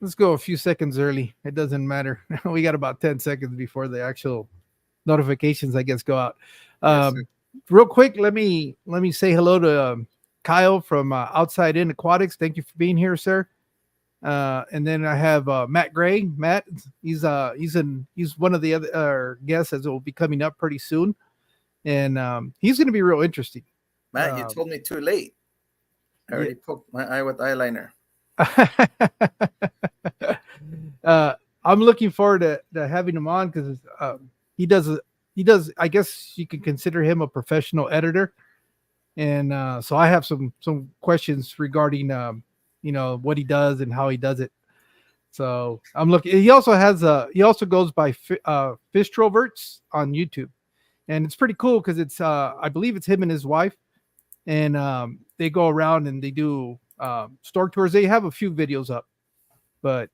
let's go a few seconds early. It doesn't matter. We got about 10 seconds before the actual notifications, I guess, go out. Yes, sir. Um, Real quick, let me say hello to Kyle from Outside In Aquatics. Thank you for being here, sir. And then I have Matt Gray. Matt, he's one of the other guests that will be coming up pretty soon, and he's going to be real interesting. Matt, you Um, told me too late. I yeah. already poked my eye with eyeliner. uh, I'm looking forward to having him on because he does he does. I guess you can consider him a professional editor, and so I have some questions regarding what he does and how he does it. So I'm looking. He also goes by Fish Troverts on YouTube, and it's pretty cool because it's I believe it's him and his wife, and they go around and they do store tours. They have a few videos up, but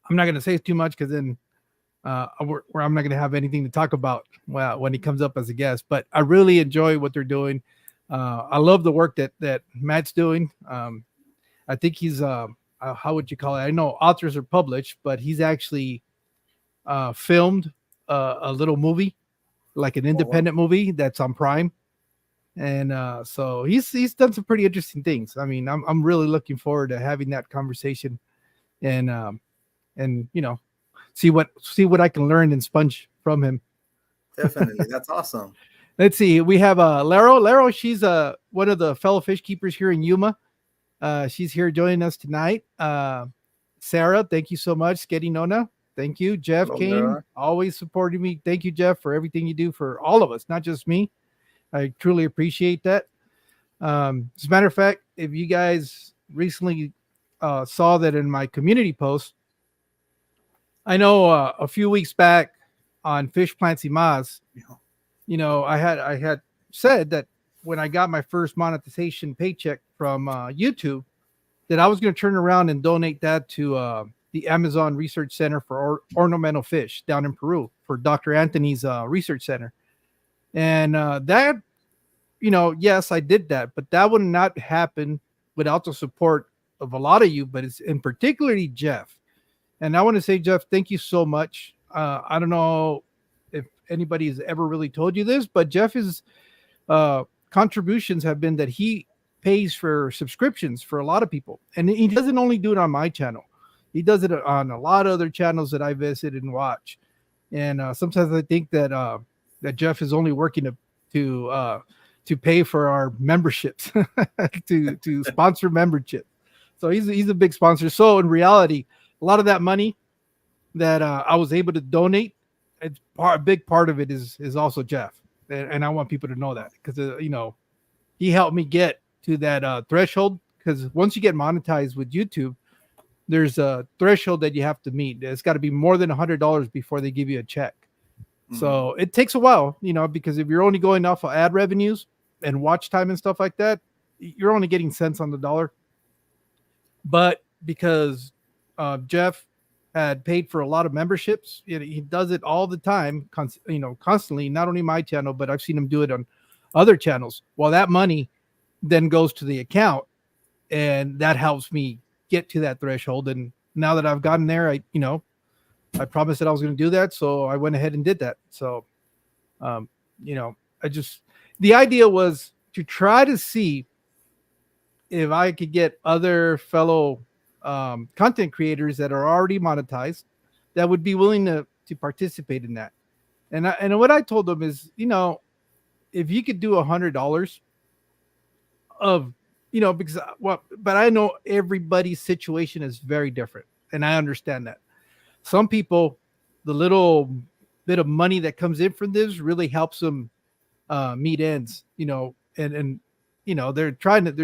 I'm not going to say too much because then where I'm not going to have anything to talk about when he comes up as a guest. But I really enjoy what they're doing. I love the work that Matt's doing. I think he's how would you call it? I know authors are published, but he's actually filmed a little movie, like an Oh, wow. independent movie that's on Prime, and so he's done some pretty interesting things. I mean, I'm really looking forward to having that conversation, and see what I can learn and sponge from him. Definitely. That's awesome. Let's see. We have Laro. Laro, she's one of the fellow fish keepers here in Yuma. She's here joining us tonight. Sarah, thank you so much. Sketty Nona, thank you. Jeff Hello, Kane, Laura. always supporting me. Thank you, Jeff, for everything you do for all of us, not just me. I truly appreciate that. As a matter of fact, if you guys recently saw that in my community post, I know a few weeks back on Fish Plants y Mas, I had said that when I got my first monetization paycheck from YouTube, that I was going to turn around and donate that to the Amazon Research Center for Ornamental Fish down in Peru for Dr. Anthony's research center. And that, yes, I did that, but that would not happen without the support of a lot of you, but it's in particularly Jeff. And I want to say, Jeff, thank you so much. I don't know if anybody has ever really told you this, but Jeff is contributions have been that he pays for subscriptions for a lot of people, and he doesn't only do it on my channel. He does it on a lot of other channels that I visit and watch. And sometimes I think that Jeff is only working to pay for our memberships, to sponsor membership. So he's a big sponsor. So in reality, a lot of that money that I was able to donate, a big part of it is also Jeff, and I want people to know that because he helped me get to that threshold. Because once you get monetized with YouTube, there's a threshold that you have to meet. It's got to be more than $100 before they give you a check. Hmm. So it takes a while, because if you're only going off of ad revenues and watch time and stuff like that, you're only getting cents on the dollar. But because Jeff had paid for a lot of memberships, he does it all the time, constantly. Not only my channel, but I've seen him do it on other channels. Well, that money then goes to the account, and that helps me get to that threshold. And now that I've gotten there, I promised that I was going to do that, so I went ahead and did that. So, um, I just the idea was to try to see if I could get other fellow content creators that are already monetized that would be willing to participate in that. And what I told them is, if you could do $100 of, because but I know everybody's situation is very different, and I understand that. Some people, the little bit of money that comes in from this really helps them meet ends, and they're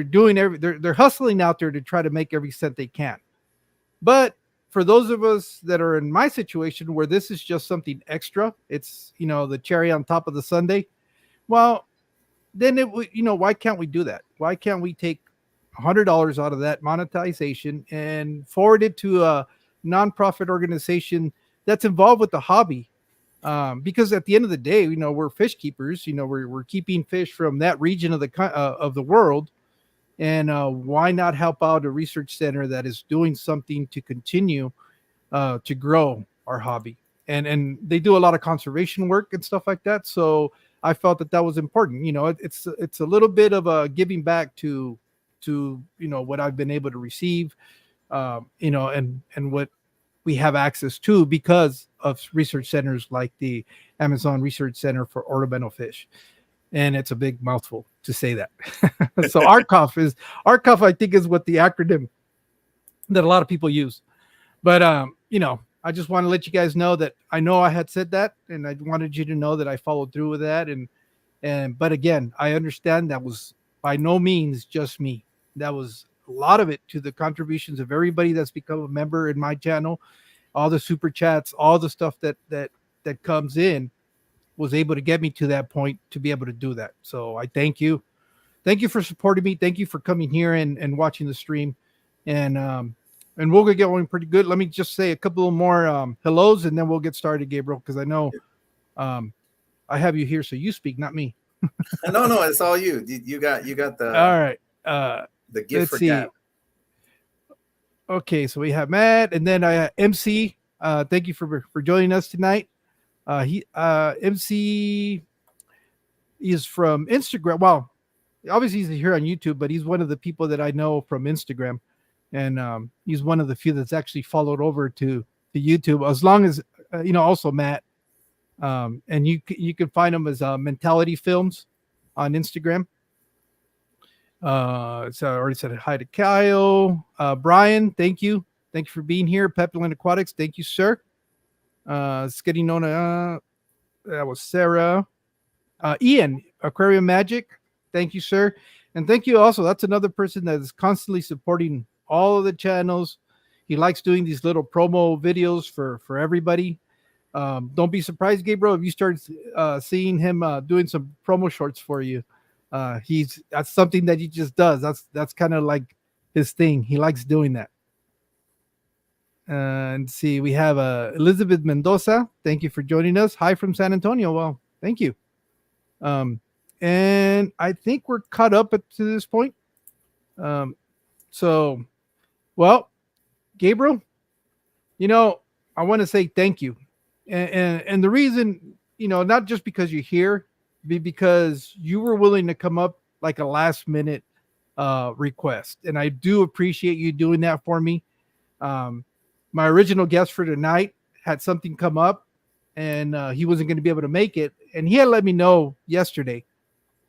doing they're hustling out there to try to make every cent they can. But for those of us that are in my situation where this is just something extra, it's the cherry on top of the sundae. Well, then why can't we do that? Why can't we take $100 out of that monetization and forward it to a nonprofit organization that's involved with the hobby? Because at the end of the day, we're fish keepers. We're keeping fish from that region of the world, and why not help out a research center that is doing something to continue to grow our hobby? And they do a lot of conservation work and stuff like that. So I felt that that was important. It's a little bit of a giving back to what I've been able to receive, and what we have access to because of research centers like the Amazon Research Center for Ornamental Fish. And it's a big mouthful to say that. So ARCOF, I think, is what the acronym that a lot of people use. But I just want to let you guys know that I know I had said that, and I wanted you to know that I followed through with that. But again, I understand that was by no means just me. That was a lot of it to the contributions of everybody that's become a member in my channel, all the super chats, all the stuff that comes in was able to get me to that point to be able to do that. So I thank you. Thank you for supporting me. Thank you for coming here and watching the stream. And we'll get going pretty good. Let me just say a couple more hellos, and then we'll get started, Gabriel, because I know I have you here, so you speak, not me. No, it's all you. You got the all right. The gift for see. gab. Okay, so we have Matt, and then MC. Thank you for joining us tonight. MC is from Instagram. Well, obviously he's here on YouTube, but he's one of the people that I know from Instagram, and he's one of the few that's actually followed over to YouTube. As long as also Matt, and you can find him as Mentality Films on Instagram. So I already said hi to Kyle. Brian, thank you for being here. Petulant Aquatics, thank you, sir. Skitty Nona, that was Sarah. Ian, Aquarium Magic, thank you, sir. And thank you also. That's another person that is constantly supporting all of the channels. He likes doing these little promo videos for everybody. Don't be surprised, Gabriel, if you start seeing him doing some promo shorts for you. That's something that he just does. That's kind of like his thing. He likes doing that. And see, we have Elizabeth Mendoza. Thank you for joining us. Hi from San Antonio. Well, thank you. And I think we're caught up to this point. So, well, Gabriel, I want to say thank you. And the reason, not just because you're here, because you were willing to come up like a last minute request. And I do appreciate you doing that for me. My original guest for tonight had something come up, and he wasn't going to be able to make it. And he had let me know yesterday.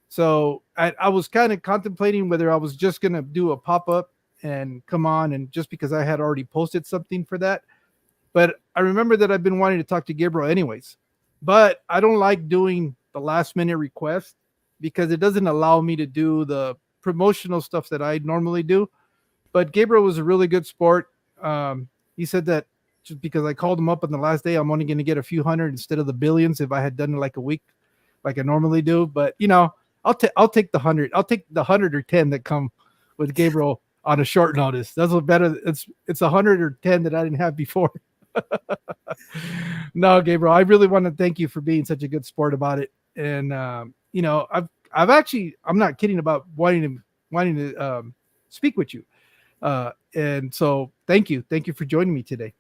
So I was kind of contemplating whether I was just going to do a pop-up and come on, and just because I had already posted something for that. But I remember that I've been wanting to talk to Gabriel anyways. But I don't like doing the last minute request because it doesn't allow me to do the promotional stuff that I normally do. But Gabriel was a really good sport. He said that just because I called him up on the last day, I'm only going to get a few hundred instead of the billions if I had done it like a week, like I normally do. But I'll take the 100. I'll take the 100 or 10 that come with Gabriel on a short notice. That's what better. It's 100 or 10 that I didn't have before. No, Gabriel, I really want to thank you for being such a good sport about it. And I've actually, I'm not kidding about wanting to speak with you. And so thank you for joining me today.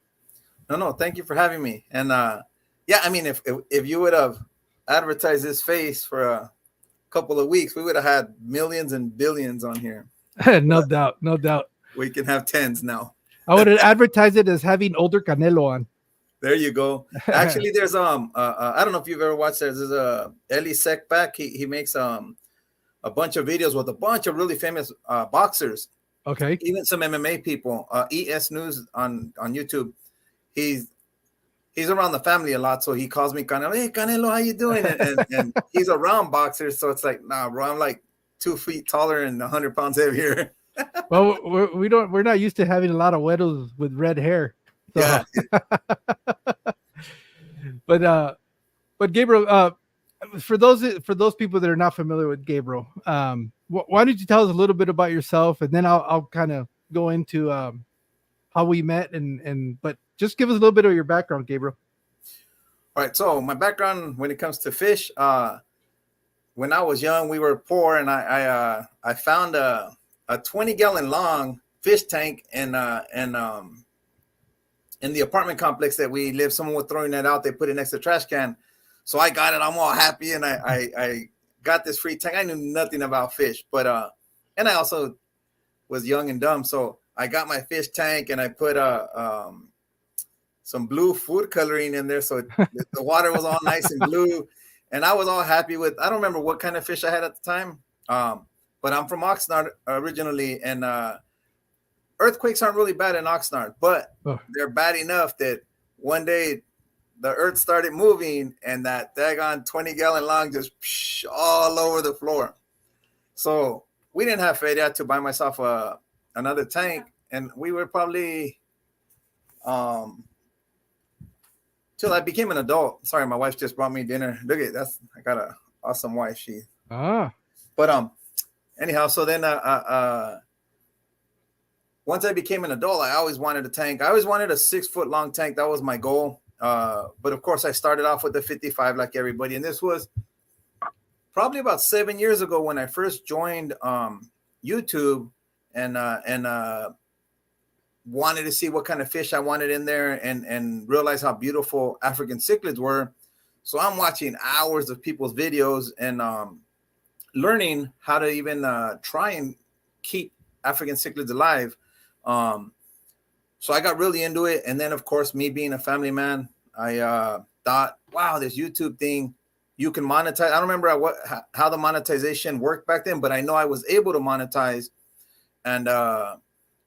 No, thank you for having me. And yeah, I mean, if you would have advertised this face for a couple of weeks, we would have had millions and billions on here. No doubt. We can have tens now. I would have advertised it as having older Canelo on. There you go. Actually, there's I don't know if you've ever watched. There's Eli Sekback. He makes a bunch of videos with a bunch of really famous boxers. Okay. Even some MMA people. ES News on YouTube. He's around the family a lot, so he calls me Canelo. Hey Canelo, how you doing? And he's around boxers, so it's like, nah, bro, I'm like 2 feet taller and 100 pounds heavier. Well, we're not used to having a lot of widows with red hair. So. Yeah. But Gabriel, for those people that are not familiar with Gabriel, why don't you tell us a little bit about yourself, and then I'll kind of go into how we met, but just give us a little bit of your background, Gabriel. All right. So my background when it comes to fish, when I was young, we were poor, and I found a 20-gallon long fish tank in the apartment complex that we live. Someone was throwing that out. They put it next to the trash can. So I got it. I'm all happy, and I got this free tank. I knew nothing about fish, but and I also was young and dumb. So I got my fish tank, and I put some blue food coloring in there, so the water was all nice and blue. And I was all happy with. I don't remember what kind of fish I had at the time, but I'm from Oxnard originally, and earthquakes aren't really bad in Oxnard, but they're bad enough that one day the earth started moving and that daggone 20-gallon long just all over the floor. So we didn't have feria to buy myself another tank, and we were probably till I became an adult. Sorry, my wife just brought me dinner. Look at that. I got an awesome wife. But anyhow, so then once I became an adult, I always wanted a tank. I always wanted a 6-foot long tank. That was my goal. But of course, I started off with the 55 like everybody. And this was probably about 7 years ago when I first joined YouTube and wanted to see what kind of fish I wanted in there and realize how beautiful African cichlids were. So I'm watching hours of people's videos and learning how to even try and keep African cichlids alive. So I got really into it. And then, of course, me being a family man, I thought, wow, this YouTube thing, you can monetize. I don't remember how the monetization worked back then, but I know I was able to monetize. And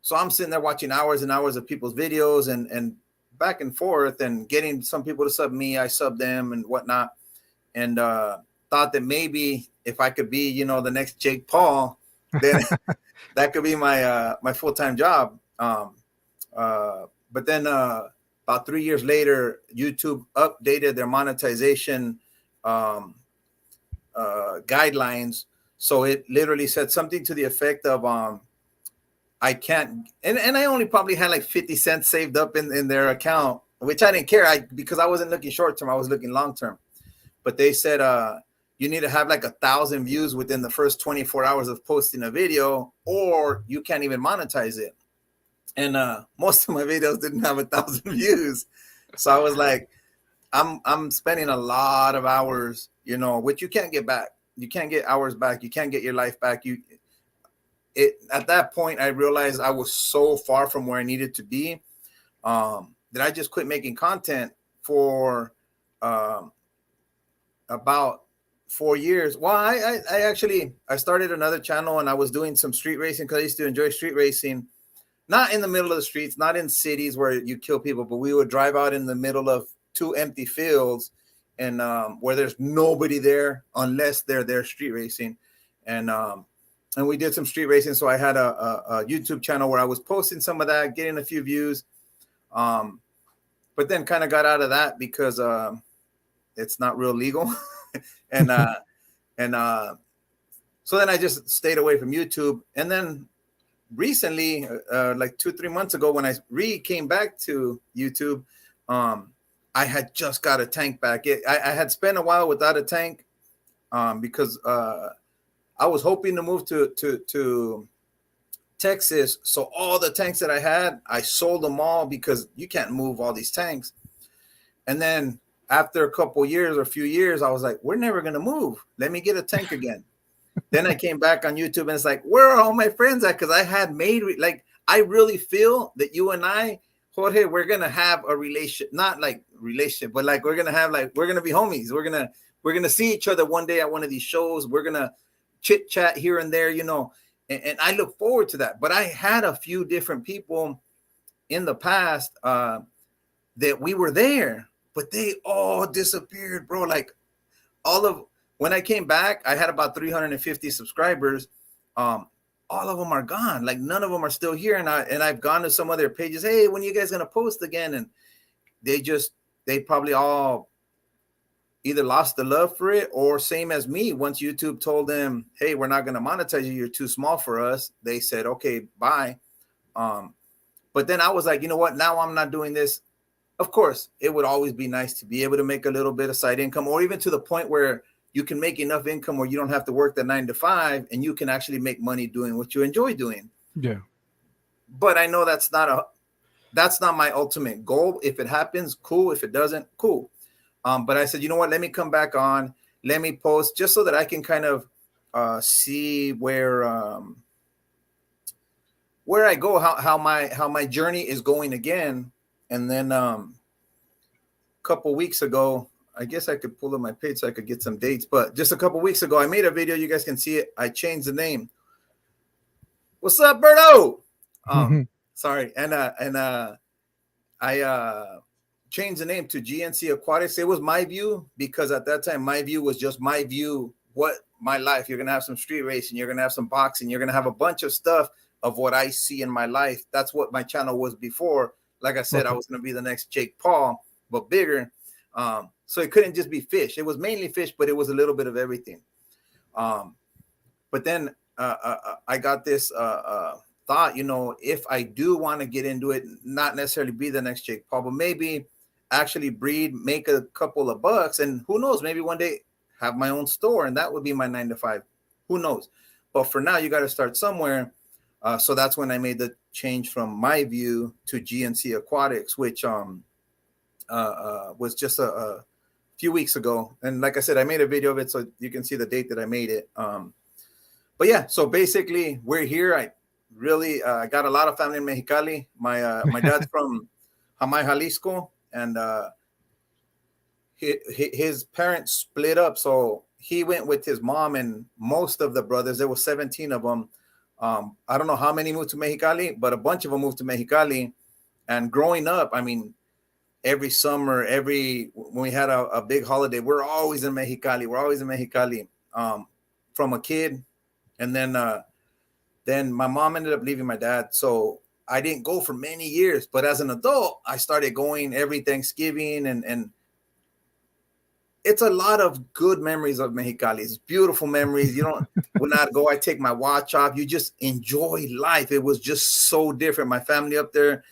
so I'm sitting there watching hours and hours of people's videos and back and forth and getting some people to sub me, I sub them and whatnot. And thought that maybe if I could be, the next Jake Paul, then that could be my full-time job. But then about 3 years later, YouTube updated their monetization guidelines. So it literally said something to the effect of I can't, and I only probably had like 50 cents saved up in their account, which I didn't care because I wasn't looking short term, I was looking long term. But they said you need to have like 1,000 views within the first 24 hours of posting a video, or you can't even monetize it. And most of my videos didn't have 1,000 views. So I was like, I'm spending a lot of hours, which you can't get back. You can't get hours back. You can't get your life back. At that point, I realized I was so far from where I needed to be that I just quit making content for about 4 years. Well, I started another channel and I was doing some street racing because I used to enjoy street racing. Not in the middle of the streets, not in cities where you kill people, but we would drive out in the middle of 2 empty fields and where there's nobody there unless they're there street racing. And we did some street racing. So I had a YouTube channel where I was posting some of that, getting a few views. But then kind of got out of that because it's not real legal. and so then I just stayed away from YouTube. And then recently, like 2-3 months ago, when I came back to YouTube, I had just got a tank back. I had spent a while without a tank because I was hoping to move to Texas. So all the tanks that I had, I sold them all because you can't move all these tanks. And then after a couple years or a few years, I was like, we're never going to move. Let me get a tank again. Then I came back on YouTube and it's like, where are all my friends at? Because I had made, I really feel that you and I, Jorge, we're going to have a relationship, not like relationship, but like we're going to be homies. We're going to see each other one day at one of these shows. We're going to chit chat here and there, and I look forward to that. But I had a few different people in the past that we were there, but they all disappeared, bro. Like when I came back, I had about 350 subscribers. All of them are gone. Like none of them are still here. And I've gone to some other pages. Hey, when are you guys going to post again? And they probably all either lost the love for it or same as me. Once YouTube told them, hey, we're not going to monetize you. You're too small for us. They said, okay, bye. But then I was like, you know what? Now I'm not doing this. Of course, it would always be nice to be able to make a little bit of side income, or even to the point where, you can make enough income where you don't have to work the 9 to 5, and you can actually make money doing what you enjoy doing. Yeah. But I know that's not my ultimate goal. If it happens, cool. If it doesn't, cool. But I said, you know what? Let me come back on. Let me post just so that I can kind of see where I go, how my journey is going again. And then a couple weeks ago, I guess I could pull up my page so I could get some dates. But just a couple weeks ago, I made a video. You guys can see it. I changed the name. What's up, Berto? Sorry, and I changed the name to GNC Aquatics. It was my view, because at that time my view was just my view. What my life? You're gonna have some street racing. You're gonna have some boxing. You're gonna have a bunch of stuff of what I see in my life. That's what my channel was before. Like I said, I was gonna be the next Jake Paul, but bigger. So it couldn't just be fish. It was mainly fish, but it was a little bit of everything. But then I got this thought, you know, if I do want to get into it, not necessarily be the next Jake Paul, but maybe actually breed, make a couple of bucks, and who knows, maybe one day have my own store, and that would be my 9 to 5. Who knows? But for now, you got to start somewhere. So that's when I made the change from My View to GNC Aquatics, which was just a few weeks ago. And like I said, I made a video of it so you can see the date that I made it. But yeah, so basically we're here. I really got a lot of family in Mexicali. My dad's from Jamay, Jalisco, and his parents split up. So he went with his mom and most of the brothers. There were 17 of them. I don't know how many moved to Mexicali, but a bunch of them moved to Mexicali. And growing up, I mean, every summer, when we had a big holiday, we're always in Mexicali. We're always in Mexicali from a kid. And then my mom ended up leaving my dad. So I didn't go for many years. But as an adult, I started going every Thanksgiving. And it's a lot of good memories of Mexicali. It's beautiful memories. You don't, when I go, I take my watch off. You just enjoy life. It was just so different. My family up there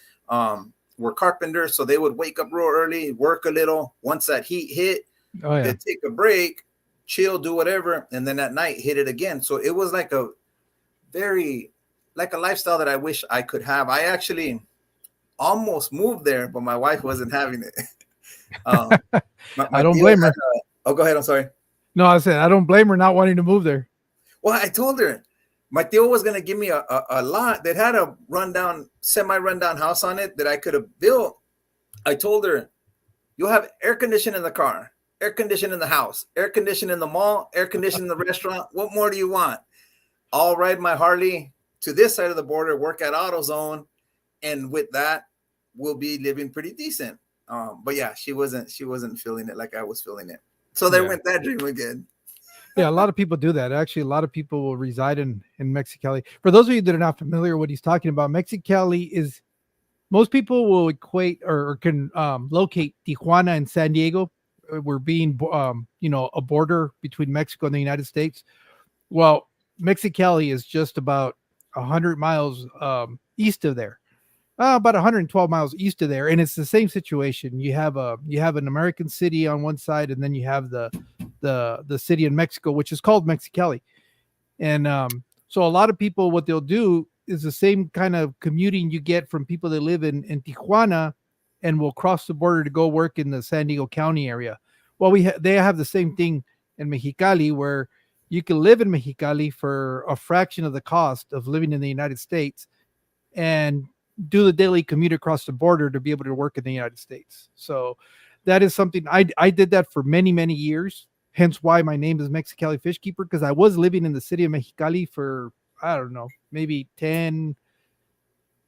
were carpenters. So they would wake up real early, work a little. Once that heat hit, they'd take a break, chill, do whatever, and then at night hit it again. So it was like a lifestyle that I wish I could have. I actually almost moved there, but my wife wasn't having it. I don't blame her. Go ahead. I'm sorry. No, I said I don't blame her not wanting to move there. Well, I told her my tío was going to give me a lot that had a semi-rundown house on it that I could have built. I told her, you'll have air conditioning in the car, air conditioning in the house, air conditioning in the mall, air conditioning in the restaurant. What more do you want? I'll ride my Harley to this side of the border, work at AutoZone, and with that, we'll be living pretty decent. But yeah, she wasn't feeling it like I was feeling it. So there went that dream again. Yeah, a lot of people do that. Actually, a lot of people will reside in Mexicali. For those of you that are not familiar with what he's talking about, Mexicali is, most people will equate or can locate Tijuana and San Diego. We're being, a border between Mexico and the United States. Well, Mexicali is just about 100 miles east of there. About 112 miles east of there, and it's the same situation. You have an American city on one side, and then you have the city in Mexico, which is called Mexicali. And so a lot of people, what they'll do is the same kind of commuting you get from people that live in Tijuana and will cross the border to go work in the San Diego County area. Well, they have the same thing in Mexicali, where you can live in Mexicali for a fraction of the cost of living in the United States and do the daily commute across the border to be able to work in the United States. So that is something I did that for many, many years. Hence why my name is Mexicali Fish Keeper, because I was living in the city of Mexicali for, I don't know, maybe 10,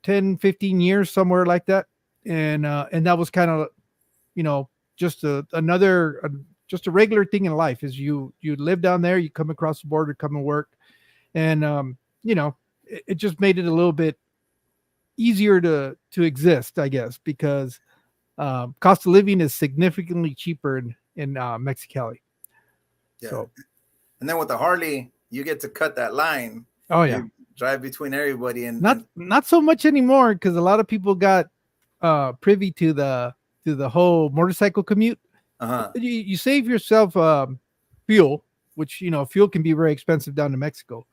15 years, somewhere like that. And that was kind of, just a regular thing in life is you live down there, you come across the border, come and work. And, it just made it a little bit easier to exist, I guess, because cost of living is significantly cheaper in Mexicali. Yeah. So, and then with the Harley, you get to cut that line. Oh yeah, you drive between everybody, and not so much anymore, because a lot of people got privy to the whole motorcycle commute. You save yourself fuel, which fuel can be very expensive down to Mexico.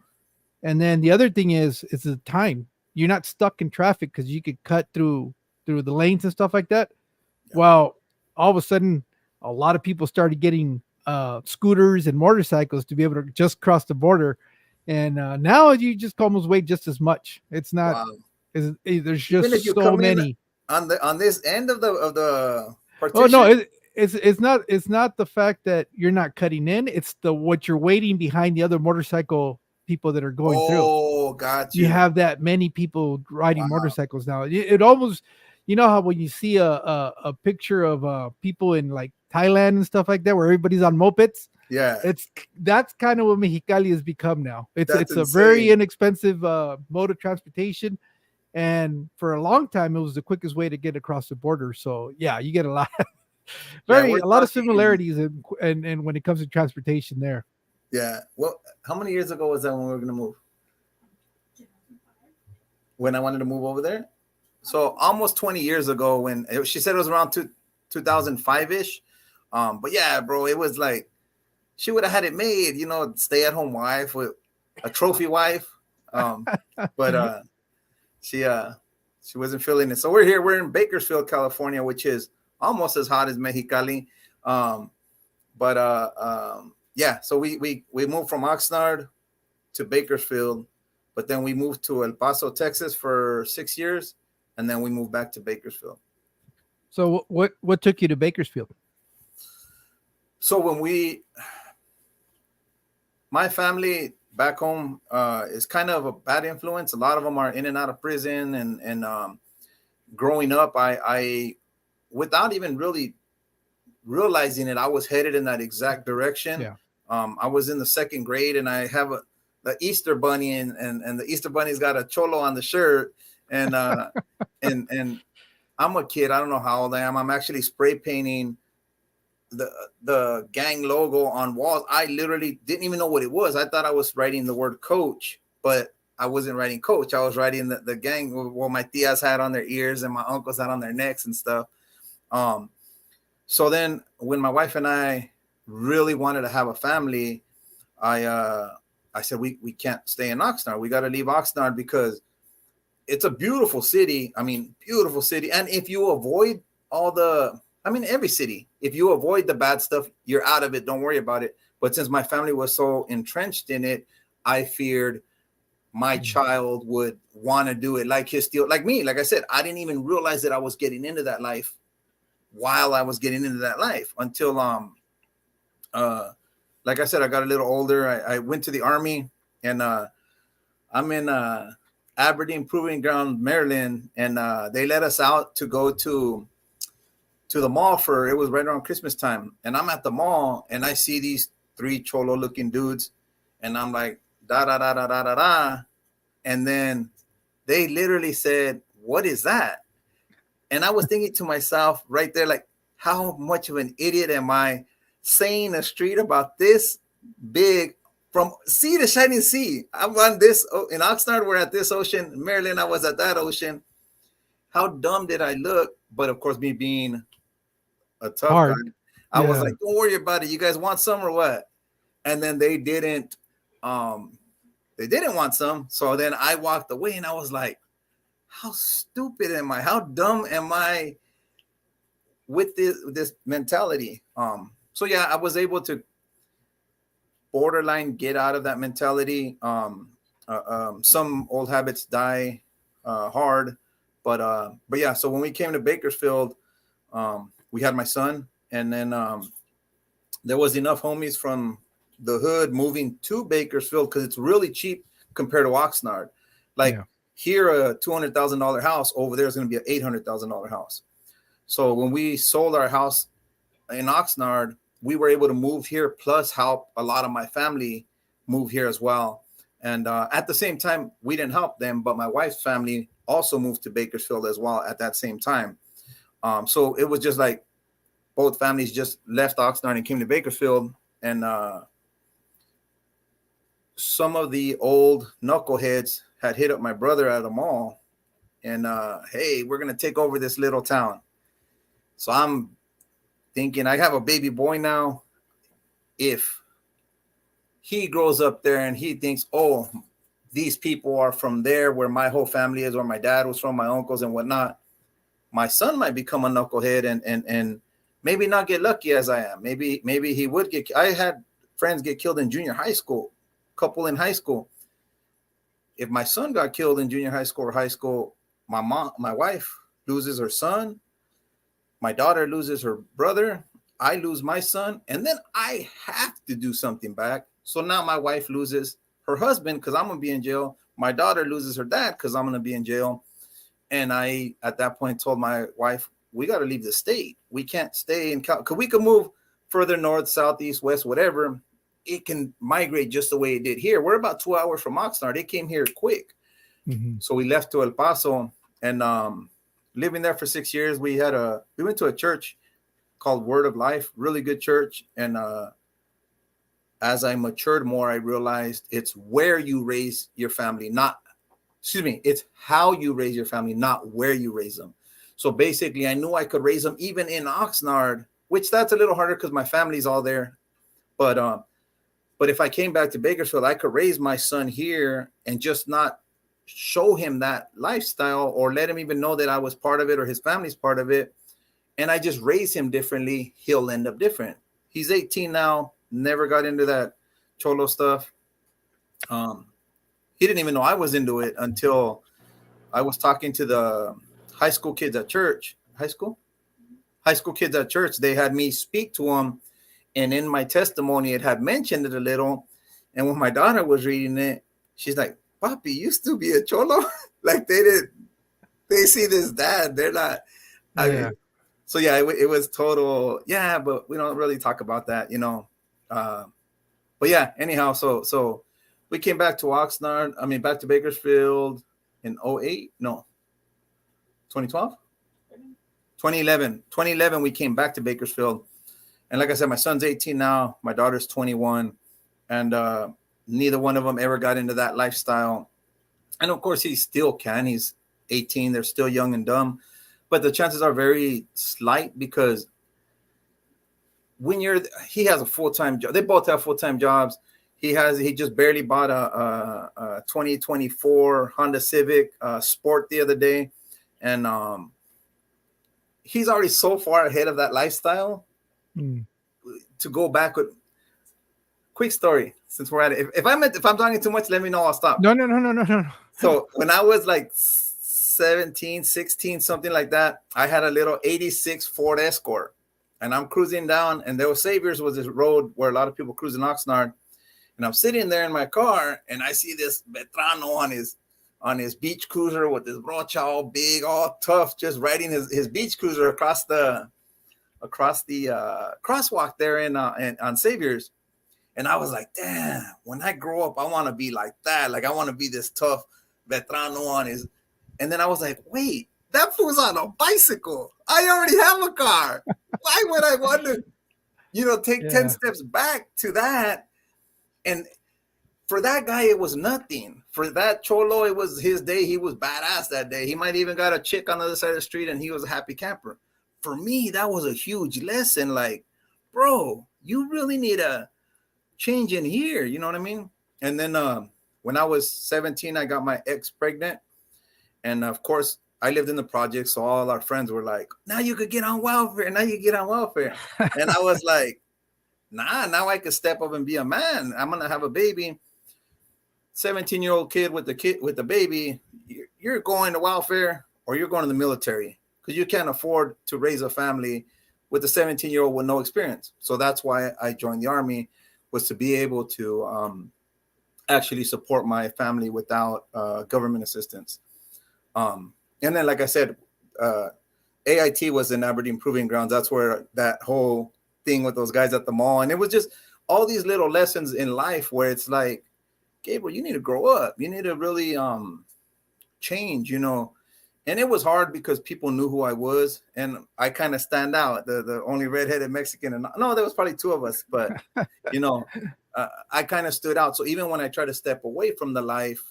And then the other thing is the time. You're not stuck in traffic because you could cut through the lanes and stuff like that. Yeah. Well, all of a sudden, a lot of people started getting scooters and motorcycles to be able to just cross the border, and now you just almost wait just as much. It's not. Wow. There's Even if just you so come in many. on this end of the Oh no, partition. it's not the fact that you're not cutting in. It's the what you're waiting behind the other motorcycle people that are going through. Oh, got You you. have that many people riding Wow. motorcycles now. It almost, how when you see a picture of people in like Thailand and stuff like that, where everybody's on mopeds. Yeah. That's kind of what Mexicali has become now. It's That's a very insane. inexpensive mode of transportation, and for a long time it was the quickest way to get across the border. So yeah, you get a lot, Yeah, a we're lot of talking. similarities, and when it comes to transportation there. Yeah. Well, how many years ago was that when we were gonna move? When I wanted to move over there? So almost 20 years ago, when she said it was around 2005 ish. But yeah, bro, it was like she would have had it made, stay at home wife with a trophy wife. But she wasn't feeling it. So we're here. We're in Bakersfield, California, which is almost as hot as Mexicali. Yeah, so we moved from Oxnard to Bakersfield, but then we moved to El Paso, Texas for 6 years, and then we moved back to Bakersfield. So what took you to Bakersfield? So my family back home is kind of a bad influence. A lot of them are in and out of prison, and growing up, I without even really realizing it, I was headed in that exact direction. Yeah. I was in the second grade, and I have the Easter bunny, and the Easter bunny's got a cholo on the shirt, and and I'm a kid. I don't know how old I am. I'm actually spray painting the gang logo on walls. I literally didn't even know what it was. I thought I was writing the word coach, but I wasn't writing coach. I was writing the gang, what my tias had on their ears and my uncles had on their necks and stuff. So then when my wife and I really wanted to have a family, I said, we can't stay in Oxnard. We got to leave Oxnard because it's a beautiful city. I mean, beautiful city. And if you avoid every city, if you avoid the bad stuff, you're out of it. Don't worry about it. But since my family was so entrenched in it, I feared my child would want to do it like me. Like I said, I didn't even realize that I was getting into that life while I was getting into that life until, like I said, I got a little older. I went to the Army, and I'm in Aberdeen Proving Ground, Maryland, and they let us out to go to the mall it was right around Christmas time. And I'm at the mall, and I see these 3 cholo looking dudes, and I'm like, da da da da da da da. And then they literally said, "What is that?" And I was thinking to myself right there, like, how much of an idiot am I saying a street about this big from sea to shining sea? I'm on this in Oxnard, we're at this ocean. In Maryland, I was at that ocean. How dumb did I look? But of course, me being a tough guy, I was like, don't worry about it. You guys want some or what? And then they didn't want some. So then I walked away, and I was like, how stupid am I? How dumb am I with this mentality? So yeah, I was able to borderline get out of that mentality. Some old habits die hard, but yeah. So when we came to Bakersfield, we had my son, and then there was enough homies from the hood moving to Bakersfield because it's really cheap compared to Oxnard. Like here, a $200,000 house over there is going to be an $800,000 house. So when we sold our house in Oxnard, we were able to move here, plus help a lot of my family move here as well. And at the same time, we didn't help them, but my wife's family also moved to Bakersfield as well at that same time. So it was just like both families just left Oxnard and came to Bakersfield. And some of the old knuckleheads had hit up my brother at a mall, and hey, we're going to take over this little town. So I'm thinking, I have a baby boy now. If he grows up there and he thinks, oh, these people are from there where my whole family is, or my dad was from, my uncles and whatnot. My son might become a knucklehead and maybe not get lucky as I am. Maybe he would get. I had friends get killed in junior high school, couple in high school. If my son got killed in junior high school or high school, my wife loses her son, my daughter loses her brother, I lose my son, and then I have to do something back. So now my wife loses her husband because I'm gonna be in jail. My daughter loses her dad because I'm gonna be in jail. And I, at that point, told my wife, we got to leave the state. We can't stay in Cal, because we could move further north, south, east, west, whatever. It can migrate just the way it did here. We're about 2 hours from Oxnard. It came here quick. Mm-hmm. So we left to El Paso, and living there for 6 years, we went to a church called Word of Life, really good church. And as I matured more, I realized it's where you raise your family, it's how you raise your family, not where you raise them. So basically, I knew I could raise them even in Oxnard, which that's a little harder because my family's all there. But if I came back to Bakersfield, I could raise my son here and just not show him that lifestyle or let him even know that I was part of it or his family's part of it. And I just raise him differently. He'll end up different. He's 18 now, never got into that cholo stuff. He didn't even know I was into it until I was talking to the high school kids at church. High school kids at church. They had me speak to them, and in my testimony, it had mentioned it a little. And when my daughter was reading it, she's like, "Papi, you used to be a cholo." Like they see this dad. They're not. I mean, so yeah, it was total. Yeah, but we don't really talk about that, you know. But yeah, anyhow, so. We came back to back to Bakersfield in 2008. No, 2012? 2011. 2011, we came back to Bakersfield. And like I said, my son's 18 now. My daughter's 21. And neither one of them ever got into that lifestyle. And of course, he still can. He's 18. They're still young and dumb. But the chances are very slight because he has a full-time job. They both have full-time jobs. He just barely bought a 2024 Honda Civic Sport the other day. And he's already so far ahead of that lifestyle to go back with. Quick story, since we're at it. If I'm talking too much, let me know. I'll stop. No. So when I was like 17, 16, something like that, I had a little 86 Ford Escort. And I'm cruising down, and there was Saviors was this road where a lot of people cruise in Oxnard. And I'm sitting there in my car, and I see this Veterano on his beach cruiser with his brocha all big, all tough, just riding his beach cruiser across the crosswalk there on Saviors. And I was like, damn, when I grow up, I want to be like that. Like, I want to be this tough Veterano on his. And then I was like, wait, that fool's on a bicycle. I already have a car. Why would I want to, take 10 steps back to that? And for that guy, it was nothing. For that cholo, it was his day. He was badass that day. He might even got a chick on the other side of the street, and he was a happy camper. For me, that was a huge lesson. Like, bro, you really need a change in here. You know what I mean? And then when I was 17, I got my ex pregnant. And of course, I lived in the project, so all our friends were like, now you could get on welfare. Now you get on welfare. And I was like, nah, now I could step up and be a man. I'm gonna have a baby. 17-year-old kid with the baby. You're going to welfare or you're going to the military because you can't afford to raise a family with a 17-year-old with no experience. So that's why I joined the Army, was to be able to actually support my family without government assistance. And then, like I said, AIT was in Aberdeen Proving Grounds. That's where that whole thing with those guys at the mall. And it was just all these little lessons in life where it's like, Gabriel, you need to grow up. You need to really change, And it was hard because people knew who I was. And I kind of stand out, the only redheaded Mexican. And no, there was probably two of us. But, I kind of stood out. So even when I tried to step away from the life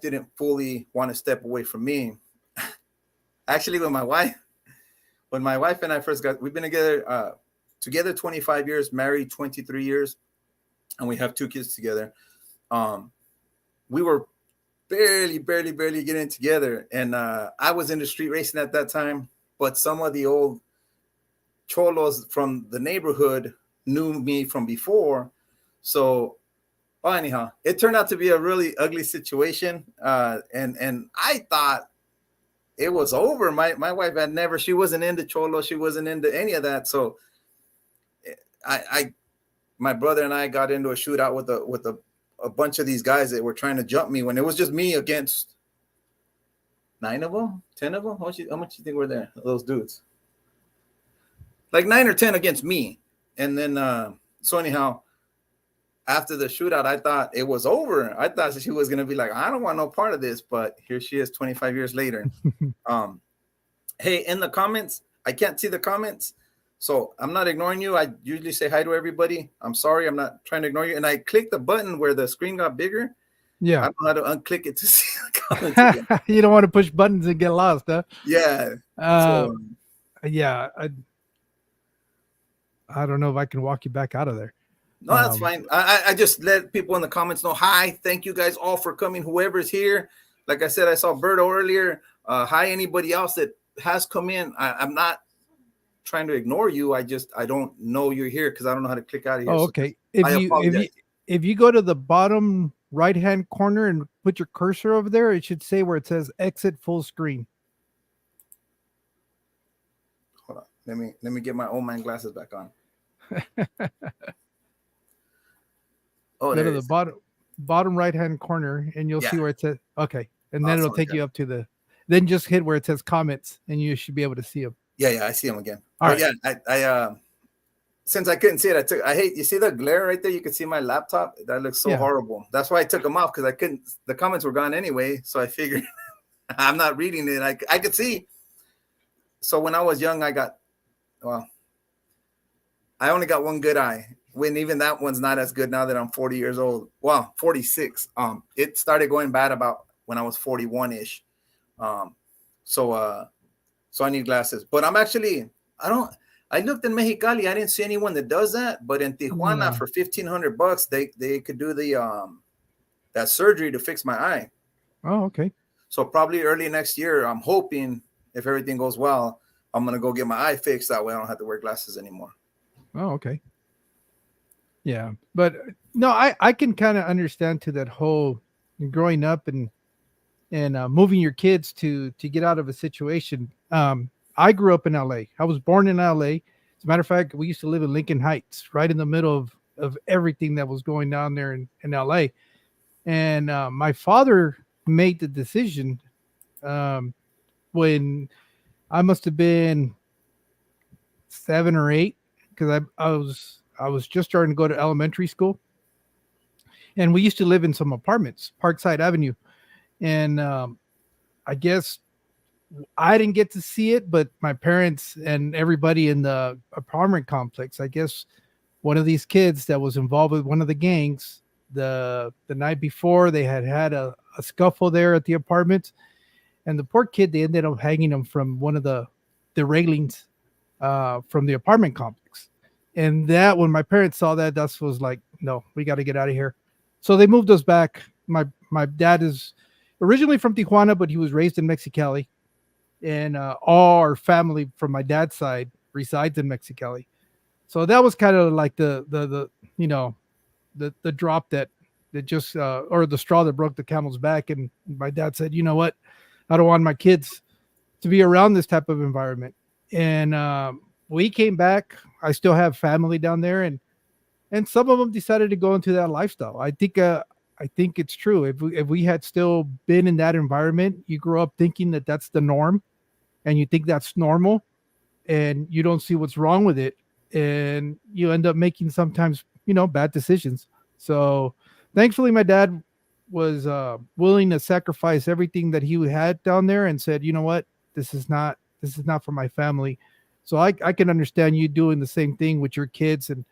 didn't fully want to step away from me. Actually, when my wife and I first we've been together 25 years, married 23 years. and we have 2 kids together. We were barely getting together, and I was into street racing at that time, but some of the old cholos from the neighborhood knew me from before. So, well, anyhow, it turned out to be a really ugly situation, and I thought it was over. My wife had never, she wasn't into cholo, she wasn't into any of that. So I my brother and I got into a shootout with a bunch of these guys that were trying to jump me when it was just me against 9 of them, 10 of them. How much you think were there? Those dudes, like 9 or 10 against me. And then so anyhow, after the shootout, I thought it was over. I thought she was gonna be like, I don't want no part of this, but here she is 25 years later. Hey, in the comments, I can't see the comments, so I'm not ignoring you. I usually say hi to everybody. I'm sorry, I'm not trying to ignore you. And I clicked the button where the screen got bigger. Yeah. I don't know how to unclick it to see the comments again. You don't want to push buttons and get lost, huh? Yeah. Yeah. I don't know if I can walk you back out of there. No, that's fine. I just let people in the comments know. Hi, thank you guys all for coming. Whoever's here. Like I said, I saw Berto earlier. Hi, anybody else that has come in. I'm not trying to ignore you. I don't know you're here because I don't know how to click out of here. Oh, okay. So if you go to the bottom right-hand corner and put your cursor over there, it should say where it says exit full screen. Hold on. Let me get my old man glasses back on. Oh, go to the bottom right-hand corner and you'll see where it says, okay. And then it'll take you up to then just hit where it says comments and you should be able to see them. Yeah, I see them again. All right. Yeah, I since I couldn't see it, I hate, you see the glare right there? You can see my laptop. That looks so horrible. That's why I took them off, because the comments were gone anyway. So I figured I'm not reading it. I could see. So when I was young, I only got one good eye. When even that one's not as good now that I'm 40 years old. Well, 46. It started going bad about when I was 41-ish. So I need glasses. But I looked in Mexicali. I didn't see anyone that does that. But in Tijuana, for $1,500, they could do that surgery to fix my eye. Oh, okay. So probably early next year, I'm hoping, if everything goes well, I'm gonna go get my eye fixed. That way I don't have to wear glasses anymore. Oh, okay. Yeah, but no, I can kind of understand to that whole growing up and moving your kids to get out of a situation. I grew up in LA. I was born in LA. As a matter of fact, we used to live in Lincoln Heights, right in the middle of everything that was going down there in LA. And my father made the decision when I must have been 7 or 8, because I was just starting to go to elementary school, and we used to live in some apartments, Parkside Avenue. And I guess I didn't get to see it, but my parents and everybody in the apartment complex, I guess one of these kids that was involved with one of the gangs, the night before, they had a scuffle there at the apartment, and the poor kid, they ended up hanging him from one of the railings from the apartment complex. And that, when my parents saw that, was like, no, we got to get out of here. So they moved us back. My dad is originally from Tijuana, but he was raised in Mexicali. And all our family from my dad's side resides in Mexicali. So that was kind of like the drop that just or the straw that broke the camel's back. And my dad said, you know what? I don't want my kids to be around this type of environment. And we came back. I still have family down there, and some of them decided to go into that lifestyle. I think it's true. If we had still been in that environment, you grow up thinking that that's the norm, and you think that's normal, and you don't see what's wrong with it, and you end up making sometimes bad decisions. So thankfully, my dad was willing to sacrifice everything that he had down there, and said, you know what, this is not for my family. So I can understand you doing the same thing with your kids. And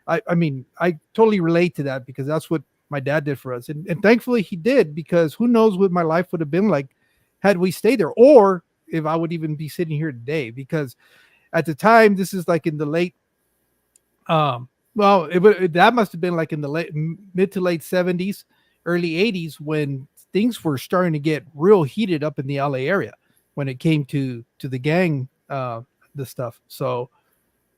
I mean, I totally relate to that, because that's what my dad did for us. And thankfully he did, because who knows what my life would have been like had we stayed there, or if I would even be sitting here today. Because at the time, this is like in the late, Well, that must have been like in the mid to late 70s, early 80s when things were starting to get real heated up in the LA area when it came to the gang, the stuff. So,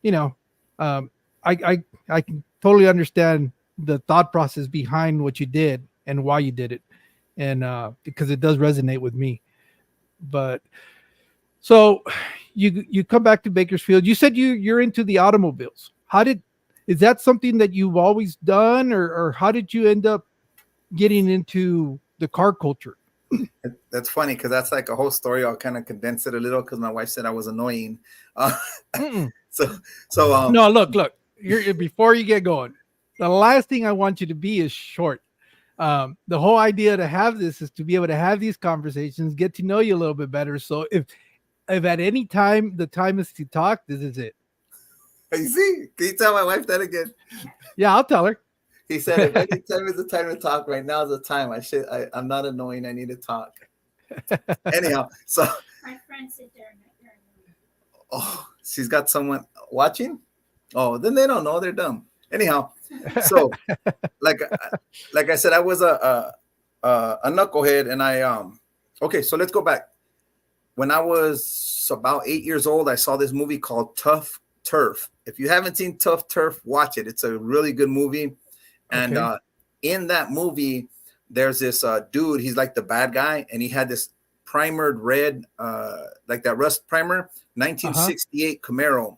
you know, um, I can totally understand the thought process behind what you did and why you did it, and because it does resonate with me. But so you come back to Bakersfield. You said you're into the automobiles. Is that something that you've always done, or how did you end up getting into the car culture? That's funny because that's like a whole story. I'll kind of condense it a little because my wife said I was annoying. Uh, so no, look. Before you get going, the last thing I want you to be is short. The whole idea to have this is to be able to have these conversations, get to know you a little bit better. So if at any time the time is to talk, this is it. You see, can you tell my wife that again? Yeah, I'll tell her. He said, if any time is the time to talk, right now is the time. I'm not annoying. I need to talk. Anyhow, so My friends sit there and oh, she's got someone watching. Oh, then they don't know. They're dumb. Anyhow, so like I said, I was a knucklehead, and okay. So let's go back. When I was about 8 years old, I saw this movie called Tough Turf. If you haven't seen Tough Turf, watch it. It's a really good movie. And in that movie, there's this dude. He's like the bad guy, and he had this primered red, like that rust primer, 1968 Camaro.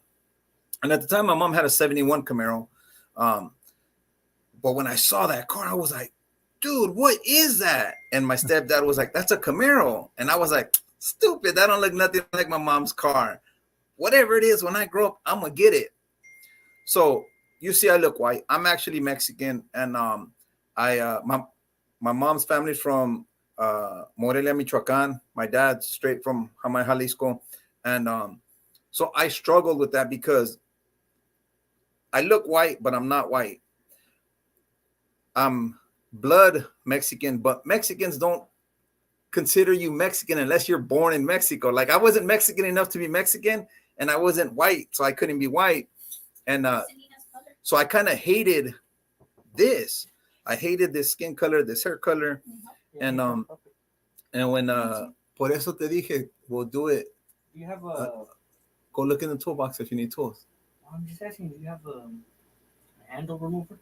And at the time, my mom had a 71 Camaro. But when I saw that car, I was like, dude, what is that? And my stepdad was like, that's a Camaro. And I was like, stupid. That don't look nothing like my mom's car. Whatever it is, when I grow up, I'm going to get it. So you see, I look white. I'm actually Mexican. And my mom's family's from Morelia, Michoacan. My dad's straight from Jamay, Jalisco. And so I struggled with that because I look white, but I'm not white. I'm blood Mexican, but Mexicans don't consider you Mexican unless you're born in Mexico. Like I wasn't Mexican enough to be Mexican, and I wasn't white, so I couldn't be white. And so I kind of hated this. I hated this skin color, this hair color, and when por eso te dije, we'll do it. You have a. Go look in the toolbox if you need tools. I'm just asking. Do you have a handle remover?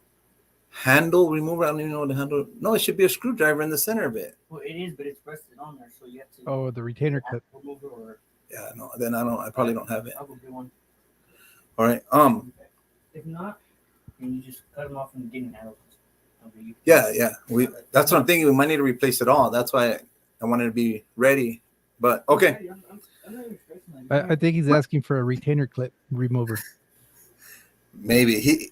Handle remover? I don't even know what the handle. No, it should be a screwdriver in the center of it. Well, it is, but it's rested on there, so you have to. Oh, the retainer clip. Remover or. Yeah, no. Then I probably don't have it. I'll go get one. All right. If not, then you just cut them off and get an handle. Yeah. That's what I'm thinking. We might need to replace it all. That's why I wanted to be ready. But okay. I think he's asking for a retainer clip remover. Maybe he's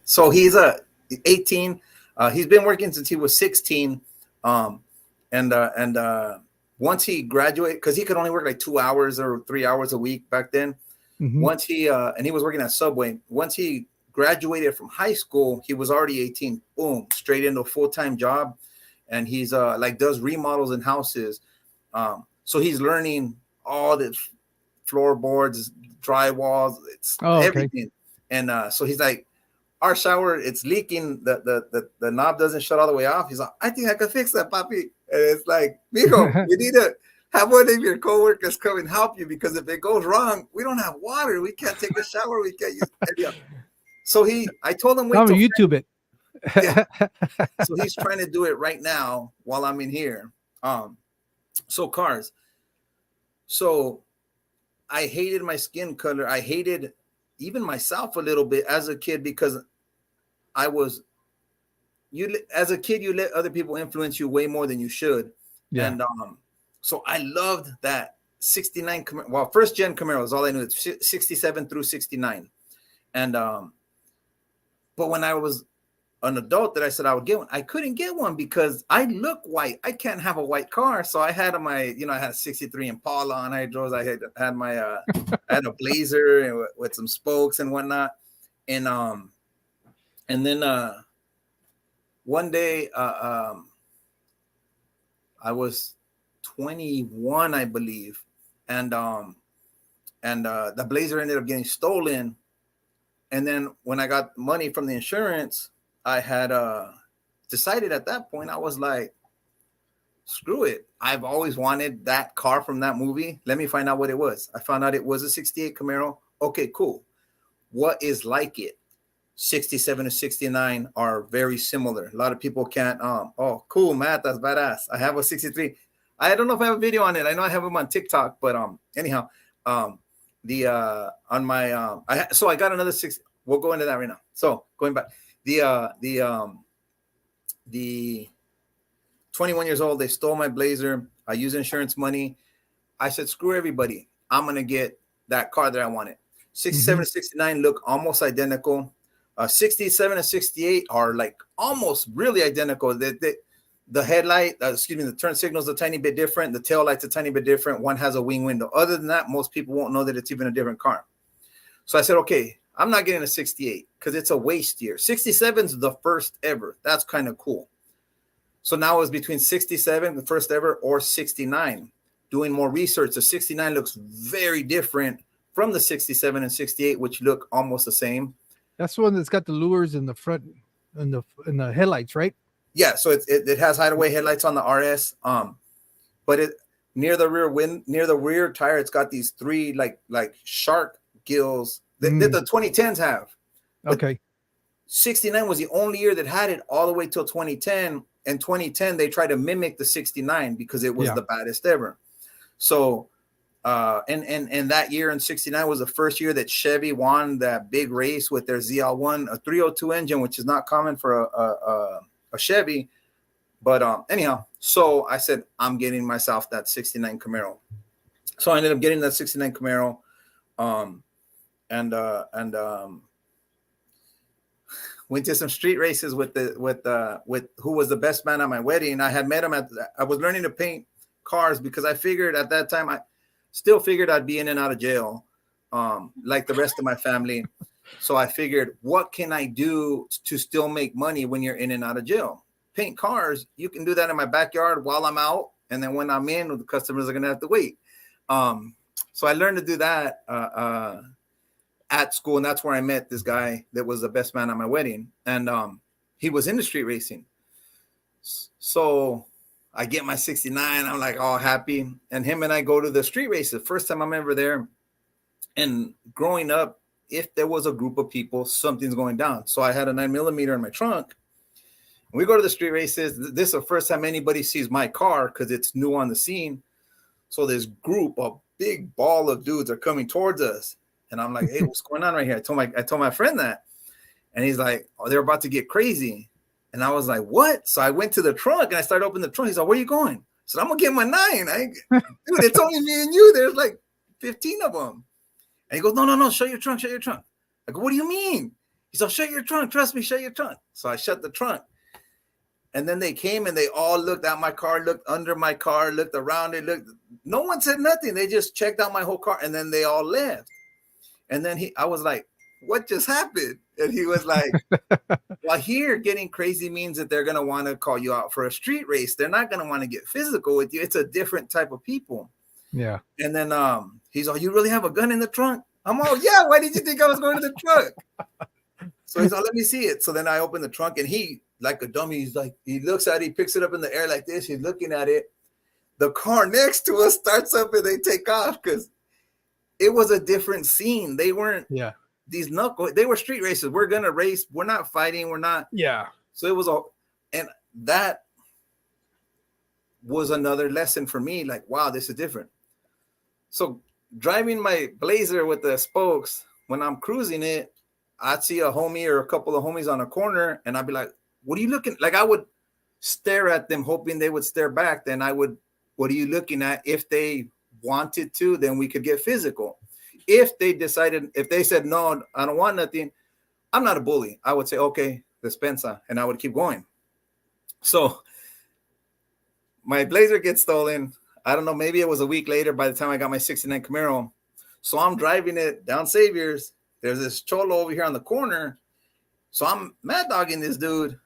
18. He's been working since he was 16. And once he graduated, because he could only work like 2 hours or 3 hours a week back then. Mm-hmm. Once he and he was working at Subway. Once he graduated from high school, he was already 18. Boom, straight into a full-time job, and he's does remodels in houses. So he's learning all the floorboards, drywalls, everything. And so he's like, our shower, it's leaking. The knob doesn't shut all the way off. He's like, I think I could fix that, papi. And it's like, mijo, you need to have one of your coworkers come and help you, because if it goes wrong, we don't have water. We can't take a shower. We can't use it. So I told him, wait till YouTube it. Yeah. So he's trying to do it right now while I'm in here. So cars. So I hated my skin color. I hated even myself a little bit as a kid, because as a kid, you let other people influence you way more than you should. Yeah. And so I loved that 69 Camaro. Well, first gen Camaro is all I knew. It's 67 through 69. And but when I was an adult that I said I would get one, I couldn't get one because I look white. I can't have a white car. So I had I had a 63 Impala on hydros. I had my I had a Blazer with some spokes and whatnot. And then one day I was 21, I believe, and the Blazer ended up getting stolen. And then when I got money from the insurance, I had decided at that point, I was like, screw it. I've always wanted that car from that movie. Let me find out what it was. I found out it was a 68 Camaro. Okay, cool. What is like it? 67 and 69 are very similar. A lot of people can't. Oh, cool, Matt. That's badass. I have a 63. I don't know if I have a video on it. I know I have them on TikTok, but anyhow, on my so I got another 6. We'll go into that right now. So going back, the 21 years old, they stole my Blazer. I used insurance money. I said, screw everybody. I'm gonna get that car that I wanted. 67 and 69 look almost identical. 67 and 68 are like almost really identical. The headlight, the turn signal is a tiny bit different. The tail light's a tiny bit different. One has a wing window. Other than that, most people won't know that it's even a different car. So I said, okay, I'm not getting a 68 because it's a waste year. 67 is the first ever. That's kind of cool. So now it was between 67, the first ever, or 69. Doing more research, the 69 looks very different from the 67 and 68, which look almost the same. That's the one that's got the lures in the front and the headlights, right? Yeah, so it has hideaway headlights on the RS. But it near the rear tire, it's got these 3 like shark gills that the 2010s have. But Okay. 69 was the only year that had it all the way till 2010. And 2010, they tried to mimic the 69 because it was the baddest ever. So and that year in 69 was the first year that Chevy won that big race with their ZL1, a 302 engine, which is not common for a Chevy. But anyhow, so I said, I'm getting myself that 69 Camaro. So I ended up getting that 69 Camaro. Went to some street races with who was the best man at my wedding. I had met him I was learning to paint cars because I figured at that time, I still figured I'd be in and out of jail, like the rest of my family. So I figured, what can I do to still make money when you're in and out of jail? Paint cars. You can do that in my backyard while I'm out. And then when I'm in, the customers are going to have to wait. So I learned to do that at school. And that's where I met this guy that was the best man at my wedding. And he was in the street racing. So I get my 69. I'm like all happy. And him and I go to the street races. First time I'm ever there. And growing up, if there was a group of people, something's going down. So I had a 9mm in my trunk. We go to the street races. This is the first time anybody sees my car because it's new on the scene. So this group, a big ball of dudes are coming towards us. And I'm like, hey, what's going on right here? I told my friend that. And he's like, oh, they're about to get crazy. And I was like, what? So I went to the trunk and I started opening the trunk. He's like, where are you going? I said, I'm going to get my 9. Dude, it's only me and you. There's like 15 of them. And he goes, no, shut your trunk, shut your trunk. I go, what do you mean? He said, shut your trunk. Trust me, shut your trunk. So I shut the trunk. And then they came and they all looked at my car, looked under my car, looked around it, looked. No one said nothing. They just checked out my whole car and then they all left. And then I was like, what just happened? And he was like, well, here getting crazy means that they're going to want to call you out for a street race. They're not going to want to get physical with you. It's a different type of people. Yeah. And then he's like, you really have a gun in the trunk? I'm all, yeah. Why did you think I was going to the trunk? So he's like, let me see it. So then I open the trunk and he, like a dummy, he's like, he looks at it, he picks it up in the air like this. He's looking at it. The car next to us starts up and they take off because it was a different scene. They weren't these knuckle. They were street races. We're going to race. We're not fighting. We're not. Yeah. So it was all, and that was another lesson for me. Like, wow, this is different. So driving my Blazer with the spokes, when I'm cruising it, I'd see a homie or a couple of homies on a corner and I'd be like, what are you looking? Like I would stare at them hoping they would stare back. Then I would, what are you looking at? If they wanted to, then we could get physical. If they said, no, I don't want nothing, I'm not a bully. I would say, okay, dispensa, and I would keep going. So my Blazer gets stolen. I don't know, maybe it was a week later by the time I got my 69 Camaro. So I'm driving it down Saviors. There's this cholo over here on the corner. So I'm mad dogging this dude.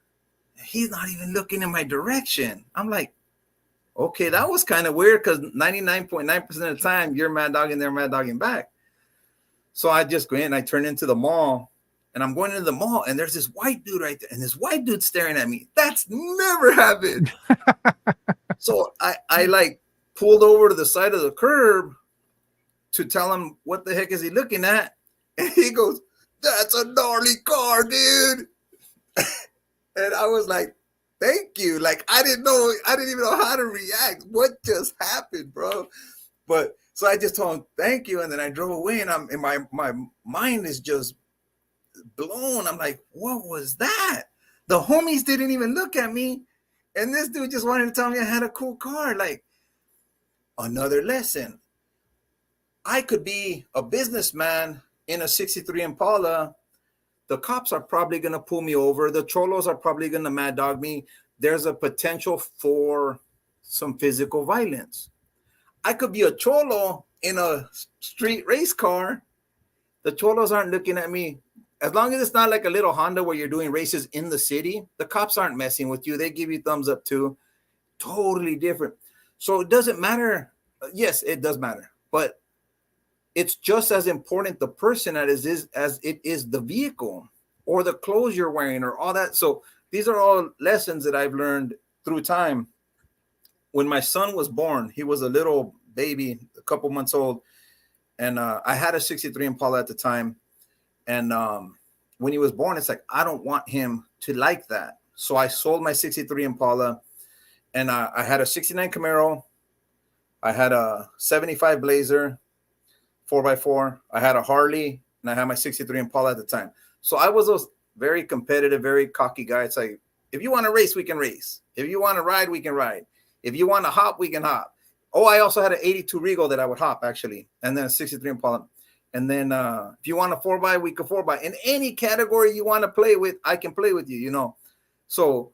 He's not even looking in my direction. I'm like, okay, that was kind of weird because 99.9% of the time you're mad dogging, they're mad dogging back. So I just go in, I turn into the mall and I'm going into the mall, and there's this white dude right there, and this white dude staring at me. That's never happened. So I like pulled over to the side of the curb to tell him what the heck is he looking at, and he goes, "That's a gnarly car, dude." And I was like, "Thank you." Like I didn't even know how to react. What just happened, bro? But so I just told him thank you, and then I drove away, and my mind is just blown. I'm like, what was that? The homies didn't even look at me, and this dude just wanted to tell me I had a cool car. Like, another lesson. I could be a businessman in a 63 Impala. The cops are probably going to pull me over. The cholos are probably going to mad dog me. There's a potential for some physical violence. I could be a cholo in a street race car. The cholos aren't looking at me. As long as it's not like a little Honda where you're doing races in the city, the cops aren't messing with you. They give you thumbs up too. Totally different. So it doesn't matter. Yes, it does matter. But it's just as important the person as it is the vehicle or the clothes you're wearing or all that. So these are all lessons that I've learned through time. When my son was born, he was a little baby, a couple months old, and I had a 63 Impala at the time. And when he was born, it's like, I don't want him to like that. So I sold my 63 Impala, and I had a 69 Camaro. I had a 75 Blazer, 4x4. I had a Harley, and I had my 63 Impala at the time. So I was a very competitive, very cocky guy. It's like, if you want to race, we can race. If you want to ride, we can ride. If you want to hop, we can hop. Oh, I also had an 82 Regal that I would hop, actually, and then a 63 Impala. And then if you want a 4x, we can 4x. In any category you want to play with, I can play with you, you know. So,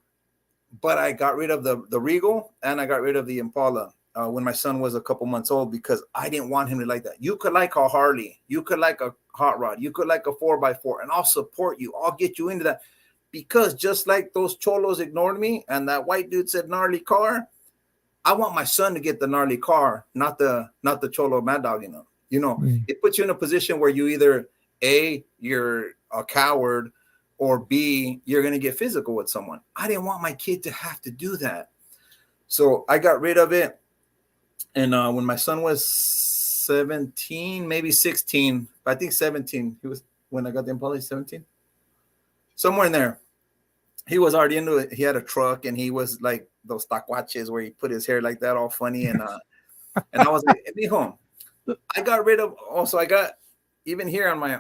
but I got rid of the Regal, and I got rid of the Impala when my son was a couple months old, because I didn't want him to like that. You could like a Harley. You could like a hot rod. You could like a 4x4, and I'll support you. I'll get you into that. Because just like those cholos ignored me and that white dude said gnarly car, I want my son to get the gnarly car, not the cholo mad dog, you know. It puts you in a position where you either A, you're a coward, or B, you're going to get physical with someone. I didn't want my kid to have to do that. So I got rid of it. And when my son was 17, maybe 16, I think 17, he was, when I got the Impala, 17, somewhere in there, he was already into it. He had a truck, and he was like those tacuaches where he put his hair like that, all funny. And and I was like, hey, mijo, I got rid of, also I got, even here on my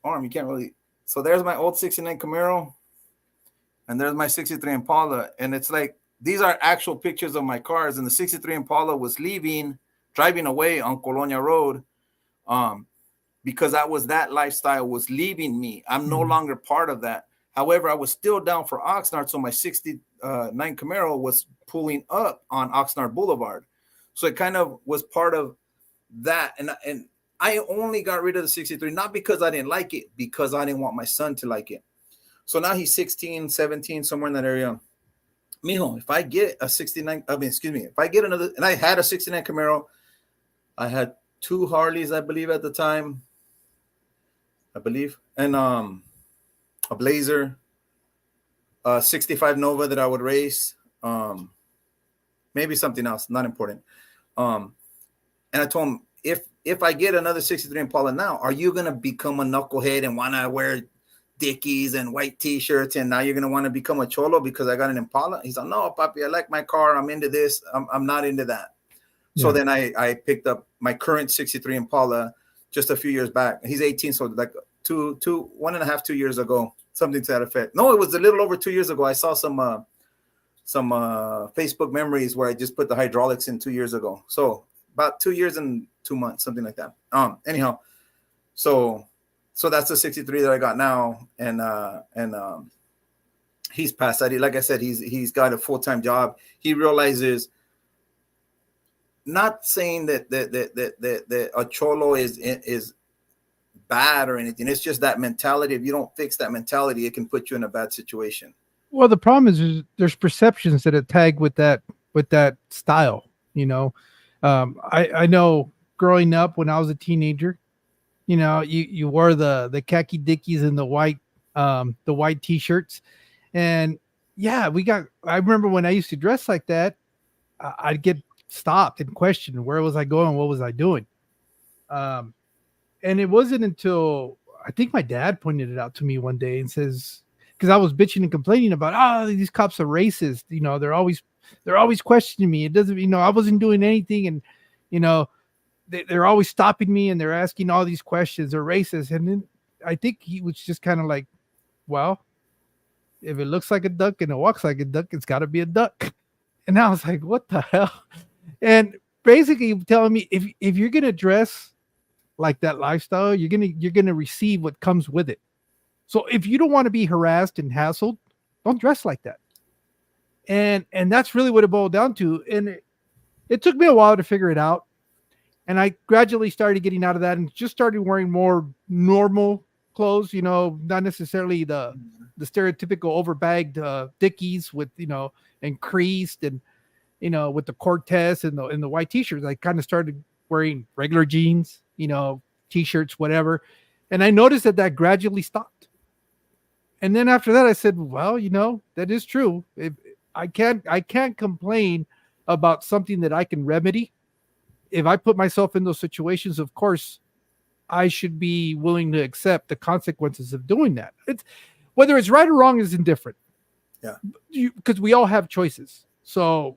arm, you can't really, so there's my old 69 Camaro, and there's my 63 Impala. And it's like, these are actual pictures of my cars. And the 63 Impala was driving away on Colonia Road, because that lifestyle was leaving me. I'm no longer part of that. However, I was still down for Oxnard, so my 69 Camaro was pulling up on Oxnard Boulevard. So it kind of was part of that. And I only got rid of the 63, not because I didn't like it, because I didn't want my son to like it. So now he's 16, 17, somewhere in that area. Mijo, if I get a 69, if I get another, and I had a 69 Camaro, I had 2 Harleys, I believe, at the time. And a Blazer, a 65 Nova that I would race, maybe something else, not important. And I told him, if I get another 63 Impala now, are you going to become a knucklehead and want to wear Dickies and white T-shirts, and now you're going to want to become a cholo because I got an Impala? He's like, no, papi, I like my car. I'm into this. I'm not into that. Yeah. So then I picked up my current 63 Impala just a few years back. He's 18, so like 1.5, 2 years ago, something to that effect. No, it was a little over 2 years ago. I saw some Facebook memories where I just put the hydraulics in 2 years ago. So about 2 years and 2 months, something like that. Anyhow, so that's the 63 that I got now, and he's past that. Like I said, he's got a full-time job. He realizes, not saying that a cholo is bad or anything. It's just that mentality. If you don't fix that mentality, it can put you in a bad situation. Well, the problem is there's perceptions that tag with that style. You know, I know growing up when I was a teenager, You know, you wore the khaki dickies and the white t-shirts, and yeah, I remember when I used to dress like that, I'd get stopped and questioned, where was I going, what was I doing. um and it wasn't until I think my dad pointed it out to me one day and says, because I was bitching and complaining about, oh, these cops are racist, you know, they're always questioning me, it doesn't, you know, I wasn't doing anything, and you know, they're always stopping me and they're asking all these questions, they're racist. And then I think he was just kind of like, well, if it looks like a duck and it walks like a duck, it's got to be a duck. And I was like, what the hell? And basically telling me, if you're gonna dress like that lifestyle, you're gonna receive what comes with it. So if you don't want to be harassed and hassled, don't dress like that. And that's really what it boiled down to. And it took me a while to figure it out. And I gradually started getting out of that and just started wearing more normal clothes, you know, not necessarily the stereotypical overbagged Dickies with, you know, and creased, and you know, with the Cortez and the white t-shirts. I kind of started wearing regular jeans, you know, t-shirts, whatever. And I noticed that gradually stopped. And then after that, I said, well, you know, that is true. I can't complain about something that I can remedy. If I put myself in those situations, of course, I should be willing to accept the consequences of doing that. It's whether it's right or wrong is indifferent. Yeah. Because we all have choices. So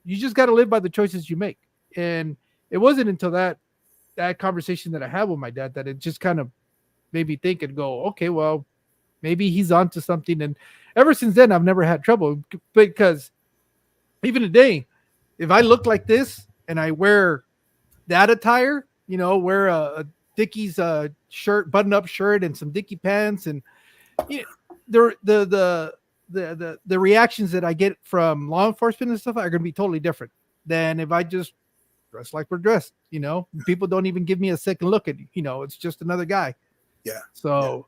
you just got to live by the choices you make. And it wasn't until that conversation that I had with my dad that it just kind of made me think and go, okay, well, maybe he's onto something. And ever since then, I've never had trouble, because even today, if I look like this and I wear that attire, you know, wear a Dickies shirt, button-up shirt, and some Dickie pants, and you know, the reactions that I get from law enforcement and stuff are going to be totally different than if I just dress like we're dressed. You know, people don't even give me a second look at, you know, it's just another guy. Yeah. So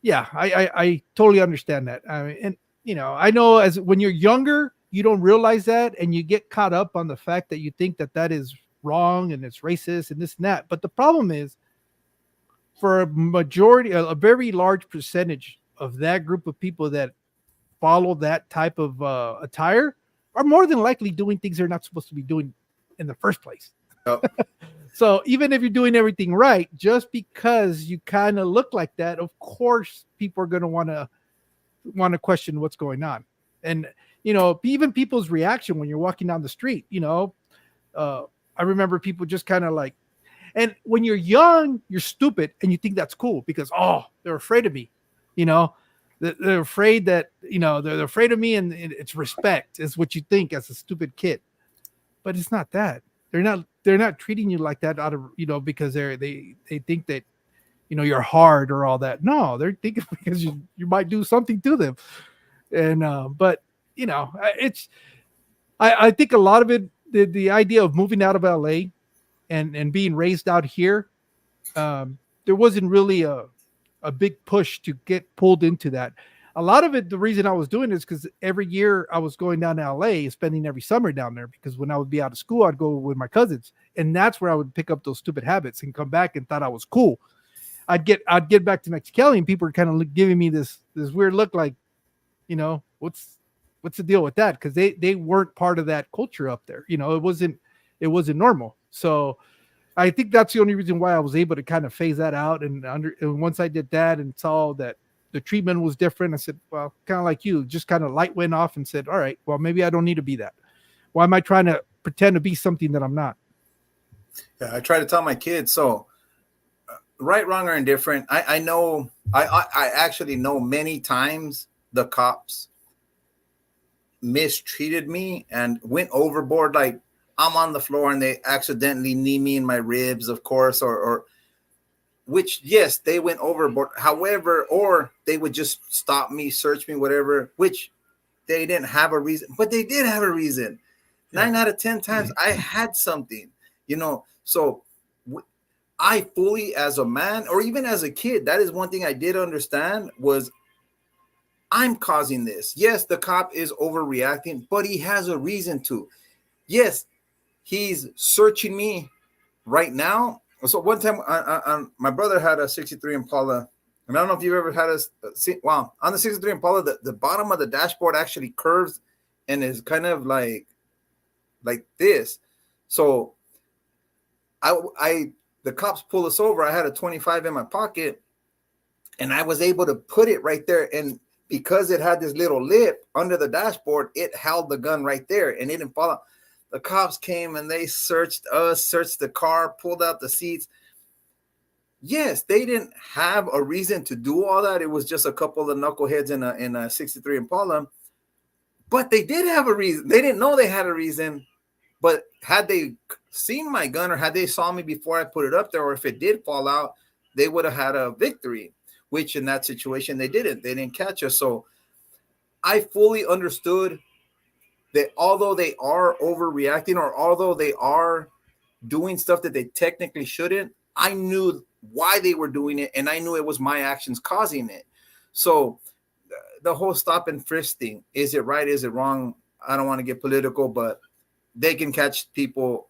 yeah, I totally understand that. I mean, and you know, I know as when you're younger, you don't realize that, and you get caught up on the fact that you think that is wrong and it's racist and this and that. But the problem is, for a very large percentage of that group of people that follow that type of attire are more than likely doing things they're not supposed to be doing in the first place. Oh. So even if you're doing everything right, just because you kind of look like that, of course, people are going to want to question what's going on. And, you know, even people's reaction when you're walking down the street, you know, I remember people just kind of like, and when you're young, you're stupid and you think that's cool because, oh, they're afraid of me. You know, they're afraid that, you know, they're afraid of me, and it's respect is what you think as a stupid kid. But it's not that. They're not treating you like that out of, you know, because they think that, you know, you're hard or all that. No, they're thinking because you might do something to them. And but you know, I think a lot of it, the idea of moving out of LA and being raised out here, there wasn't really a big push to get pulled into that. A lot of it, the reason I was doing it is because every year I was going down to LA, spending every summer down there, because when I would be out of school, I'd go with my cousins, and that's where I would pick up those stupid habits and come back and thought I was cool. I'd get back to Mexicali, and people were kind of giving me this weird look, like, you know, what's the deal with that? Because they weren't part of that culture up there. You know, it wasn't normal. So I think that's the only reason why I was able to kind of phase that out. And once I did that and saw that the treatment was different, I said, well, kind of like you, just kind of light went off and said, all right, well, maybe I don't need to be that. Why am I trying to pretend to be something that I'm not? Yeah, I try to tell my kids. So right, wrong, or indifferent, I know, I actually know many times the cops mistreated me and went overboard. Like, I'm on the floor and they accidentally knee me in my ribs, of course, or which, yes, they went overboard. However, or they would just stop me, search me, whatever, which they didn't have a reason, but they did have a reason. 9 out of 10 times I had something, you know. So I fully, as a man or even as a kid, that is one thing I did understand was I'm causing this. Yes, the cop is overreacting, but he has a reason to. Yes, he's searching me right now, So one time, my brother had a '63 Impala, and I don't know if you've ever had wow, on the '63 Impala, the bottom of the dashboard actually curves and is kind of like this. So the cops pulled us over. I had a 25 in my pocket, and I was able to put it right there. And because it had this little lip under the dashboard, it held the gun right there, and it didn't fall out. The cops came and they searched us, searched the car, pulled out the seats. Yes, they didn't have a reason to do all that. It was just a couple of knuckleheads in a '63 Impala, but they did have a reason. They didn't know they had a reason, but had they seen my gun or had they saw me before I put it up there, or if it did fall out, they would have had a victory, which in that situation they didn't. They didn't catch us. So I fully understood that although they are overreacting or although they are doing stuff that they technically shouldn't, I knew why they were doing it, and I knew it was my actions causing it. So the whole stop and frisk thing, is it right? Is it wrong? I don't want to get political, but they can catch people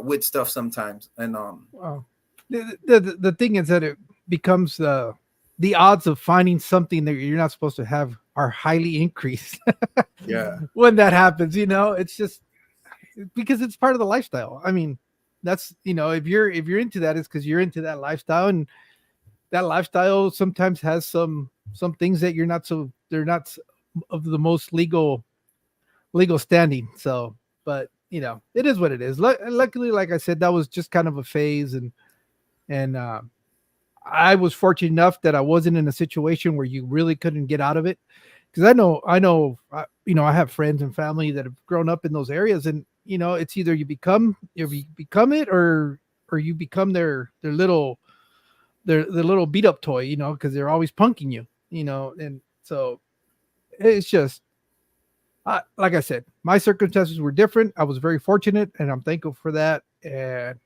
with stuff sometimes. And Wow. The thing is that it becomes the odds of finding something that you're not supposed to have are highly increased yeah, when that happens. It's just because it's part of the lifestyle. I mean, that's if you're into that, it's because you're into that lifestyle, and that lifestyle sometimes has some things that they're not of the most legal standing. So, but it is what it is. Luckily, like I said, that was just kind of a phase, and I was fortunate enough that I wasn't in a situation where you really couldn't get out of it. Because I have friends and family that have grown up in those areas, and it's either you become it, or you become their little beat up toy, because they're always punking you, and so it's just like I said, my circumstances were different. I was very fortunate, and I'm thankful for that. And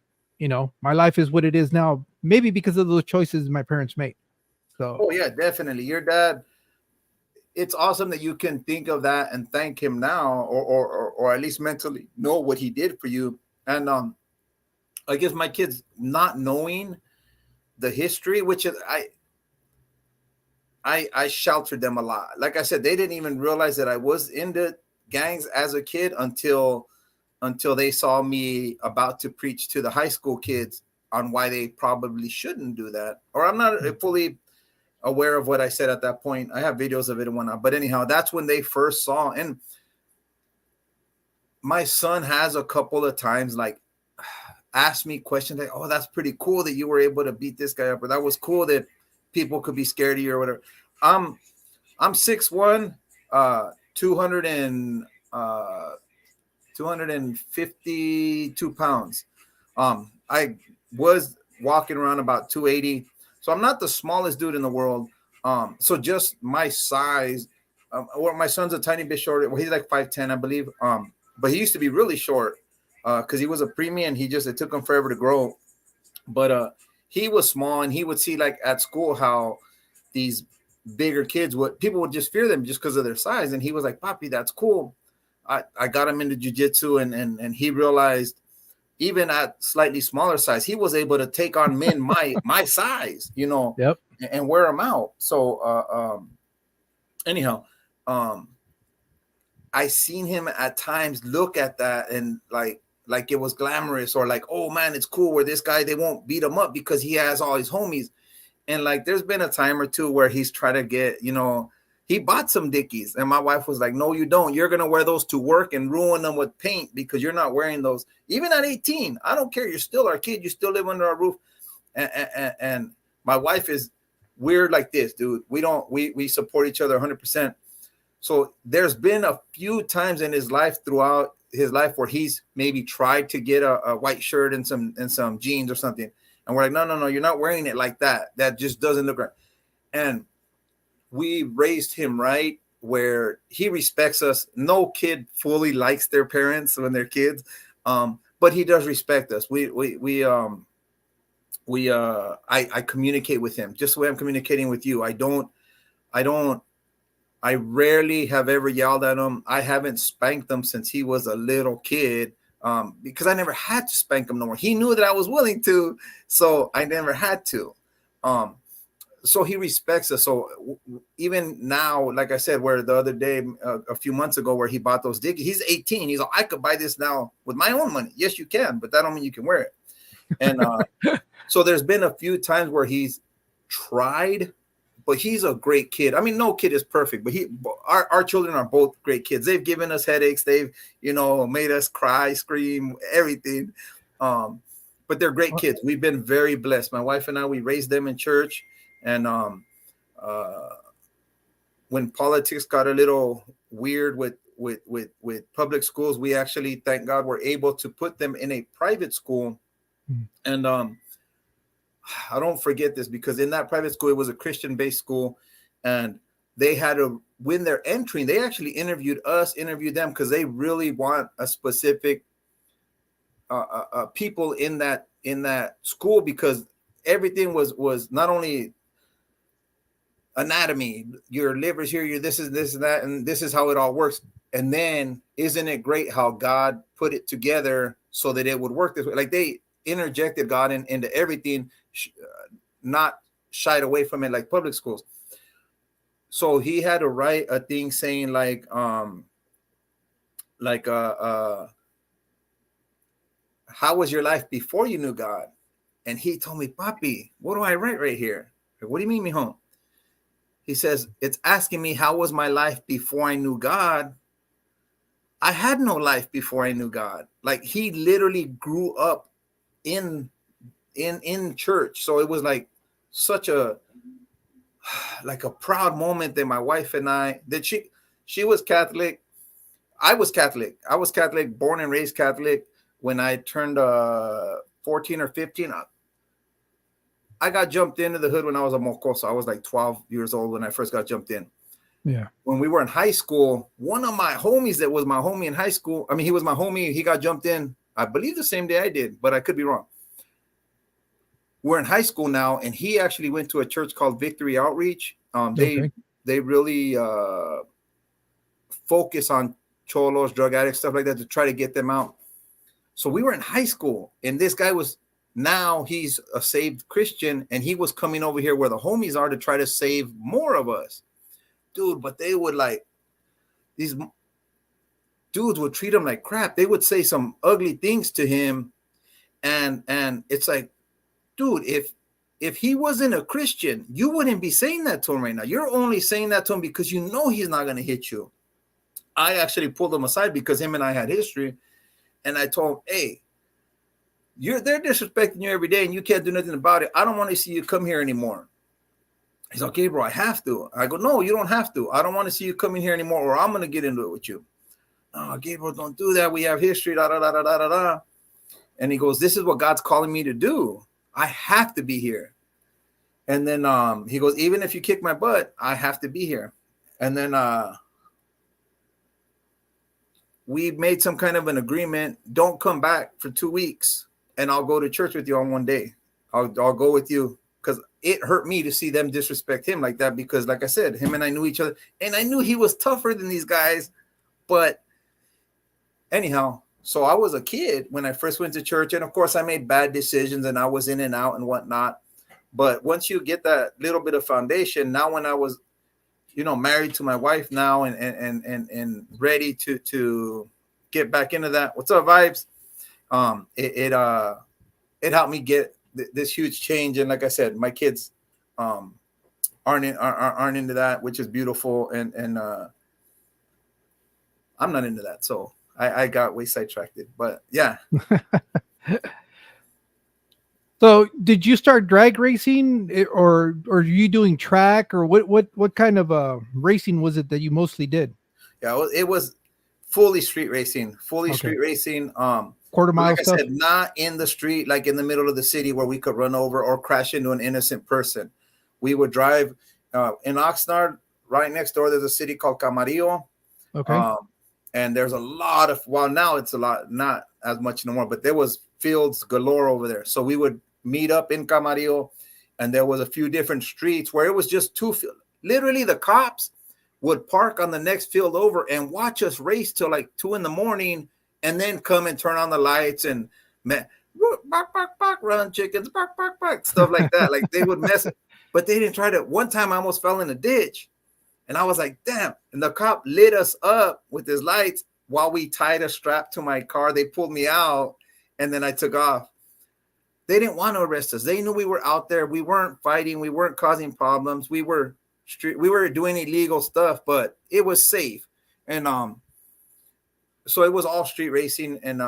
my life is what it is now, maybe because of those choices my parents made. So, oh yeah, definitely. Your dad. It's awesome that you can think of that and thank him now, or at least mentally know what he did for you. And I guess my kids not knowing the history, which is I sheltered them a lot. Like I said, they didn't even realize that I was into gangs as a kid until they saw me about to preach to the high school kids on why they probably shouldn't do that. Or I'm not fully aware of what I said at that point. I have videos of it and whatnot. But anyhow, that's when they first saw. And my son has a couple of times like asked me questions like, oh, that's pretty cool that you were able to beat this guy up, or that was cool that people could be scared of you or whatever. I'm 6'1", 252 pounds. I was walking around about 280. So I'm not the smallest dude in the world. So just my size, or my son's a tiny bit shorter. Well, he's like 5'10", I believe. But he used to be really short because he was a preemie, and it took him forever to grow. But he was small, and he would see like at school how these bigger kids people would just fear them just because of their size. And he was like, Papi, that's cool. I got him into jiu-jitsu, and he realized even at slightly smaller size, he was able to take on men my size, yep, and wear them out. So anyhow, I seen him at times look at that and like it was glamorous, or like, oh man, it's cool where this guy, they won't beat him up because he has all his homies. And like, there's been a time or two where he's tried to get, he bought some Dickies, and my wife was like, no, you don't. You're going to wear those to work and ruin them with paint because you're not wearing those. Even at 18, I don't care. You're still our kid. You still live under our roof. And my wife is weird like this, dude. We support each other 100%. So there's been a few times in his life, throughout his life, where he's maybe tried to get a white shirt and some jeans or something. And we're like, no, you're not wearing it like that. That just doesn't look right. And we raised him right where he respects us. No kid fully likes their parents when they're kids, but he does respect us. I communicate with him just the way I'm communicating with you. I rarely have ever yelled at him. I haven't spanked him since he was a little kid. because I never had to spank him no more. He knew that I was willing to, so I never had to. So he respects us. So even now, like I said, where the other day, a few months ago, where he bought those Dickies, he's 18. He's like, I could buy this now with my own money. Yes, you can, but that don't mean you can wear it. And so there's been a few times where he's tried, but he's a great kid. I mean, no kid is perfect, but our children are both great kids. They've given us headaches. They've, made us cry, scream, everything. But they're great kids. We've been very blessed. My wife and I, we raised them in church. And when politics got a little weird with public schools, we actually, thank God, were able to put them in a private school. And I don't forget this, because in that private school, it was a Christian-based school, and they had to, when they're entering, they actually interviewed them, because they really want a specific people in that school, because everything was not only anatomy, your liver's here, your this and that, and this is how it all works. And then, isn't it great how God put it together so that it would work this way? Like, they interjected God into everything, not shied away from it like public schools. So he had to write a thing saying how was your life before you knew God? And he told me, Papi, what do I write right here? What do you mean, mijo? He says, it's asking me how was my life before I knew God. I had no life before I knew God. Like, he literally grew up in church. So it was like such a proud moment that my wife and I, that she was Catholic. I was Catholic. Born and raised Catholic. When I turned 14 or 15, I got jumped into the hood when I was a mocoso. I was like 12 years old when I first got jumped in. Yeah. When we were in high school, one of my homies that was my homie in high school, I mean, he was my homie. He got jumped in, I believe, the same day I did, but I could be wrong. We're in high school now, and he actually went to a church called Victory Outreach. They really focus on cholos, drug addicts, stuff like that, to try to get them out. So we were in high school, and this guy he's a saved Christian, and he was coming over here where the homies are to try to save more of us. Dude, but they would these dudes would treat him like crap. They would say some ugly things to him. And it's like, dude, if he wasn't a Christian, you wouldn't be saying that to him right now. You're only saying that to him because you know he's not going to hit you. I actually pulled him aside because him and I had history. And I told him, hey, they're disrespecting you every day and you can't do nothing about it. I don't want to see you come here anymore. He's okay, bro, I have to. I go, no, you don't have to. I don't want to see you coming here anymore, or I'm going to get into it with you. Oh, Gabriel, don't do that. We have history, da, da, da, da, da, da, da. And he goes, this is what God's calling me to do. I have to be here. And then he goes, even if you kick my butt, I have to be here. And then we made some kind of an agreement. Don't come back for 2 weeks, and I'll go to church with you on one day. I'll go with you, because it hurt me to see them disrespect him like that, because like I said, him and I knew each other, and I knew he was tougher than these guys. But anyhow, so I was a kid when I first went to church, and of course I made bad decisions and I was in and out and whatnot. But once you get that little bit of foundation, now when I was, married to my wife now and ready to get back into that, what's up, vibes? It helped me get this huge change. And like I said, my kids aren't into that, which is beautiful. And I'm not into that. So I got way sidetracked, but yeah. So did you start drag racing, or are you doing track, or what kind of racing was it that you mostly did? Yeah, it was fully street racing, street racing. Quarter mile like stuff? I said, not in the street, like in the middle of the city where we could run over or crash into an innocent person. We would drive in Oxnard, right next door. There's a city called Camarillo. Okay. And there's a lot of, well, now it's a lot, not as much no more, but there was fields galore over there. So we would meet up in Camarillo, and there was a few different streets where it was just two fields. Literally, the cops would park on the next field over and watch us race till like 2 a.m. and then come and turn on the lights and bark, bark, bark, run chickens, bark, bark, bark, stuff like that. Like they would mess, but they didn't try to. One time I almost fell in a ditch, and I was like, damn. And the cop lit us up with his lights while we tied a strap to my car. They pulled me out, and then I took off. They didn't want to arrest us. They knew we were out there. We weren't fighting. We weren't causing problems. We were doing illegal stuff, but it was safe. And so it was all street racing. And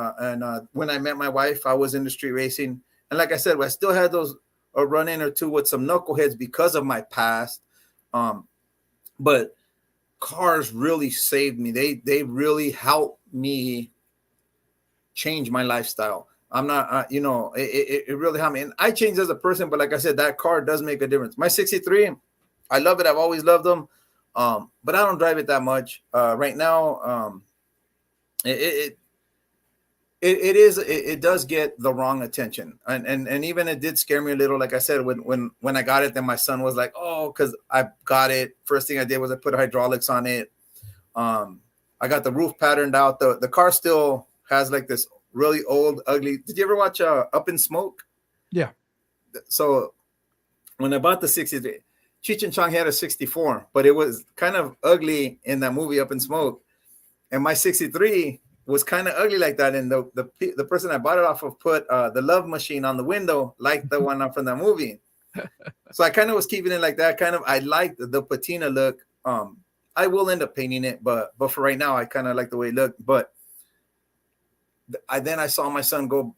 when I met my wife, I was into street racing. And like I said, I still had those a run in or two with some knuckleheads because of my past. But cars really saved me. They really helped me change my lifestyle. I'm not, it really helped me. And I changed as a person, but like I said, that car does make a difference. My 63, I love it. I've always loved them. But I don't drive it that much. Right now, it does get the wrong attention. And even it did scare me a little. Like I said, when I got it, then my son was like, oh, because I got it. First thing I did was I put hydraulics on it. I got the roof patterned out. The car still has like this really old, ugly. Did you ever watch Up in Smoke? Yeah. So when I bought the 63, Cheech and Chong had a 64, but it was kind of ugly in that movie Up in Smoke. And my 63 was kind of ugly like that. And the person I bought it off of put the love machine on the window, like the one from that movie. So I kind of was keeping it like that. I liked the patina look. I will end up painting it, but for right now, I kind of like the way it looked. But I saw my son go,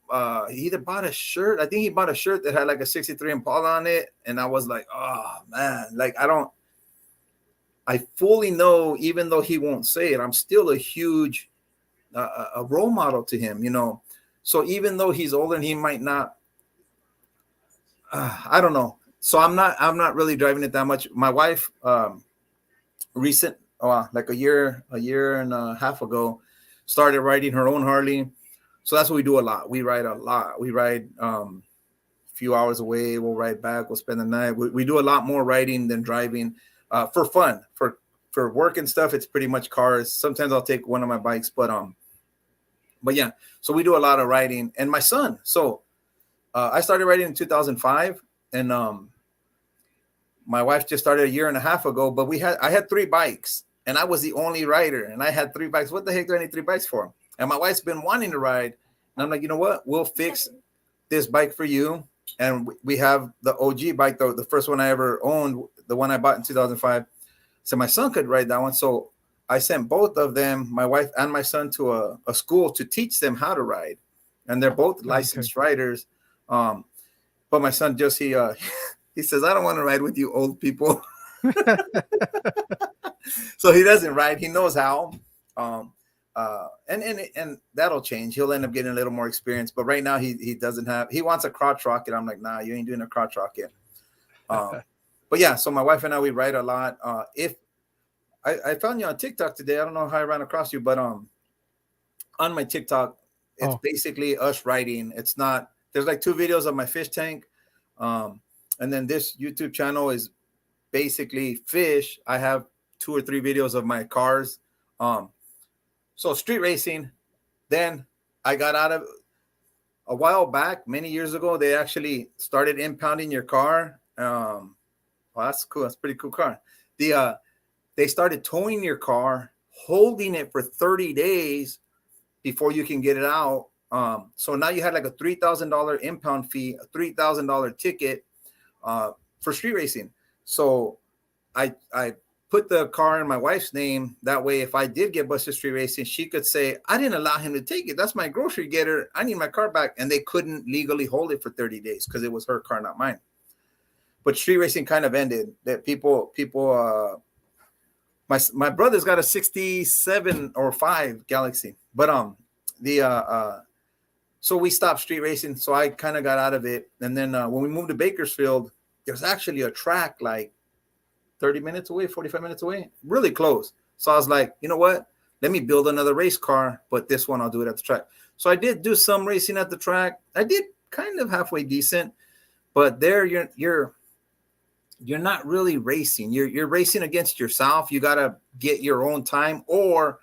he either bought a shirt. I think he bought a shirt that had like a 63 Impala on it. And I was like, oh man, like I fully know, even though he won't say it, I'm still a huge a role model to him, So even though he's older and he might not, I don't know. So I'm not really driving it that much. My wife, like a year and a half ago, started riding her own Harley. So that's what we do a lot. We ride a lot. We ride a few hours away. We'll ride back. We'll spend the night. We do a lot more riding than driving for fun. For work and stuff, it's pretty much cars. Sometimes I'll take one of my bikes, but yeah. So we do a lot of riding. And my son. So I started riding in 2005, and my wife just started a year and a half ago. But I had 3 bikes, and I was the only rider, and I had 3 bikes. What the heck do I need 3 bikes for? And my wife's been wanting to ride. And I'm like, you know what? We'll fix this bike for you. And we have the OG bike, though, the first one I ever owned, the one I bought in 2005. So my son could ride that one. So I sent both of them, my wife and my son, to a school to teach them how to ride. And they're both licensed riders. But my son he says, I don't want to ride with you old people. So he doesn't ride. He knows how. And that'll change. He'll end up getting a little more experience. But right now he doesn't have. He wants a crotch rocket. I'm like, nah, you ain't doing a crotch rocket. But yeah, so my wife and I, we ride a lot. If I found you on TikTok today, I don't know how I ran across you, but on my TikTok, it's basically us riding. It's not. There's like 2 videos of my fish tank, and then this YouTube channel is basically fish. I have 2 or 3 videos of my cars. So street racing. Then I got out of a while back, many years ago. They actually started impounding your car. Well, that's cool. That's a pretty cool car. They started towing your car, holding it for 30 days before you can get it out. So now you had like a $3,000 impound fee, a $3,000 ticket for street racing. So I put the car in my wife's name. That way, if I did get busted street racing, she could say, I didn't allow him to take it. That's my grocery getter. I need my car back. And they couldn't legally hold it for 30 days because it was her car, not mine. But street racing kind of ended. That people my brother's got a 67 or 5 Galaxy. But so we stopped street racing. So I kind of got out of it. And then when we moved to Bakersfield, there's actually a track like 30 minutes away, 45 minutes away, really close. So I was like, you know what? Let me build another race car, but this one I'll do it at the track. So I did do some racing at the track. I did kind of halfway decent, but there you're not really racing. You're racing against yourself. You got to get your own time, or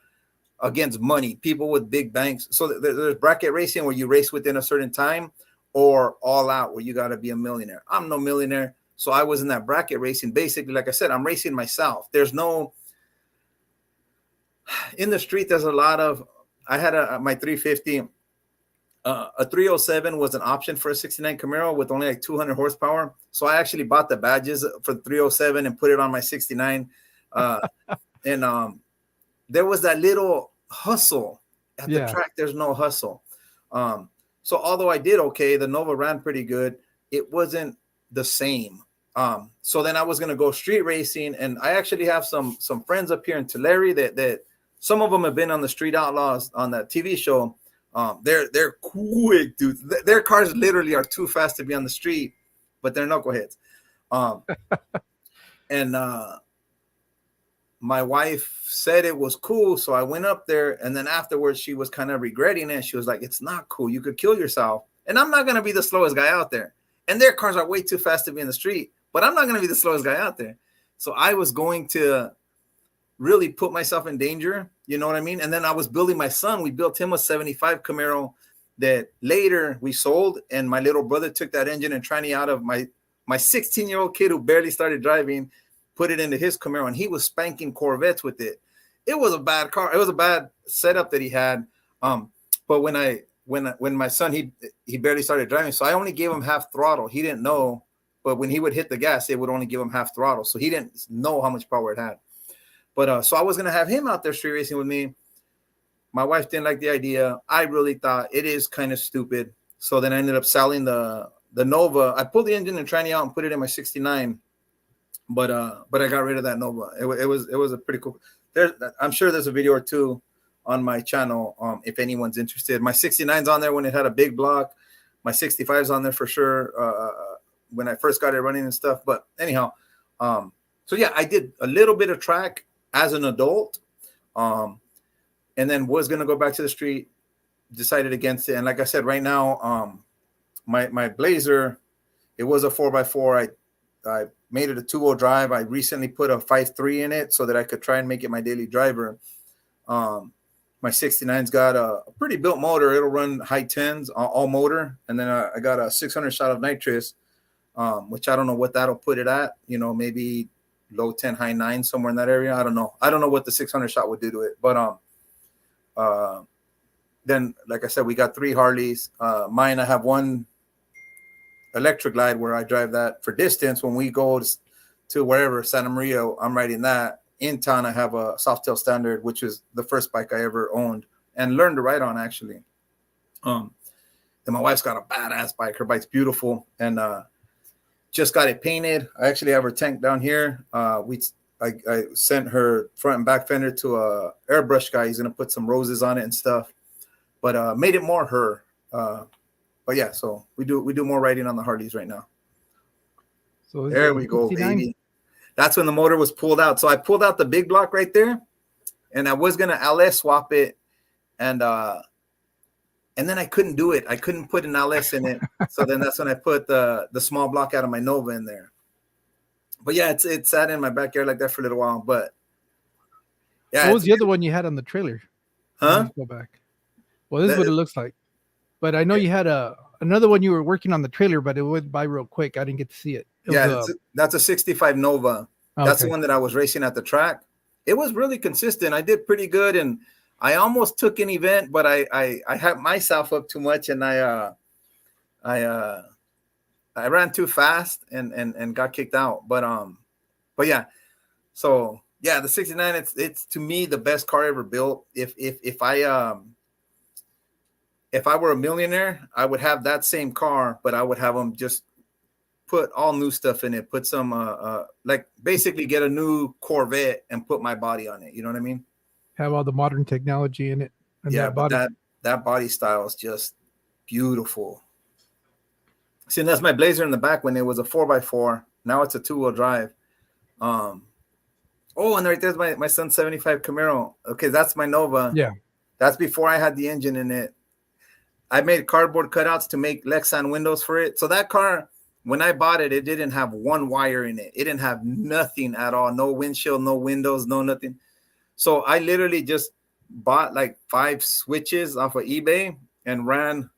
against money, people with big banks. So there's bracket racing where you race within a certain time, or all out where you got to be a millionaire. I'm no millionaire, so I was in that bracket racing. Basically, like I said, I'm racing myself. There's no in the street. There's a lot of. I had my 350. A 307 was an option for a 69 Camaro with only like 200 horsepower. So I actually bought the badges for the 307 and put it on my 69. And there was that little hustle at the track. There's no hustle. So although I did okay, the Nova ran pretty good. It wasn't the same. So then I was going to go street racing, and I actually have some friends up here in Tulare that some of them have been on the Street Outlaws on that TV show. They're quick, dude. Their cars literally are too fast to be on the street, but they're knuckleheads. And my wife said it was cool, so I went up there, and then afterwards she was kind of regretting it. She was like, "It's not cool. You could kill yourself." And I'm not gonna be the slowest guy out there. And their cars are way too fast to be in the street, but I'm not gonna be the slowest guy out there. So I was going to really put myself in danger, you know what I mean? And then I was building my son. We built him a 75 Camaro that later we sold, and my little brother took that engine and tranny out of my 16-year-old kid who barely started driving, put it into his Camaro, and he was spanking Corvettes with it. It was a bad car. It was a bad setup that he had. But when my son, he barely started driving, so I only gave him half throttle. He didn't know, but when he would hit the gas, it would only give him half throttle. So he didn't know how much power it had. But so I was going to have him out there street racing with me. My wife didn't like the idea. I really thought it is kind of stupid. So then I ended up selling the Nova. I pulled the engine and tranny out and put it in my 69. But I got rid of that Nova. It was a pretty cool. I'm sure there's a video or two on my channel if anyone's interested. My 69's on there when it had a big block. My 65's on there for sure when I first got it running and stuff. But anyhow, so yeah, I did a little bit of track as an adult, and then was going to go back to the street, decided against it. And like I said, right now, my Blazer, it was a 4x4. I made it a 2-wheel drive. I recently put a 5.3 in it so that I could try and make it my daily driver. My 69's got a pretty built motor. It'll run high 10s, all motor. And then I got a 600 shot of nitrous, which I don't know what that'll put it at, maybe low 10, high 9, somewhere in that area. I don't know. I don't know what the 600 shot would do to it. But then, like I said, we got 3 Harleys. Mine, I have one electric glide where I drive that for distance. When we go to wherever, Santa Maria, I'm riding that. In town, I have a Softail Standard, which is the first bike I ever owned and learned to ride on, actually. Then my wife's got a badass bike. Her bike's beautiful, and just got it painted. I actually have her tank down here. I sent her front and back fender to a airbrush guy. He's gonna put some roses on it and stuff, but made it more her. But yeah, so we do more riding on the Harleys right now. So there we go, baby. That's when the motor was pulled out. So I pulled out the big block right there, and I was gonna LS swap it, and then I couldn't do it. I couldn't put an LS in it. So then that's when I put the small block out of my Nova in there. But yeah, it sat in my backyard like that for a little while. But yeah, what was the other one you had on the trailer? Huh? Let's go back. Well, this is what it looks like. But I know you had another one you were working on the trailer, but it went by real quick. I didn't get to see it. That's a 65 Nova. That's the one that I was racing at the track. It was really consistent. I did pretty good, and I almost took an event, but I hyped myself up too much, and I ran too fast and got kicked out. But yeah, so yeah, the 69, it's to me the best car ever built. If I were a millionaire, I would have that same car, but I would have them just put all new stuff in it, put some like basically get a new Corvette and put my body on it. You know what I mean? Have all the modern technology in it. And yeah, that body style is just beautiful. See, and that's my Blazer in the back when it was a 4x4. Now it's a 2-wheel drive. Oh, and right there's my son's 75 Camaro. Okay, that's my Nova. Yeah. That's before I had the engine in it. I made cardboard cutouts to make Lexan windows for it. So that car, when I bought it, it didn't have one wire in it. It didn't have nothing at all. No windshield, no windows, no nothing. So I literally just bought like 5 switches off of eBay and ran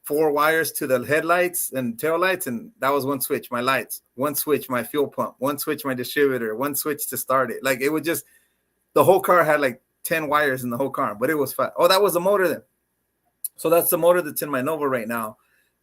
4 wires to the headlights and taillights, and that was one switch, my lights, one switch, my fuel pump, one switch, my distributor, one switch to start it. Like it would just, the whole car had like 10 wires in the whole car, but it was fast. Oh, that was the motor then. So that's the motor that's in my Nova right now.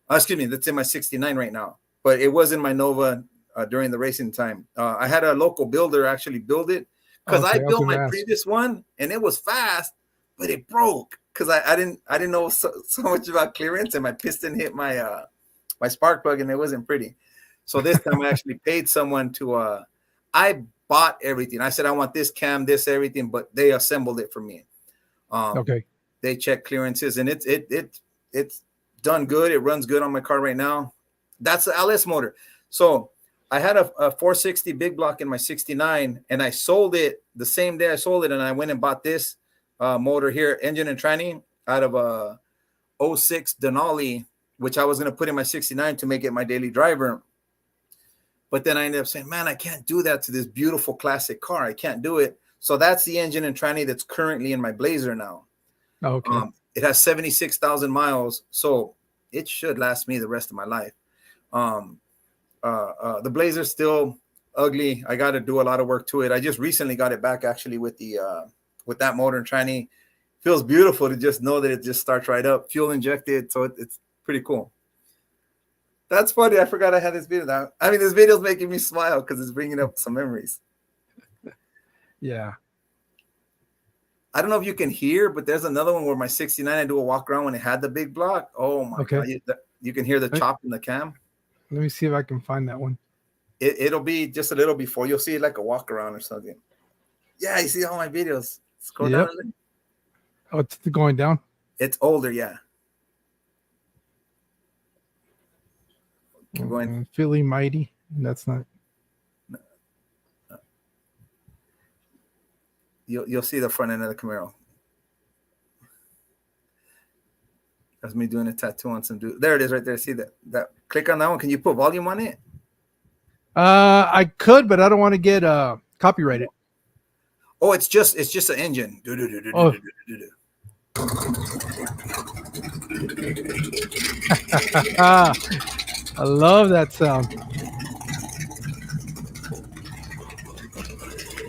Excuse me, that's in my 69 right now, but it was in my Nova during the racing time. I had a local builder actually build it because I built my previous one and it was fast, but it broke because I didn't know so much about clearance, and my piston hit my my spark plug and it wasn't pretty. So this time I actually paid someone to I bought everything. I said I want this cam, this everything, but they assembled it for me. Okay. They check clearances and it's done good. It runs good on my car right now. That's the LS motor. So I had a 460 big block in my 69 and I sold it the same day I sold it, and I went and bought this motor here, engine and tranny, out of a 06 Denali, which I was going to put in my 69 to make it my daily driver. But then I ended up saying, man, I can't do that to this beautiful classic car. I can't do it. So that's the engine and tranny that's currently in my Blazer now. Okay. It has 76,000 miles, so it should last me the rest of my life. The Blazer's still ugly. I got to do a lot of work to it. I just recently got it back actually with the with that motor and tranny. Feels beautiful to just know that it just starts right up, fuel injected, so it's pretty cool. That's funny. I forgot I had this video now. I mean, this video's making me smile because it's bringing up some memories. Yeah. I don't know if you can hear, but there's another one where my 69, I do a walk around when it had the big block. Oh my God. You can hear the chop in the cam. Let me see if I can find that one. It'll be just a little before. You'll see it like a walk around or something. Yeah, you see all my videos. Scroll down a little. Oh, it's going down? It's older, yeah. Keep going. Philly Mighty. That's not. No. You'll see the front end of the Camaro. That's me doing a tattoo on some dude. There it is right there. See that? Click on that one. Can you put volume on it? I could, but I don't want to get copyrighted. Oh, it's just an engine. Oh. I love that sound.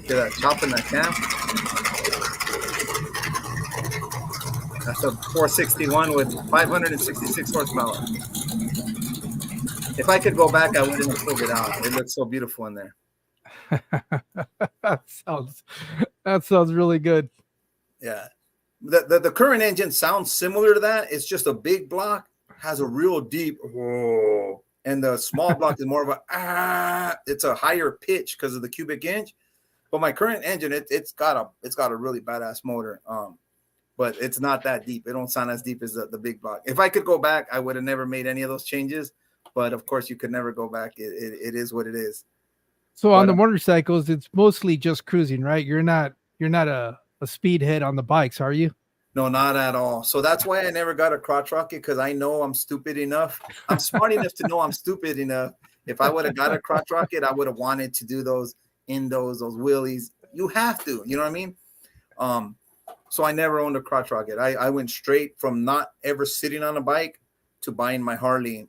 Get that chop in that cam. That's a 461 with 566 horsepower. If I could go back, I wouldn't have pulled it out. It looks so beautiful in there. That sounds really good. Yeah. The current engine sounds similar to that. It's just a big block, has a real deep whoa, and the small block is more of a it's a higher pitch because of the cubic inch. But my current engine, it's got a really badass motor. But it's not that deep. It don't sound as deep as the big block. If I could go back, I would have never made any of those changes. But of course, you could never go back. It is what it is. So on the motorcycles, it's mostly just cruising, right? You're not a speedhead on the bikes, are you? No, not at all. So that's why I never got a crotch rocket, because I know I'm stupid enough. I'm smart enough to know I'm stupid enough. If I would have got a crotch rocket, I would have wanted to do those wheelies. You have to, you know what I mean? So I never owned a crotch rocket. I went straight from not ever sitting on a bike to buying my Harley.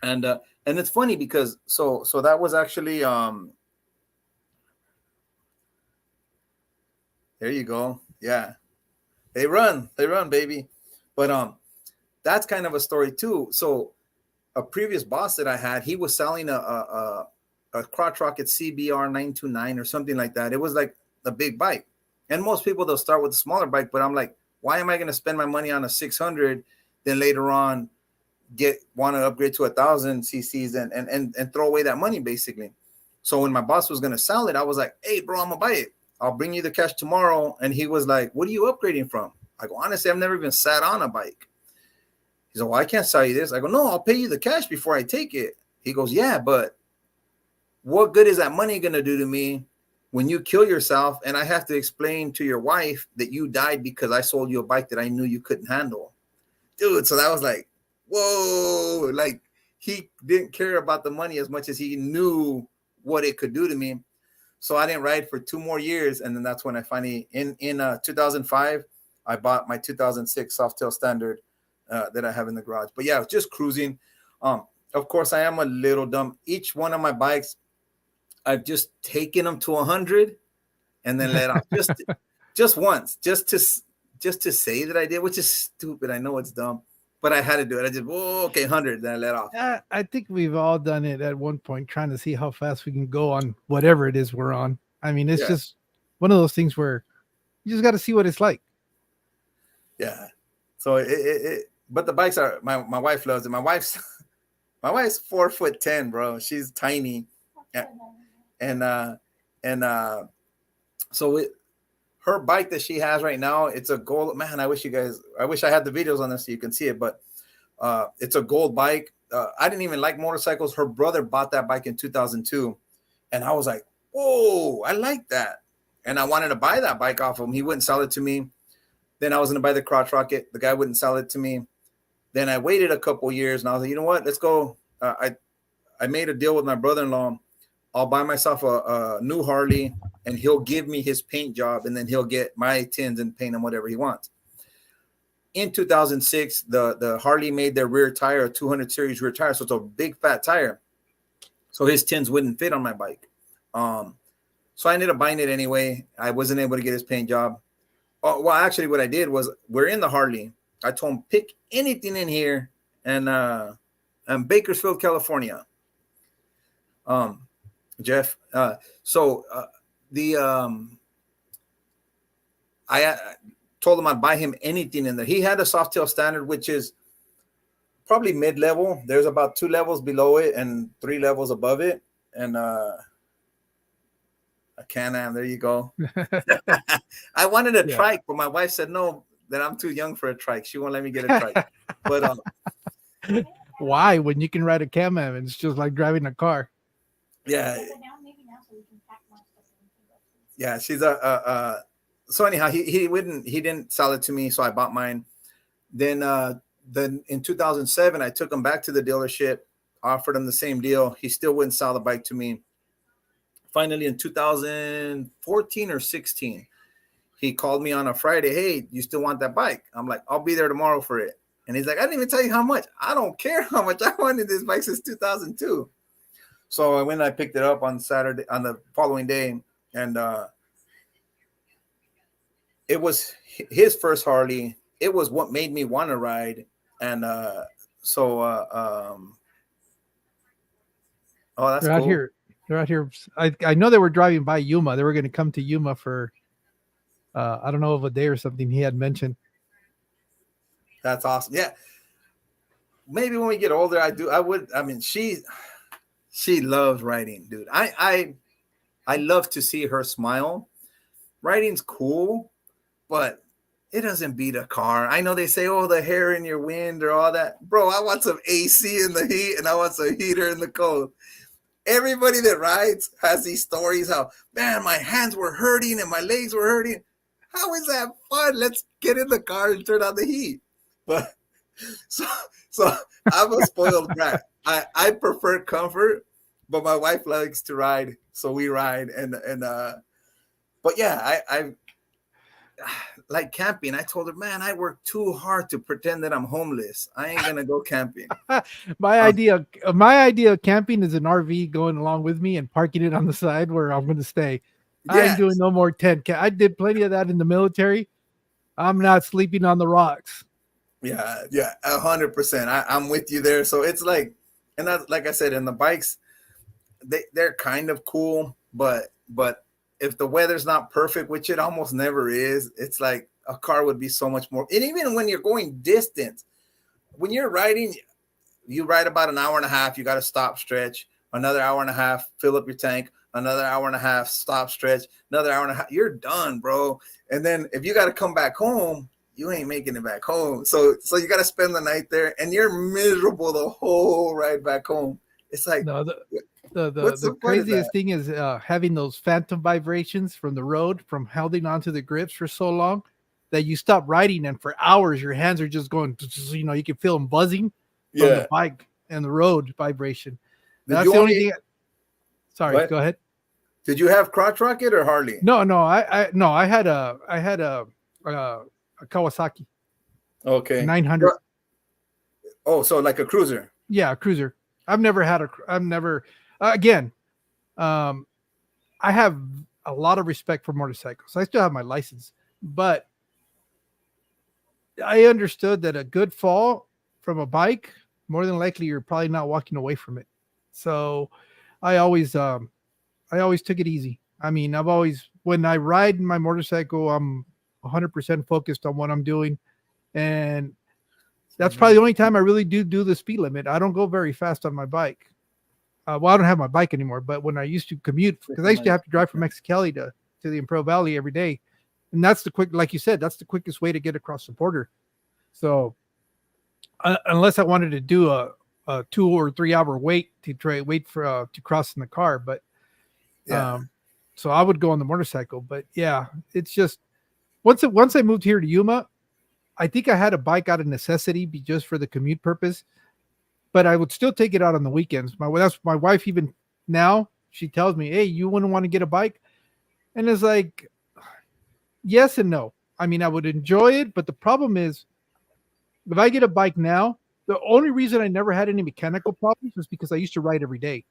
And it's funny because so that was actually there you go. Yeah. They run, baby. But that's kind of a story too. So a previous boss that I had, he was selling a crotch rocket CBR 929 or something like that. It was like a big bike. And most people, they'll start with a smaller bike, but I'm like, why am I going to spend my money on a 600, then later on want to upgrade to 1,000 cc's and throw away that money basically. So when my boss was going to sell it, I was like, hey bro, I'm gonna buy it. I'll bring you the cash tomorrow. And he was like, what are you upgrading from? I go, honestly, I've never even sat on a bike. He's like, well, I can't sell you this. I go, no, I'll pay you the cash before I take it. He goes, yeah, but what good is that money going to do to me when you kill yourself and I have to explain to your wife that you died because I sold you a bike that I knew you couldn't handle? Dude, so that was like, whoa, like he didn't care about the money as much as he knew what it could do to me. So I didn't ride for 2 more years, and then that's when I finally in 2005 I bought my 2006 Softail Standard that I have in the garage. But yeah, just cruising. Of course, I am a little dumb. Each one of my bikes, I've just taken them to 100 and then let off just once, just to say that I did, which is stupid. I know it's dumb, but I had to do it. I just okay, 100, then I let off. I think we've all done it at one point, trying to see how fast we can go on whatever it is we're on. I mean, it's just one of those things where you just got to see what it's like. Yeah. So but the bikes are my wife loves it. My wife's 4'10", bro. She's tiny, and so her bike that she has right now, it's a gold. Man, I wish I had the videos on this so you can see it, but it's a gold bike. I didn't even like motorcycles. Her brother bought that bike in 2002, and I was like, whoa, I like that, and I wanted to buy that bike off him. He wouldn't sell it to me. Then I was gonna buy the Crotch Rocket. The guy wouldn't sell it to me. Then I waited a couple years, and I was like, you know what? Let's go. I made a deal with my brother-in-law. I'll buy myself a new Harley, and he'll give me his paint job, and then he'll get my tins and paint him whatever he wants. In 2006, the Harley made their rear tire a 200 series rear tire, so it's a big fat tire. So his tins wouldn't fit on my bike. So I ended up buying it anyway. I wasn't able to get his paint job. Well, actually, what I did was we're in the Harley. I told him pick anything in here, and Bakersfield, California. Jeff. I told him I'd buy him anything in there. He had a Softail Standard, which is probably mid-level. There's about 2 levels below it and 3 levels above it, and a Can-Am. There you go. I wanted a trike, but my wife said no, that I'm too young for a trike. She won't let me get a trike. But why? When you can ride a Can-Am, and it's just like driving a car. Yeah. Yeah, she's so anyhow, he didn't sell it to me, so I bought mine. Then in 2007, I took him back to the dealership, offered him the same deal. He still wouldn't sell the bike to me. Finally, in 2014 or 16, he called me on a Friday. Hey, you still want that bike? I'm like, I'll be there tomorrow for it. And he's like, I didn't even tell you how much. I don't care how much. I wanted this bike since 2002. So I went and I picked it up on Saturday, on the following day, and it was his first Harley. It was what made me want to ride. And oh, that's They're cool. out here. They're out here. I know they were driving by Yuma. They were going to come to Yuma for, I don't know, of a day or something he had mentioned. That's awesome. Yeah. Maybe when we get older, I mean, she loves riding, dude. I love to see her smile. Riding's cool, but it doesn't beat a car. I know they say, oh, the hair in your wind or all that. Bro, I want some AC in the heat, and I want some heater in the cold. Everybody that rides has these stories how, man, my hands were hurting and my legs were hurting. How is that fun? Let's get in the car and turn on the heat. But so I'm a spoiled brat. I prefer comfort, but my wife likes to ride, so we ride. But yeah, I like camping. I told her, man, I work too hard to pretend that I'm homeless. I ain't gonna go camping. My idea of camping is an RV going along with me and parking it on the side where I'm going to stay. Yes. I ain't doing no more tent. I did plenty of that in the military. I'm not sleeping on the rocks. Yeah, 100%. I'm with you there. So it's like, and that's like I said, in the bikes, they're kind of cool, but if the weather's not perfect, which it almost never is, it's like a car would be so much more. And even when you're going distance, when you're riding, you ride about an hour and a half, you got to stop, stretch, another hour and a half, fill up your tank, another hour and a half, stop, stretch, another hour and a half, you're done, bro. And then if you got to come back home, you ain't making it back home. So you got to spend the night there, and you're miserable the whole ride back home. It's like, no, the craziest thing is having those phantom vibrations from the road, from holding onto the grips for so long that you stop riding, and for hours your hands are just going, you know, you can feel them buzzing from the bike and the road vibration. That's the only thing. Sorry, go ahead. Did you have crotch rocket or Harley? No, I had a Kawasaki Okay. 900. Oh, so like a cruiser. Yeah, cruiser. I've never had again. I have a lot of respect for motorcycles. I still have my license, but I understood that a good fall from a bike, more than likely, you're probably not walking away from it. So I always took it easy. I mean, when I ride my motorcycle, I'm 100% focused on what I'm doing. And that's probably the only time I really do the speed limit. I don't go very fast on my bike. Well, I don't have my bike anymore, but when I used to commute, because I used to have to drive from Mexicali to the Imperial Valley every day. And that's like you said, that's the quickest way to get across the border. So unless I wanted to do a 2 or 3 hour wait for to cross in the car, but so I would go on the motorcycle. But yeah, it's just once I moved here to Yuma, I think I had a bike out of necessity, just for the commute purpose. But I would still take it out on the weekends. That's my wife. Even now, she tells me, "Hey, you wouldn't want to get a bike?" And it's like, yes and no. I mean, I would enjoy it, but the problem is, if I get a bike now, the only reason I never had any mechanical problems was because I used to ride every day.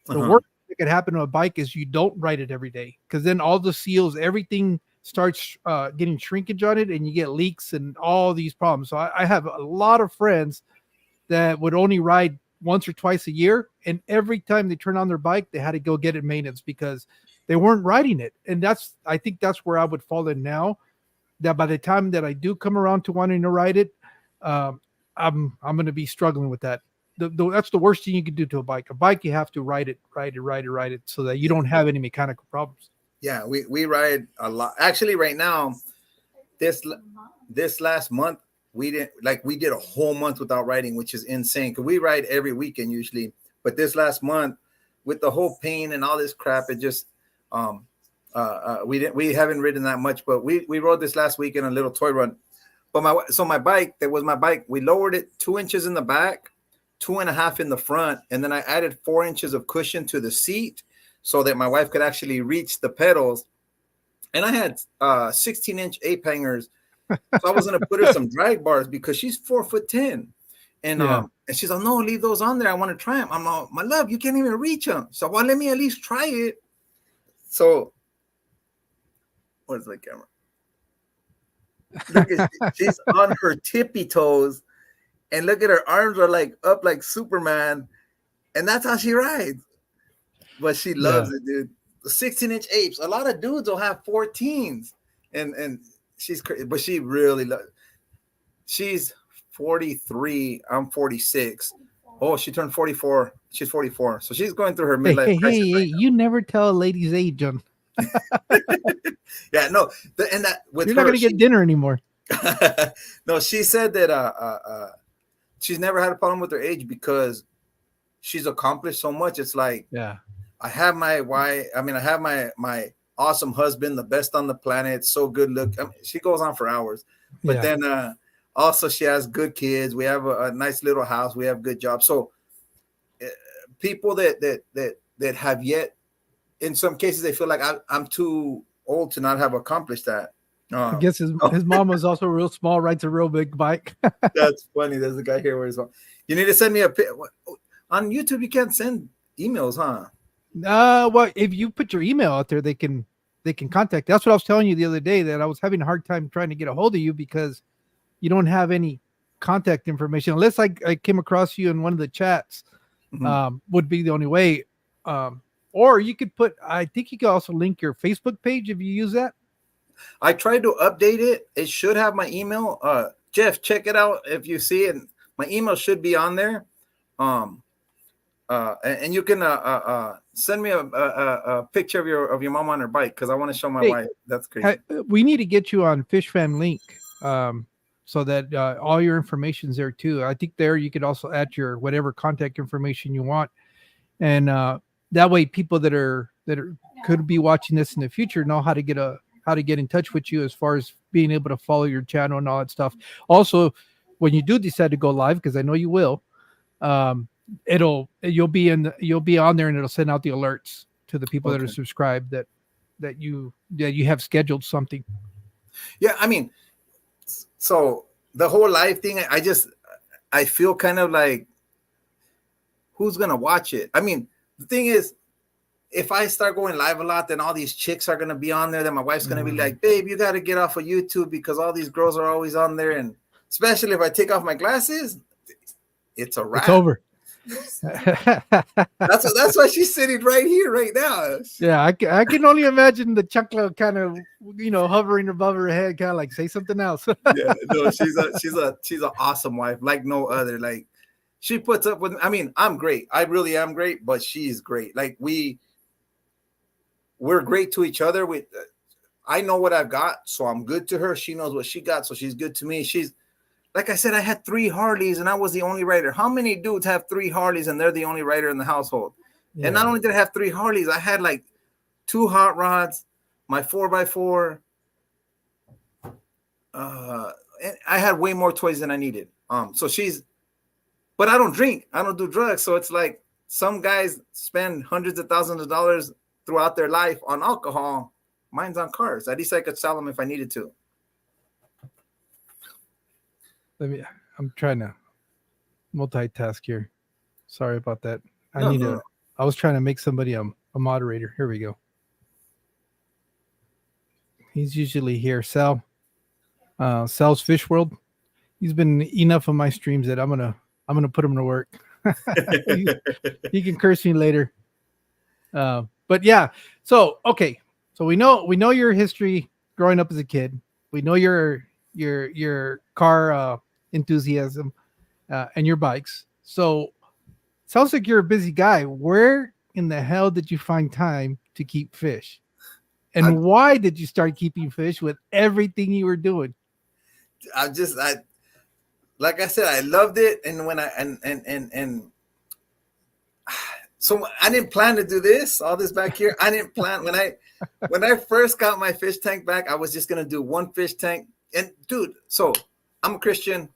The worst that could happen to a bike is you don't ride it every day, because then all the seals, everything starts getting shrinkage on it, and you get leaks and all these problems. So I have a lot of friends that would only ride once or twice a year, and every time they turn on their bike, they had to go get it maintenance because they weren't riding it. And I think that's where I would fall in now, that by the time that I do come around to wanting to ride it, I'm going to be struggling with that. That's the worst thing you can do to a bike. A bike, you have to ride it so that you don't have any mechanical problems. Yeah, we ride a lot. Actually, right now, this last month, we did a whole month without riding, which is insane. Because we ride every weekend usually, but this last month, with the whole pain and all this crap, it just we haven't ridden that much. But we rode this last weekend a little toy run. But my bike, we lowered it 2 inches in the back, 2.5 in the front, and then I added 4 inches of cushion to the seat so that my wife could actually reach the pedals. And I had 16-inch ape hangers. So I was going to put her some drag bars because she's 4'10". And and she's like, no, leave those on there. I want to try them. I'm like, my love, you can't even reach them. So well, let me at least try it. So where's the camera? Look at she's on her tippy toes, and look at her arms are like up like Superman, and that's how she rides. But she loves it, dude. The 16-inch apes. A lot of dudes will have 14s, and she's crazy, but she really loves. She's 43. I'm 46. Oh, she turned 44. She's 44, so she's going through her midlife crisis. Hey, you never tell a lady's age, John. Yeah, no, you're not going to get dinner anymore. No, she said that she's never had a problem with her age because she's accomplished so much. It's like, I have my wife. I mean, I have my awesome husband, the best on the planet, so good look. I mean, she goes on for hours, but then also she has good kids. We have a nice little house. We have good jobs. So people that have yet, in some cases, they feel like I'm too old to not have accomplished that. I guess his mom was also real small, rides a real big bike. That's funny. There's a guy here where he's on. You need to send me on YouTube. You can't send emails, huh? Well, if you put your email out there, they can contact. That's what I was telling you the other day, that I was having a hard time trying to get a hold of you because you don't have any contact information, unless I came across you in one of the chats. Would be the only way. Or you could I think you could also link your Facebook page if you use that. I tried to update it. It should have my email. Jeff, check it out if you see it. My email should be on there. And you can send me a picture of your mom on her bike, because I want to show my wife. That's crazy. We need to get you on Fish Fam Link, so that all your information's there too. I think there you could also add your whatever contact information you want, and that way people that could be watching this in the future know how to get in touch with you as far as being able to follow your channel and all that stuff. Also, when you do decide to go live, because I know you will, you'll be on there and it'll send out the alerts to the people that are Okay. subscribed that you have scheduled something. Yeah, I mean, so the whole live thing, I feel kind of like, who's gonna watch it? I mean, the thing is, if I start going live a lot, then all these chicks are gonna be on there. Then my wife's gonna be like, "Babe, you got to get off of YouTube because all these girls are always on there." And especially if I take off my glasses, it's a wrap. It's over. That's why she's sitting right here, right now. Yeah, I can only imagine the chuckle kind of, hovering above her head, kind of like, say something else. Yeah, no, she's an awesome wife, like no other. Like, she puts up with. I mean, I'm great. I really am great, but she's great. Like, we're great to each other. I know what I've got, so I'm good to her. She knows what she got, so she's good to me. She's, like I said, I had 3 Harleys and I was the only rider. How many dudes have 3 Harleys and they're the only rider in the household? Yeah. And not only did I have 3 Harleys, I had like 2 hot rods, my 4x4. And I had way more toys than I needed. But I don't drink. I don't do drugs. So it's like some guys spend hundreds of thousands of dollars throughout their life on alcohol. Mine's on cars. At least I could sell them if I needed to. I'm trying to multitask here. Sorry about that. No. I was trying to make somebody a moderator. Here we go. He's usually here. Sal's Fish World. He's been enough of my streams that I'm gonna put him to work. He can curse me later. But yeah. So okay. So we know your history growing up as a kid. We know your car enthusiasm and your bikes. So sounds like you're a busy guy. Where in the hell did you find time to keep fish? And why did you start keeping fish with everything you were doing? Like I said, I loved it. And so I didn't plan to do this, all this back here. I didn't plan when I first got my fish tank back, I was just going to do one fish tank. And dude, so I'm a Christian,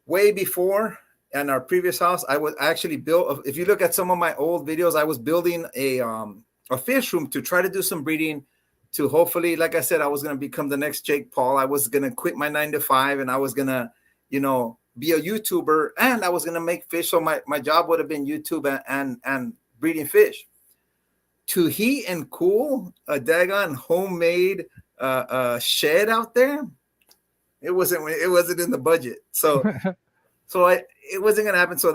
way before in our previous house, I actually built, if you look at some of my old videos, I was building a fish room to try to do some breeding to hopefully, like I said, I was going to become the next Jake Paul. I was going to quit my 9-to-5 and I was going to, be a YouTuber and I was going to make fish. So my job would have been YouTube and breeding fish. To heat and cool a daggone homemade shed out there, it wasn't in the budget. So it wasn't going to happen. So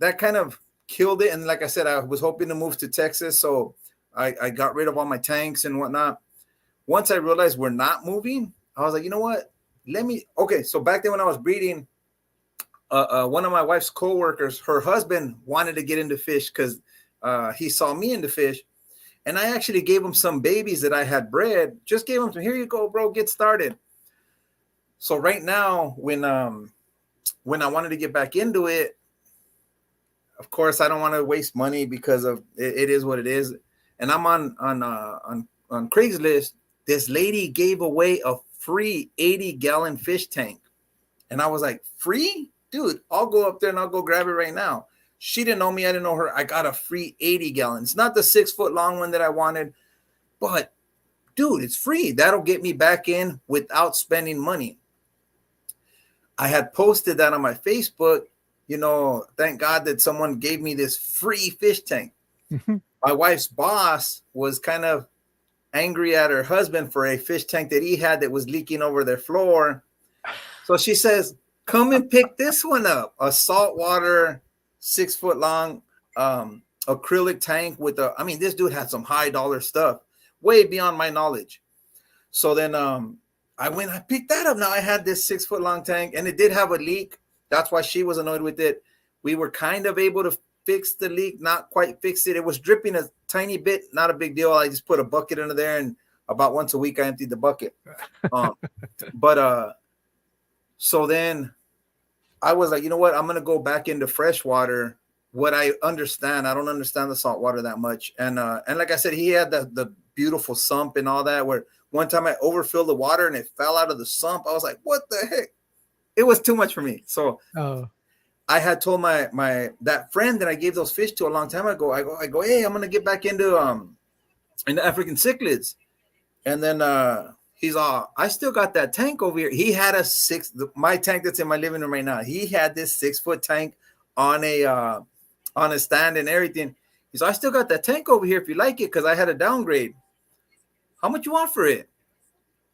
that kind of killed it. And like I said, I was hoping to move to Texas. So I got rid of all my tanks and whatnot. Once I realized we're not moving, I was like, you know what? So back then when I was breeding, one of my wife's coworkers, her husband wanted to get into fish because he saw me into fish. And I actually gave him some babies that I had bred. Just gave him some, here you go, bro, get started. So right now, when I wanted to get back into it, of course, I don't want to waste money because of it is what it is. And I'm on Craigslist. This lady gave away a free 80-gallon fish tank. And I was like, free? Dude, I'll go up there and I'll go grab it right now. She didn't know me. I didn't know her. I got a free 80 gallons, not the 6-foot long one that I wanted, but dude, it's free. That'll get me back in without spending money. I had posted that on my Facebook, thank God that someone gave me this free fish tank. My wife's boss was kind of angry at her husband for a fish tank that he had that was leaking over their floor. So she says, come and pick this one up, a saltwater 6-foot long acrylic tank with this dude had some high dollar stuff way beyond my knowledge. So then I picked that up. Now I had this 6-foot long tank and it did have a leak. That's why she was annoyed with it. We were kind of able to fix the leak, not quite fix it. It was dripping a tiny bit, not a big deal. I just put a bucket under there and about once a week I emptied the bucket. So then I was like, you know what? I'm going to go back into freshwater. What I understand, I don't understand the saltwater that much. And like I said, he had the beautiful sump and all that, where one time I overfilled the water and it fell out of the sump. I was like, what the heck? It was too much for me. So I had told my that friend that I gave those fish to a long time ago. I go, hey, I'm gonna get back into African cichlids, and then he's all, I still got that tank over here. He had my tank that's in my living room right now. He had this 6-foot tank on a stand and everything. He's, I still got that tank over here if you like it, because I had a downgrade. How much you want for it?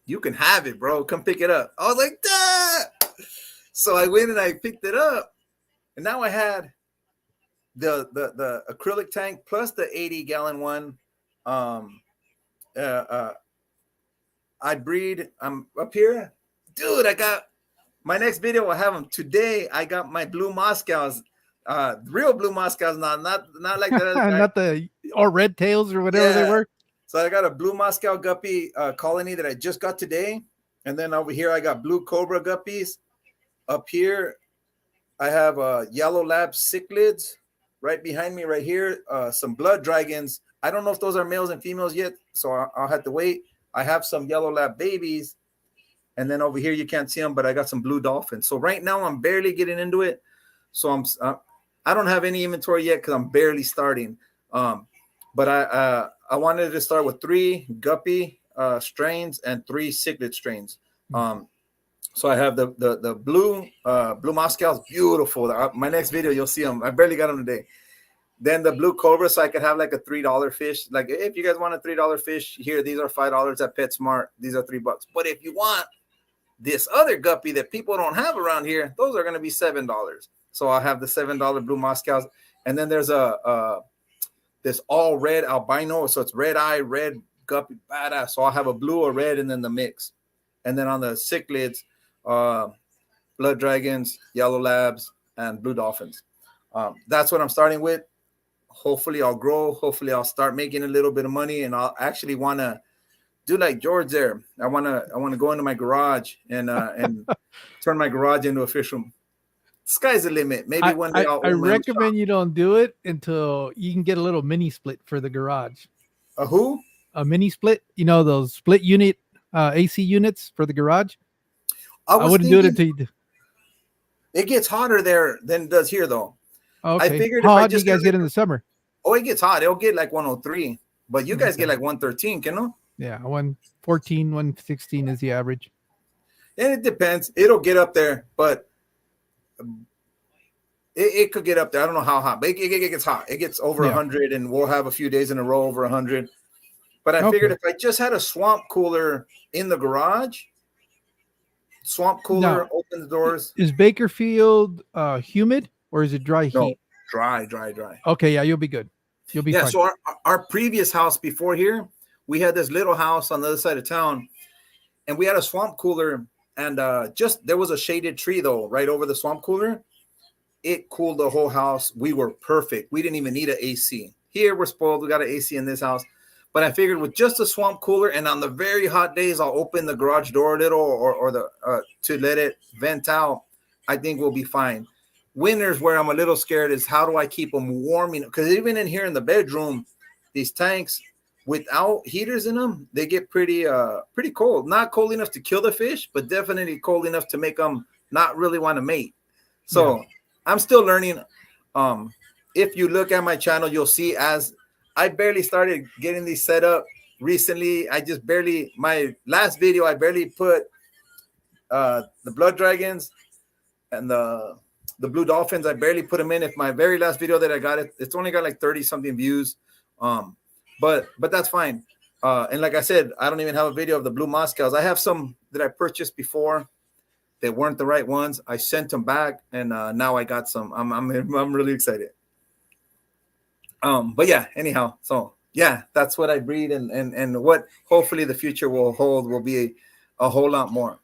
You can have it, bro. Come pick it up. I was like, duh! So I went and I picked it up, and now I had the acrylic tank plus the 80-gallon one. I breed. I'm up here, dude. I got my next video. I have them today. I got my blue Moscows, real blue Moscows, not like that. Not the or red tails or whatever they were. So I got a blue Moscow guppy colony that I just got today, and then over here I got blue cobra guppies. Up here, I have yellow lab cichlids. Right behind me, right here, some blood dragons. I don't know if those are males and females yet, so I'll have to wait. I have some yellow lab babies, and then over here you can't see them, but I got some blue dolphins. So right now I'm barely getting into it. So I don't have any inventory yet because I'm barely starting. But I wanted to start with 3 guppy strains and 3 cichlid strains. So I have the blue Moscows, beautiful. My next video you'll see them. I barely got them today. Then the blue cobra, so I could have like a $3 fish. Like if you guys want a $3 fish, here these are $5 at PetSmart. These are $3. But if you want this other guppy that people don't have around here, those are going to be $7. So I'll have the $7 blue Moscows, and then there's this all red albino, so it's red eye, red guppy, badass. So I'll have a blue or red, and then the mix, and then on the cichlids, blood dragons, yellow labs, and blue dolphins. That's what I'm starting with. Hopefully I'll grow. Hopefully I'll start making a little bit of money, and I'll actually want to do like George there. I want to go into my garage and turn my garage into a fish room. Sky's the limit. Maybe one day I recommend you don't do it until you can get a little mini split for the garage. A who? A mini split. You know those split unit AC units for the garage. I wouldn't do it until you do. It gets hotter there than it does here, though. Okay. I figured how if hot do you guys get in the summer? Oh, it gets hot. It'll get like 103, but you guys get like 113, you know? Yeah, 114, 116 is the average. And it depends. It'll get up there, but it could get up there. I don't know how hot, but it gets hot. It gets over 100, and we'll have a few days in a row over 100. But I figured if I just had a swamp cooler in the garage, open the doors. Is Bakerfield humid or is it dry heat? No, dry. Okay, yeah, you'll be good. You'll be fine. So our previous house before here, we had this little house on the other side of town, and we had a swamp cooler, and just there was a shaded tree though right over the swamp cooler. It cooled the whole house. We were perfect. We didn't even need an AC. Here we're spoiled. We got an AC in this house. But I figured with just a swamp cooler, and on the very hot days, I'll open the garage door a little or to let it vent out. I think we'll be fine. Winters where I'm a little scared is how do I keep them warm? Because even in here in the bedroom, these tanks without heaters in them, they get pretty cold. Not cold enough to kill the fish, but definitely cold enough to make them not really want to mate. So I'm still learning. If you look at my channel, you'll see as I barely started getting these set up recently. My last video, I barely put the blood dragons and the blue dolphins. I barely put them in. If my very last video that I got, it's only got like 30 something views. But that's fine. And like I said, I don't even have a video of the blue Moscows. I have some that I purchased before that weren't the right ones. I sent them back, and now I got some. I'm really excited. But yeah, anyhow, so yeah, that's what I breed, and what hopefully the future will hold will be a whole lot more.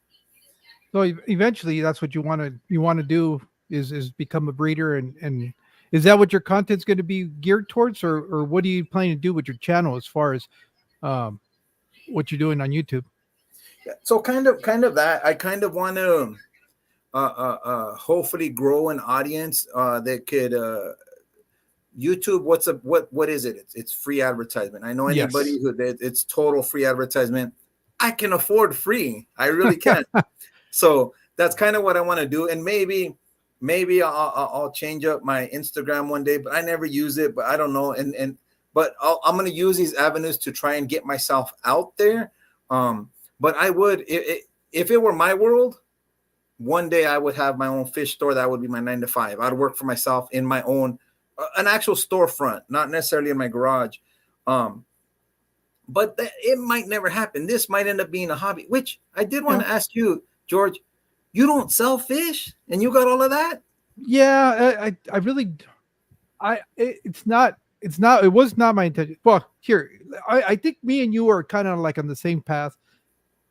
So eventually, that's what you want to do is become a breeder, and is that what your content's going to be geared towards, or what do you plan to do with your channel as far as what you're doing on YouTube? Yeah, so kind of that. I kind of want to hopefully grow an audience that could. YouTube, what is it? It's free advertisement. I know anybody who it's total free advertisement. I can afford free. I really can. So that's kind of what I want to do. And maybe maybe I'll change up my Instagram one day, but I never use it. But I don't know. But I'm going to use these avenues to try and get myself out there. But I would, if it were my world, one day I would have my own fish store. That would be my 9 to 5. I'd work for myself in my own, an actual storefront, not necessarily in my garage. But it might never happen. This might end up being a hobby, which I did want to ask you, George, you don't sell fish and you got all of that? Yeah, I really, it was not my intention. Well, here, I think me and you are kind of like on the same path.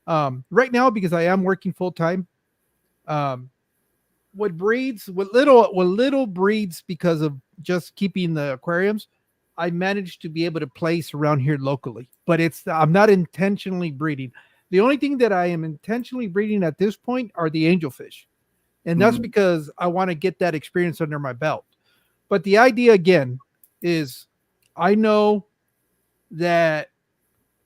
Right now, because I am working full time, what little breeds because of just keeping the aquariums, I managed to be able to place around here locally, but I'm not intentionally breeding. The only thing that I am intentionally breeding at this point are the angelfish. And that's because I want to get that experience under my belt. But the idea again is I know that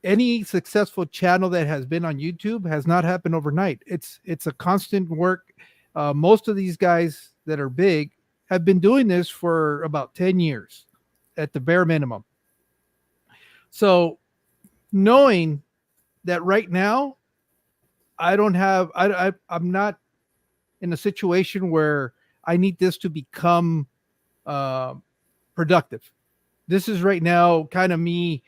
any successful channel that has been on YouTube has not happened overnight. It's a constant work. Most of these guys that are big have been doing this for about 10 years at the bare minimum. So knowing that right now I'm not in a situation where I need this to become productive. This is right now kind of me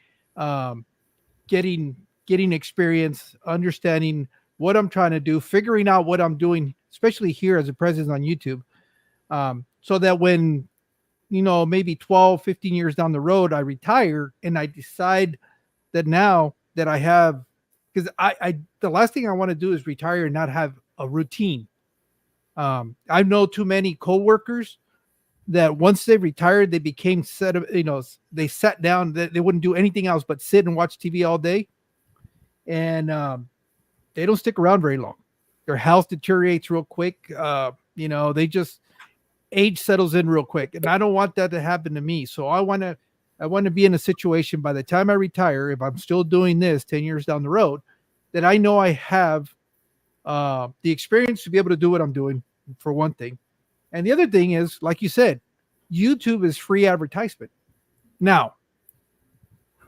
getting experience, understanding what I'm trying to do, figuring out what I'm doing, especially here as a presence on YouTube, so that when, maybe 12, 15 years down the road, I retire and I decide that now that I have, because the last thing I want to do is retire and not have a routine. I know too many coworkers that once they retired, they became they sat down, they wouldn't do anything else but sit and watch TV all day. And they don't stick around very long. Their health deteriorates real quick. They just, age settles in real quick. And I don't want that to happen to me. So I want to be in a situation by the time I retire, if I'm still doing this 10 years down the road, that I know I have the experience to be able to do what I'm doing, for one thing. And the other thing is, like you said, YouTube is free advertisement. Now,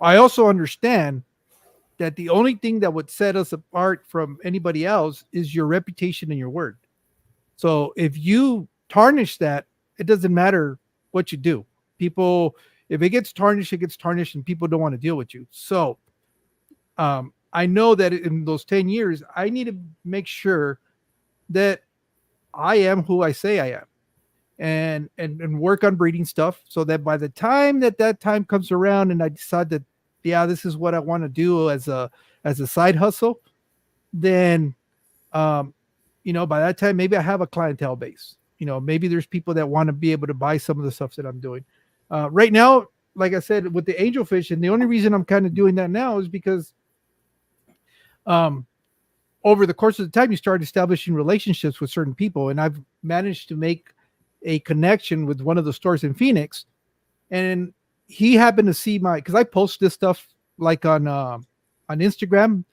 I also understand that the only thing that would set us apart from anybody else is your reputation and your word. So if you tarnish that, it doesn't matter what you do. People, if it gets tarnished, it gets tarnished, and people don't want to deal with you. So I know that in those 10 years, I need to make sure that I am who I say I am, and work on breeding stuff, so that by the time that time comes around and I decide that, yeah, this is what I want to do as a side hustle, then by that time maybe I have a clientele base. Maybe there's people that want to be able to buy some of the stuff that I'm doing. Right now, like I said, with the angelfish, and the only reason I'm kind of doing that now is because over the course of the time, you start establishing relationships with certain people, and I've managed to make a connection with one of the stores in Phoenix, and he happened to see because I post this stuff like on Instagram.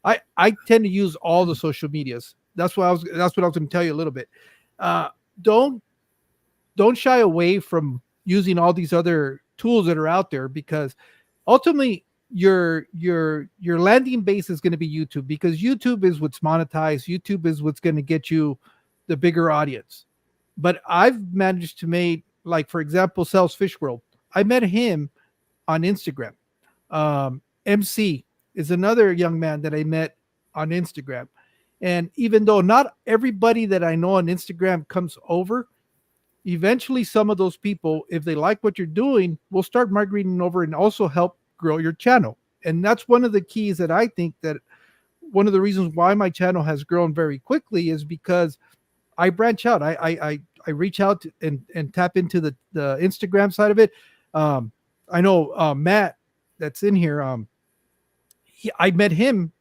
I tend to use all the social medias. That's what I was going to tell you a little bit. Don't shy away from using all these other tools that are out there, because ultimately your landing base is going to be YouTube, because YouTube is what's monetized. YouTube is what's going to get you the bigger audience. But I've managed to make, like, for example, Sells Fish World. I met him on Instagram. MC is another young man that I met on Instagram. And even though not everybody that I know on Instagram comes over, eventually some of those people, if they like what you're doing, will start migrating over and also help grow your channel. And that's one of the keys that I think that one of the reasons why my channel has grown very quickly is because I branch out. I reach out and tap into the Instagram side of it. I know Matt that's in here. I met him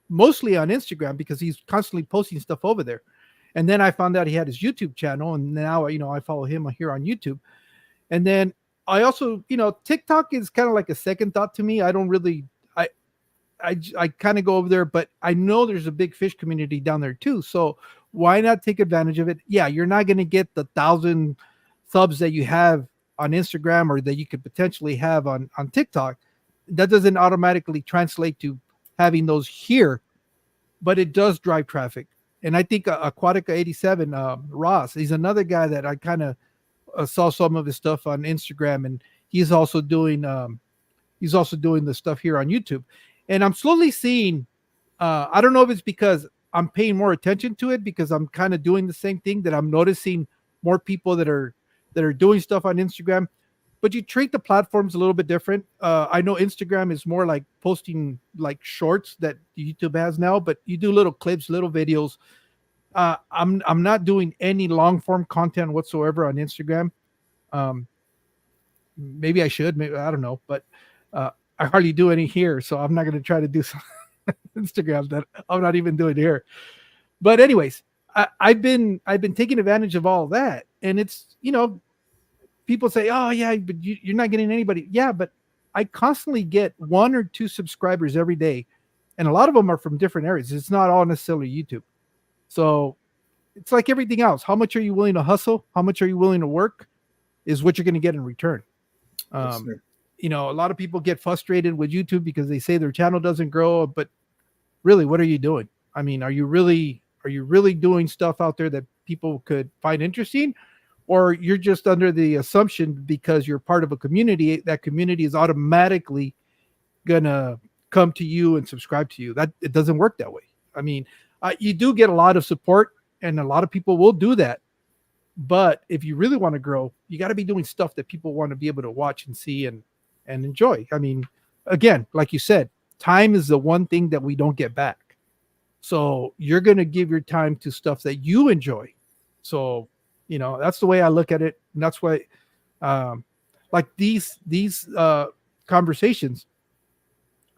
mostly on Instagram because he's constantly posting stuff over there. And then I found out he had his YouTube channel, and now I follow him here on YouTube. And then I also, TikTok is kind of like a second thought to me. I don't really, I kind of go over there, but I know there's a big fish community down there too. So why not take advantage of it? Yeah, you're not going to get the 1,000 subs that you have on Instagram or that you could potentially have on TikTok. That doesn't automatically translate to having those here, but it does drive traffic. And I think Aquatica 87, Ross, he's another guy that I kind of saw some of his stuff on Instagram, and he's also doing the stuff here on YouTube. And I'm slowly seeing. I don't know if it's because I'm paying more attention to it because I'm kind of doing the same thing, that I'm noticing more people that are doing stuff on Instagram. But you treat the platforms a little bit different. I know Instagram is more like posting like shorts that YouTube has now, but you do little clips, little videos. I'm not doing any long form content whatsoever on Instagram. Maybe I should, maybe I don't know, but I hardly do any here, so I'm not going to try to do some Instagram that I'm not even doing here. But anyways, I've been taking advantage of all of that, and it's, people say, oh yeah, but you're not getting anybody. Yeah, but I constantly get 1 or 2 subscribers every day, and a lot of them are from different areas. It's not all necessarily YouTube. So it's like everything else. How much are you willing to hustle? How much are you willing to work is what you're going to get in return. Yes, A lot of people get frustrated with YouTube because they say their channel doesn't grow, but really, what are you doing? I mean, are you really doing stuff out there that people could find interesting? Or you're just under the assumption because you're part of a community, that community is automatically gonna come to you and subscribe to you. That it doesn't work that way. I mean, you do get a lot of support, and a lot of people will do that. But if you really want to grow, you got to be doing stuff that people want to be able to watch and see and enjoy. I mean, again, like you said, time is the one thing that we don't get back. So you're gonna give your time to stuff that you enjoy. So that's the way I look at it, and that's why, like these conversations,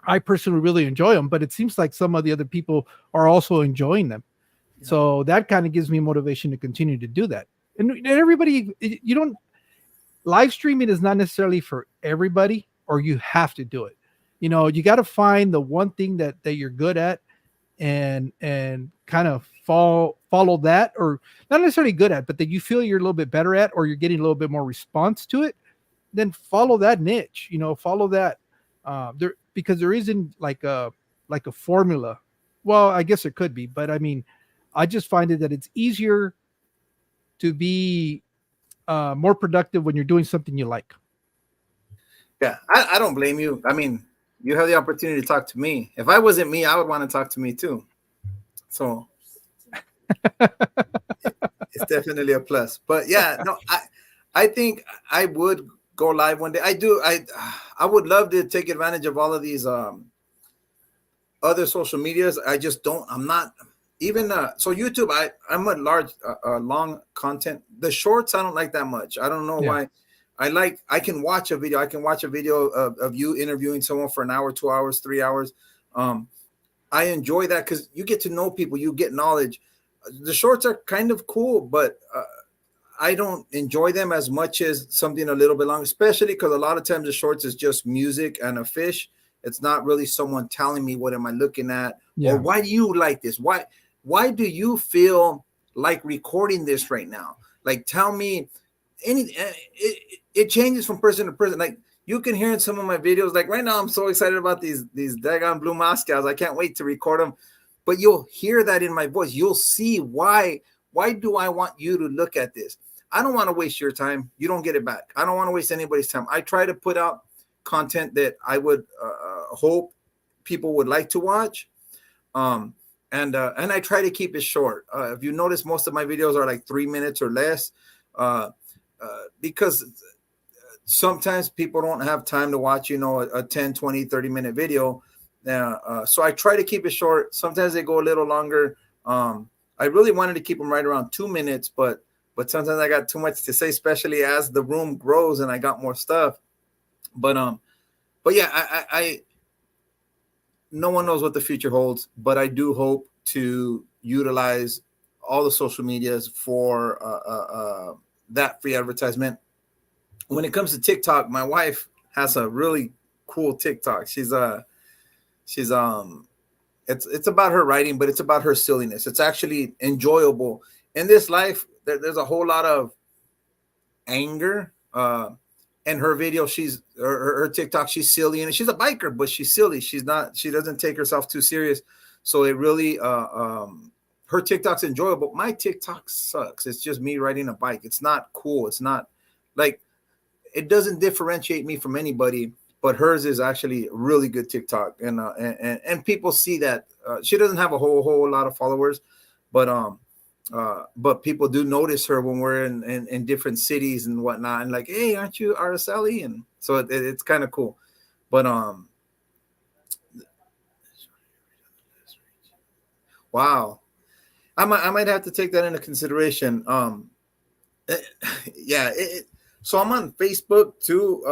I personally really enjoy them. But it seems like some of the other people are also enjoying them, so that kind of gives me motivation to continue to do that. And everybody, live streaming is not necessarily for everybody, or you have to do it. You got to find the one thing that you're good at, and kind of follow that, or not necessarily good at, but that you feel you're a little bit better at, or you're getting a little bit more response to it. Then follow that niche, follow that, because there isn't like a formula. Well, I guess it could be, but I mean, I just find it that it's easier to be more productive when you're doing something you like. Yeah, I don't blame you. I mean, you have the opportunity to talk to me. If I wasn't me, I would want to talk to me too. So it's definitely a plus. But yeah, no, I think I would go live one day. I would love to take advantage of all of these other social medias. I just don't. I'm not even so YouTube. I'm a large long content. The shorts I don't like that much. I don't know why. I can watch a video. I can watch a video of you interviewing someone for an hour, 2 hours, 3 hours. I enjoy that because you get to know people, you get knowledge. The shorts are kind of cool, but I don't enjoy them as much as something a little bit long, especially because a lot of times the shorts is just music and a fish. It's not really someone telling me what am I looking at, or why do you like this? Why do you feel like recording this right now? Like, tell me it changes from person to person. Like, you can hear in some of my videos, like right now, I'm so excited about these daggone blue Moscows. I can't wait to record them. But you'll hear that in my voice. You'll see why do I want you to look at this? I don't want to waste your time. You don't get it back. I don't want to waste anybody's time. I try to put out content that I would hope people would like to watch. And I try to keep it short. If you notice, most of my videos are like 3 minutes or less, because sometimes people don't have time to watch, a 10, 20, 30-minute video. So I try to keep it short. Sometimes they go a little longer. I really wanted to keep them right around 2 minutes, but sometimes I got too much to say, especially as the room grows and I got more stuff. But yeah, I no one knows what the future holds, but I do hope to utilize all the social medias for that free advertisement. When it comes to TikTok, my wife has a really cool TikTok. She's it's about her writing, but it's about her silliness. It's actually enjoyable. In this life, there's a whole lot of anger. In her video, her TikTok, she's silly, and she's a biker, but she's silly. She doesn't take herself too serious. So it really her TikTok's enjoyable. My TikTok sucks. It's just me riding a bike. It's not cool. It's not like, it doesn't differentiate me from anybody, but hers is actually really good TikTok. And people see that she doesn't have a whole lot of followers, but people do notice her when we're in different cities and whatnot, and like, hey, aren't you Araceli? And so it's kind of cool. But wow, I might have to take that into consideration. Yeah. So I'm on Facebook too.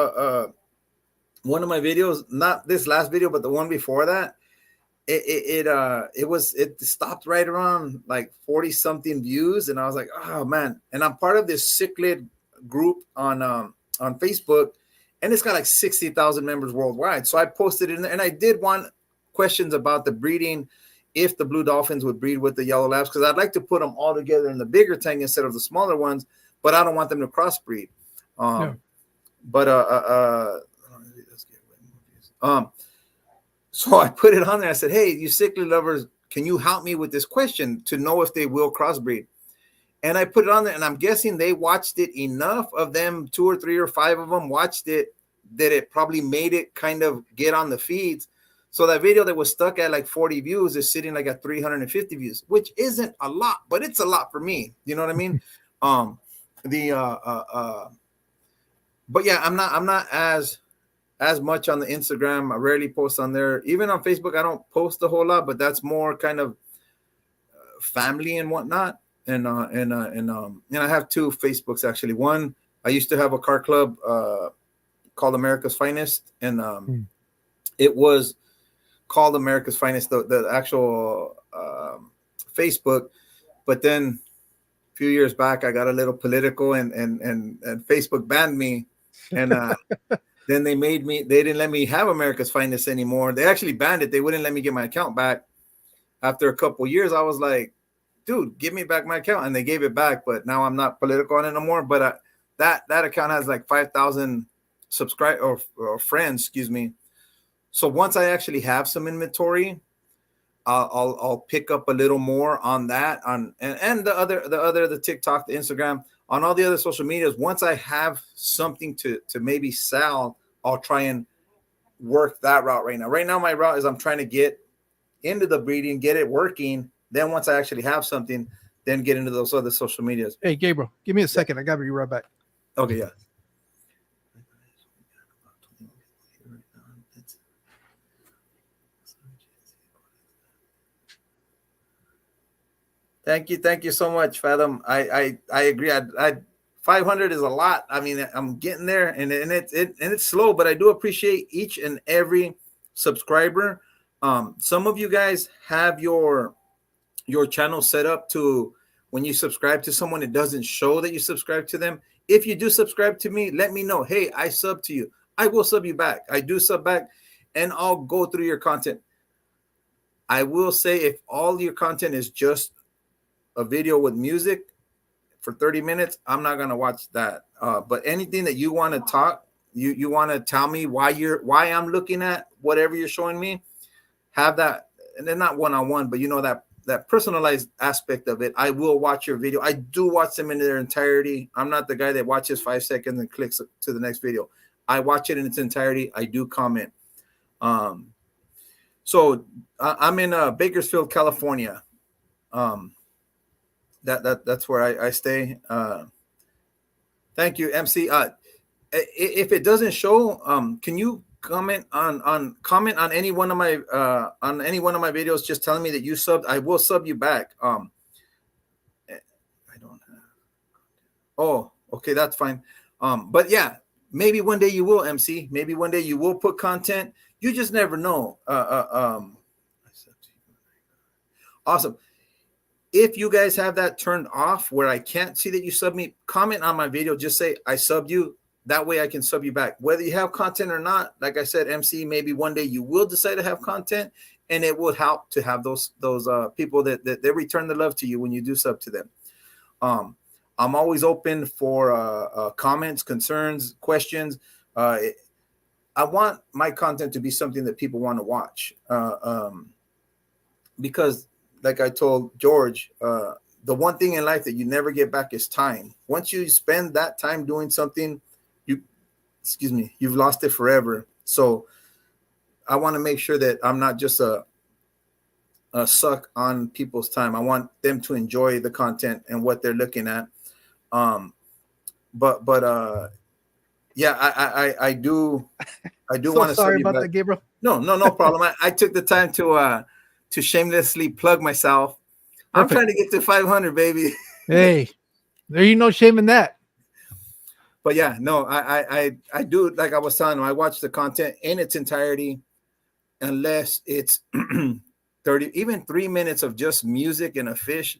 One of my videos, not this last video, but the one before that, it stopped right around like 40 something views, and I was like, oh man. And I'm part of this cichlid group on Facebook, and it's got like 60,000 members worldwide. So I posted it in there, and I did want questions about the breeding, if the blue dolphins would breed with the yellow labs, because I'd like to put them all together in the bigger tank instead of the smaller ones, but I don't want them to crossbreed. But so I put it on there. I said, hey, you cichlid lovers, can you help me with this question to know if they will crossbreed? And I put it on there, and I'm guessing they watched it enough of them, 2 or 3 or 5 of them watched it, that it probably made it kind of get on the feeds. So that video that was stuck at like 40 views is sitting like at 350 views, which isn't a lot, but it's a lot for me. You know what I mean? But yeah, I'm not as much on the Instagram. I rarely post on there. Even on Facebook, I don't post a whole lot, but that's more kind of family and whatnot. And I have 2 Facebooks actually. One, I used to have a car club called America's Finest, and it was called America's Finest, the actual Facebook. But then a few years back, I got a little political, and Facebook banned me, and then they didn't let me have America's Finest anymore. They actually banned it. They wouldn't let me get my account back. After a couple years, I was like, dude, give me back my account. And they gave it back, but now I'm not political on it no more. But that account has like 5,000 subscribers or friends, excuse me. So once I actually have some inventory, I'll pick up a little more on that, and the TikTok, the Instagram, on all the other social medias. Once I have something to maybe sell, I'll try and work that route right now. Right now, my route is I'm trying to get into the breeding, get it working. Then once I actually have something, then get into those other social medias. Hey, Gabriel, give me a second. I got to be right back. Okay, yeah. Thank you so much, Fathom. I agree. I 500 is a lot. I mean, I'm getting there, and it's slow, but I do appreciate each and every subscriber. Some of you guys have your channel set up to, when you subscribe to someone, it doesn't show that you subscribe to them. If you do subscribe to me, let me know. Hey, I sub to you. I will sub you back. I do sub back, and I'll go through your content. I will say, if all your content is just a video with music for 30 minutes, I'm not going to watch that. But anything that you want to talk, you want to tell me why I'm looking at whatever you're showing me, have that. And then not one-on-one, but you know, that personalized aspect of it. I will watch your video. I do watch them in their entirety. I'm not the guy that watches 5 seconds and clicks to the next video. I watch it in its entirety. I do comment. So I'm in Bakersfield, California. That's where I stay. Thank you, MC. If it doesn't show, can you comment on any one of my videos, just telling me that you subbed? I will sub you back. I don't have. Oh, okay, that's fine. But yeah, maybe one day you will, MC. Maybe one day you will put content. You just never know. Awesome. If you guys have that turned off where I can't see that you sub me, comment on my video. Just say I subbed you. that way I can sub you back. Whether you have content or not, like I said, MC, maybe one day you will decide to have content, and it will help to have those people that they return the love to you when you do sub to them. I'm always open for comments, concerns, questions. I want my content to be something that people want to watch, because, like I told George, the one thing in life that you never get back is time. Once you spend that time doing something, you've lost it forever. So I want to make sure that I'm not just a suck on people's time. I want them to enjoy the content and what they're looking at. Yeah, I do want to. Sorry about that, Gabriel. No problem. I took the time to shamelessly plug myself. I'm trying to get to 500, baby. Hey, there ain't no shame in that. But yeah, no, I do, like I was telling you, I watch the content in its entirety, unless it's 30, even 3 minutes of just music and a fish.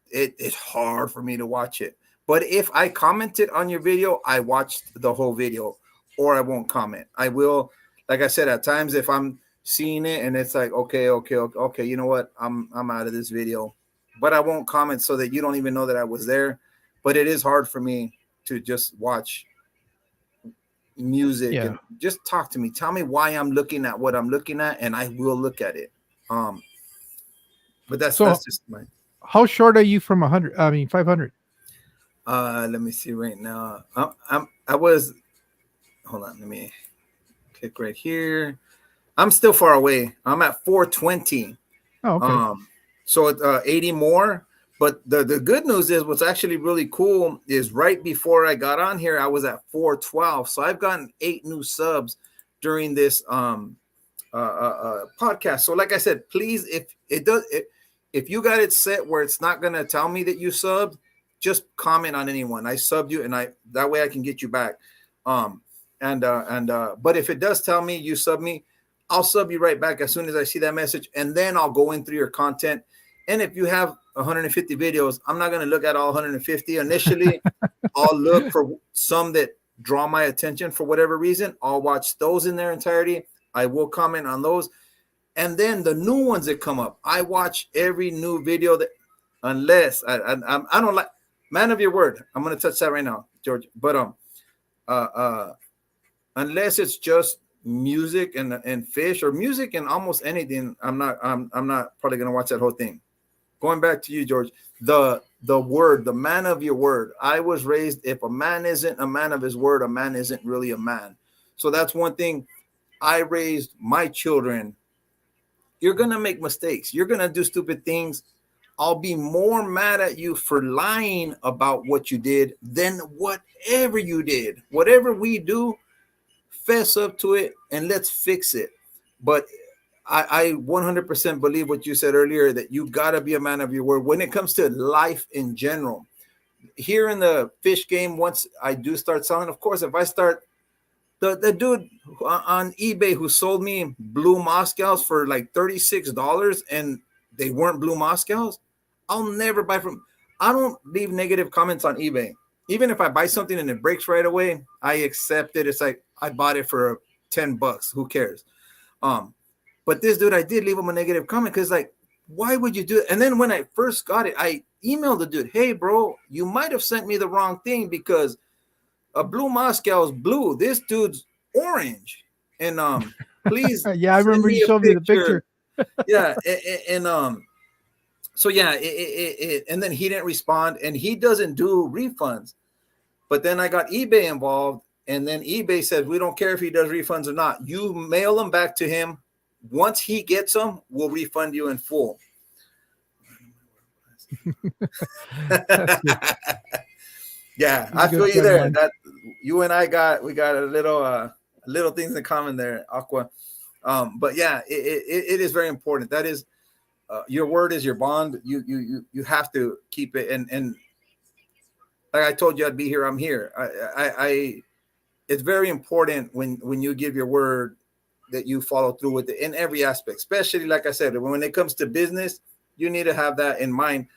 It's hard for me to watch it. But if I commented on your video, I watched the whole video, or I won't comment. I will, like I said, at times if I'm seeing it and it's like, okay, you know what, I'm out of this video, but I won't comment so that you don't even know that I was there. But it is hard for me to just watch music and just talk to me. Tell me why I'm looking at what I'm looking at, and I will look at it. But that's just my. How short are you from 100? I mean, 500. Let me see right now. I was. Hold on. Let me click right here. I'm still far away. I'm at 420. Oh, okay. So it's 80 more. But the good news is, what's actually really cool is right before I got on here, I was at 412. So I've gotten 8 new subs during this podcast. So like I said, please, if you got it set where it's not gonna tell me that you subbed, just comment on anyone. I subbed you, and that way I can get you back. But if it does tell me you sub me, I'll sub you right back as soon as I see that message, and then I'll go in through your content. And if you have 150 videos, I'm not going to look at all 150 initially. I'll look for some that draw my attention for whatever reason. I'll watch those in their entirety. I will comment on those. And then the new ones that come up, I watch every new video that, unless I don't like, man of your word. I'm going to touch that right now, George. But unless it's just music and fish, or music and almost anything, I'm not probably going to watch that whole thing. Going back to you, George, the word, the man of your word. I was raised, if a man isn't a man of his word, a man isn't really a man. So that's one thing I raised my children. You're going to make mistakes. You're going to do stupid things. I'll be more mad at you for lying about what you did than whatever you did. Whatever we do, fess up to it and let's fix it. But I 100% believe what you said earlier, that you got to be a man of your word when it comes to life in general. Here in the fish game, once I do start selling, of course, if I start, the dude on eBay who sold me blue Moscows for like $36 and they weren't blue Moscows, I'll never buy from. I don't leave negative comments on eBay. Even if I buy something and it breaks right away, I accept it. It's like, I bought it for $10. Who cares? But this dude, I did leave him a negative comment because, like, why would you do it? And then when I first got it, I emailed the dude, hey, bro, you might have sent me the wrong thing because a blue Moscow is blue. This dude's orange. And please. Yeah, I remember you showed me the picture. Yeah. So, yeah, and then he didn't respond, and he doesn't do refunds. But then I got eBay involved, and then eBay said, we don't care if he does refunds or not. You mail them back to him. Once he gets them, we'll refund you in full. Yeah, I feel you there. That you and I got a little things in common there, Aqua. But yeah, it is very important. That is, your word is your bond. You have to keep it. And like I told you, I'd be here. I'm here. I it's very important when you give your word that you follow through with it in every aspect, especially, like I said, when it comes to business, you need to have that in mind.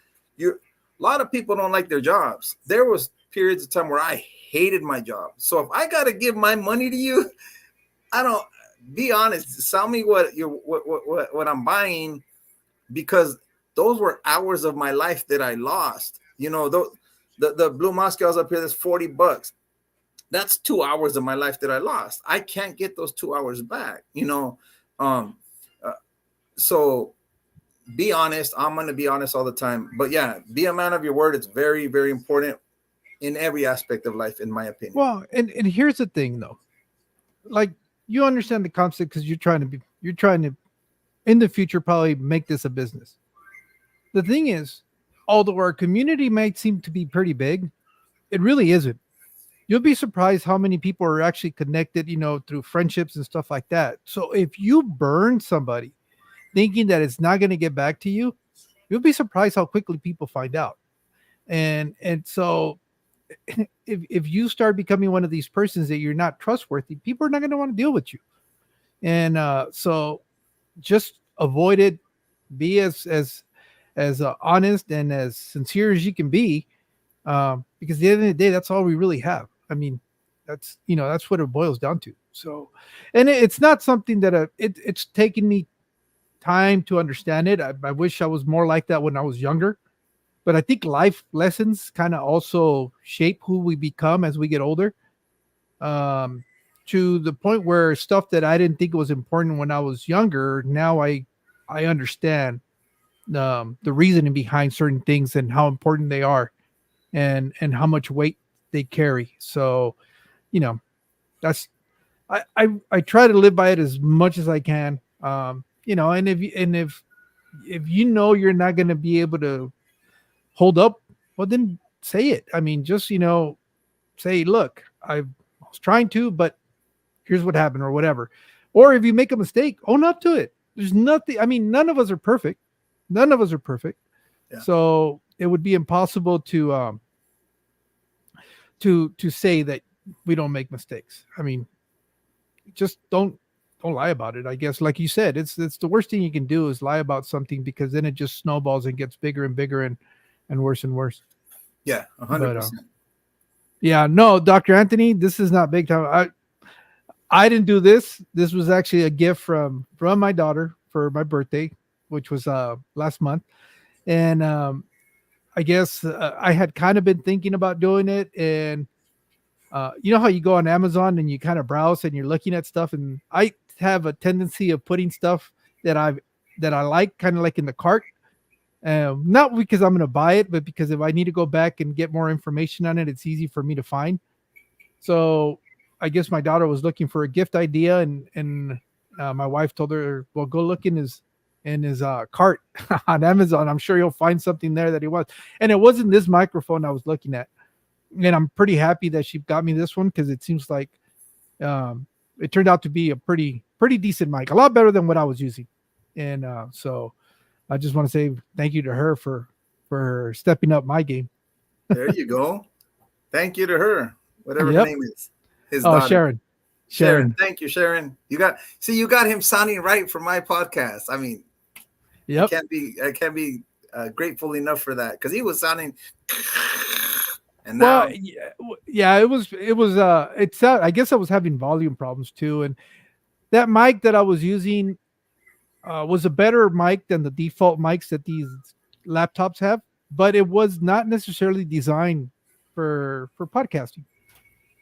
A lot of people don't like their jobs. There was periods of time where I hated my job. So if I got to give my money to you, I don't, be honest, sell me what I'm buying, because those were hours of my life that I lost. You know, the Blue Moscows up here, that's $40. That's 2 hours of my life that I lost. I can't get those 2 hours back, you know. So be honest. I'm going to be honest all the time. But yeah, be a man of your word. It's very, very important in every aspect of life, in my opinion. Well, and here's the thing though. Like, you understand the concept because you're trying to in the future probably make this a business. The thing is, although our community might seem to be pretty big, it really isn't. You'll be surprised how many people are actually connected, you know, through friendships and stuff like that. So if you burn somebody thinking that it's not going to get back to you, you'll be surprised how quickly people find out. And so if you start becoming one of these persons that you're not trustworthy, people are not going to want to deal with you. And so just avoid it. Be as honest and as sincere as you can be, because at the end of the day, that's all we really have. I mean, that's what it boils down to. So, and it's not something that it's taken me time to understand it. I wish I was more like that when I was younger, but I think life lessons kind of also shape who we become as we get older. To the point where stuff that I didn't think was important when I was younger, now I understand the reasoning behind certain things and how important they are, and how much weight they carry. So, you know, that's I try to live by it as much as I can. You know, and if you know you're not going to be able to hold up, well, then say it. I mean, just, you know, say, look, I was trying to, but here's what happened, or whatever. Or if you make a mistake, own up to it. There's nothing. I mean, none of us are perfect. None of us are perfect. Yeah. So it would be impossible to say that we don't make mistakes. I mean, just don't lie about it. I guess, like you said, it's the worst thing you can do is lie about something, because then it just snowballs and gets bigger and bigger and worse and worse. Yeah, 100%. Yeah, no, Dr. Anthony, this is not big time. I didn't do this. This was actually a gift from my daughter for my birthday, which was last month. And I guess I had kind of been thinking about doing it. And you know how you go on Amazon and you kind of browse and you're looking at stuff, and I have a tendency of putting stuff that I like kind of like in the cart. Not because I'm going to buy it, but because if I need to go back and get more information on it, it's easy for me to find. So I guess my daughter was looking for a gift idea, and my wife told her, well, go look in his cart on Amazon. I'm sure you'll find something there that he wants. And it wasn't this microphone I was looking at. And I'm pretty happy that she got me this one, because it seems like it turned out to be a pretty decent mic, a lot better than what I was using. And so I just want to say thank you to her for stepping up my game. There you go. Thank you to her, whatever her name is. His daughter. Sharon. Thank you, Sharon. You got him sounding right for my podcast. I mean, I can't be grateful enough for that, because he was sounding. And now, it was. I guess I was having volume problems too, and that mic that I was using was a better mic than the default mics that these laptops have, but it was not necessarily designed for podcasting.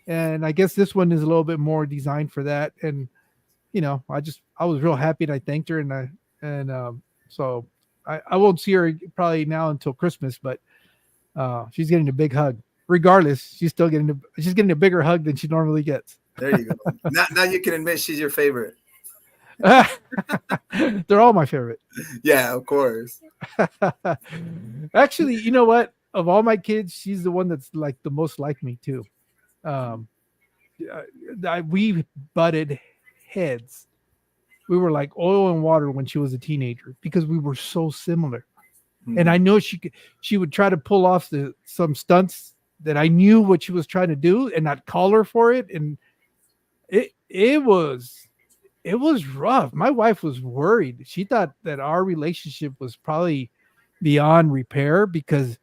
And I guess this one is a little bit more designed for that. And, you know, I was real happy, and I thanked her. So I won't see her probably now until Christmas, but she's getting a big hug. Regardless, she's getting a bigger hug than she normally gets. There you go. Now you can admit she's your favorite. They're all my favorite. Yeah, of course. Actually, you know what? Of all my kids, she's the one that's like the most like me too. We butted heads. We were like oil and water when she was a teenager, because we were so similar. Mm-hmm. And I know she would try to pull off some stunts that I knew what she was trying to do, and I'd call her for it. And it was rough. My wife was worried. She thought that our relationship was probably beyond repair, because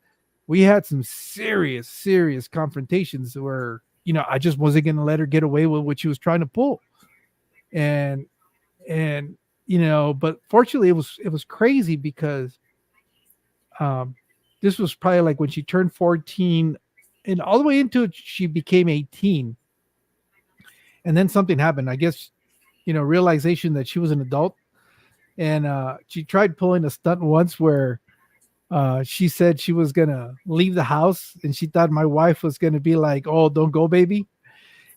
we had some serious confrontations where, I just wasn't going to let her get away with what she was trying to pull. And, but fortunately it was crazy because, this was probably like when she turned 14 and all the way into it, she became 18. And then something happened, I guess, realization that she was an adult. And she tried pulling a stunt once where she said she was going to leave the house and she thought my wife was going to be like, oh, don't go, baby.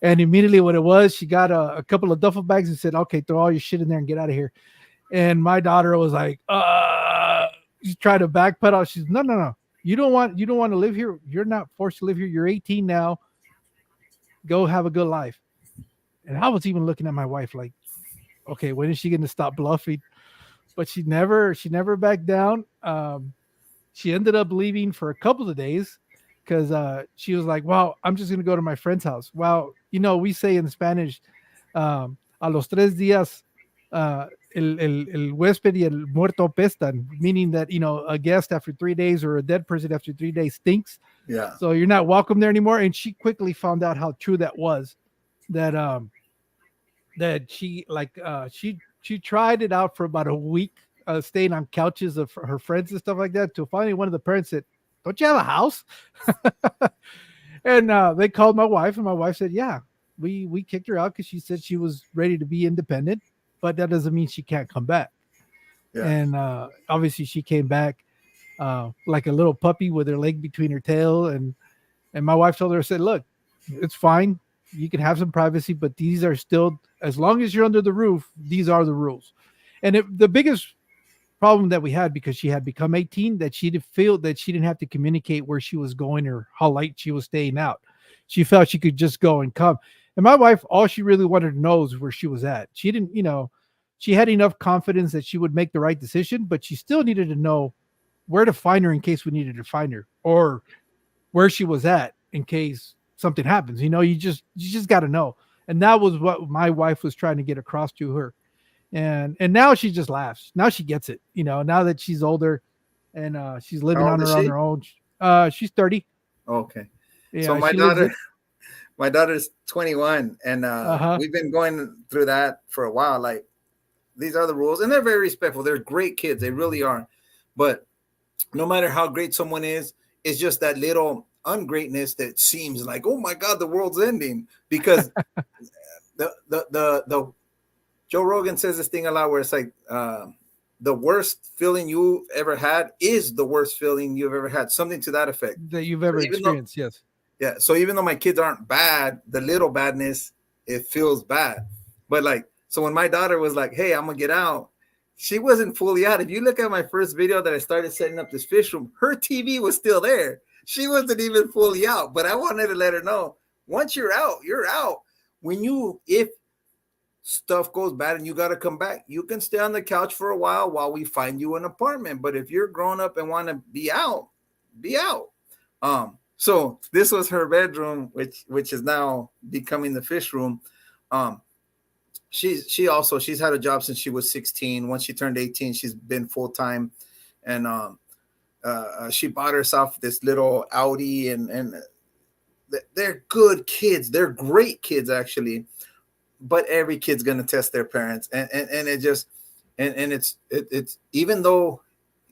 And immediately what it was, she got a couple of duffel bags and said, okay, throw all your shit in there and get out of here. And my daughter was like, she tried to backpedal. She's no. You don't want to live here. You're not forced to live here. You're 18 now. Go have a good life. And I was even looking at my wife like, okay, when is she going to stop bluffing? But she never backed down. She ended up leaving for a couple of days because she was like, well, I'm just going to go to my friend's house. Well, we say in Spanish, a los 3 días, el huésped y el muerto pestan, meaning that, a guest after 3 days or a dead person after 3 days stinks. Yeah. So you're not welcome there anymore. And she quickly found out how true that was. That she tried it out for about a week, staying on couches of her friends and stuff like that, till finally one of the parents said, don't you have a house? And they called my wife, and my wife said, yeah, we kicked her out because she said she was ready to be independent, but that doesn't mean she can't come back. Yeah. And obviously she came back like a little puppy with her leg between her tail. And my wife told her, said, look, it's fine. You can have some privacy, but these are still, as long as you're under the roof, these are the rules. And the biggest problem that we had, because she had become 18, that she didn't feel that she didn't have to communicate where she was going or how late she was staying out. She felt she could just go and come. And my wife, all she really wanted to know is where she was at. She didn't, she had enough confidence that she would make the right decision, but she still needed to know where to find her in case we needed to find her, or where she was at in case something happens. You just got to know. And that was what my wife was trying to get across to her. And now she just laughs. Now she gets it, now that she's older and she's living on her own. She's 30. Okay. Yeah, so my daughter's 21, and we've been going through that for a while. Like, these are the rules, and they're very respectful. They're great kids. They really are. But no matter how great someone is, it's just that little ungreatness that seems like, oh my God, the world's ending. Because the Joe Rogan says this thing a lot where it's like, the worst feeling you've ever had is the worst feeling you've ever had. Something to that effect. That you've ever experienced, yes. Yeah. So even though my kids aren't bad, the little badness, it feels bad. But like, so when my daughter was like, hey, I'm going to get out, she wasn't fully out. If you look at my first video that I started setting up this fish room, her TV was still there. She wasn't even fully out. But I wanted to let her know, once you're out, you're out. If stuff goes bad and you got to come back, you can stay on the couch for a while we find you an apartment. But if you're grown up and want to be out, be out. So this was her bedroom, which is now becoming the fish room. She's had a job since she was 16. Once she turned 18, she's been full time, and she bought herself this little Audi, and they're good kids. They're great kids, actually. But every kid's gonna test their parents, and it just and it's even though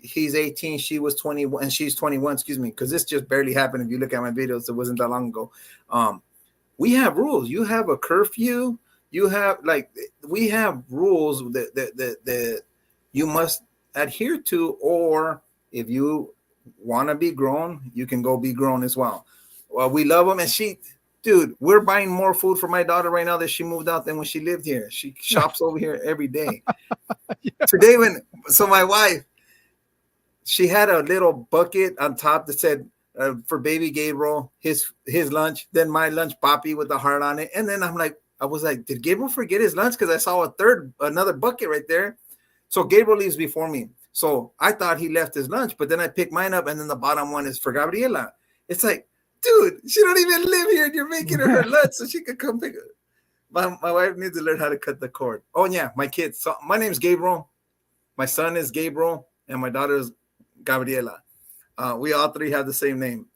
he's 18, she was 21, and she's 21, excuse me, because this just barely happened. If you look at my videos, it wasn't that long ago. We have rules. You have a curfew. We have rules that you must adhere to, or if you want to be grown, you can go be grown as well. Well, we love them, and dude, we're buying more food for my daughter right now that she moved out than when she lived here. She shops over here every day. Yeah. Today, my wife, she had a little bucket on top that said for baby Gabriel, his lunch, then my lunch, Poppy, with the heart on it. And then I was like, did Gabriel forget his lunch? Because I saw another bucket right there. So Gabriel leaves before me. So I thought he left his lunch, but then I picked mine up, and then the bottom one is for Gabriela. It's like, dude, she don't even live here, and you're making her lunch so she could come pick it. My wife needs to learn how to cut the cord. Oh, yeah, my kids. So my name's Gabriel. My son is Gabriel, and my daughter is Gabriela. We all three have the same name.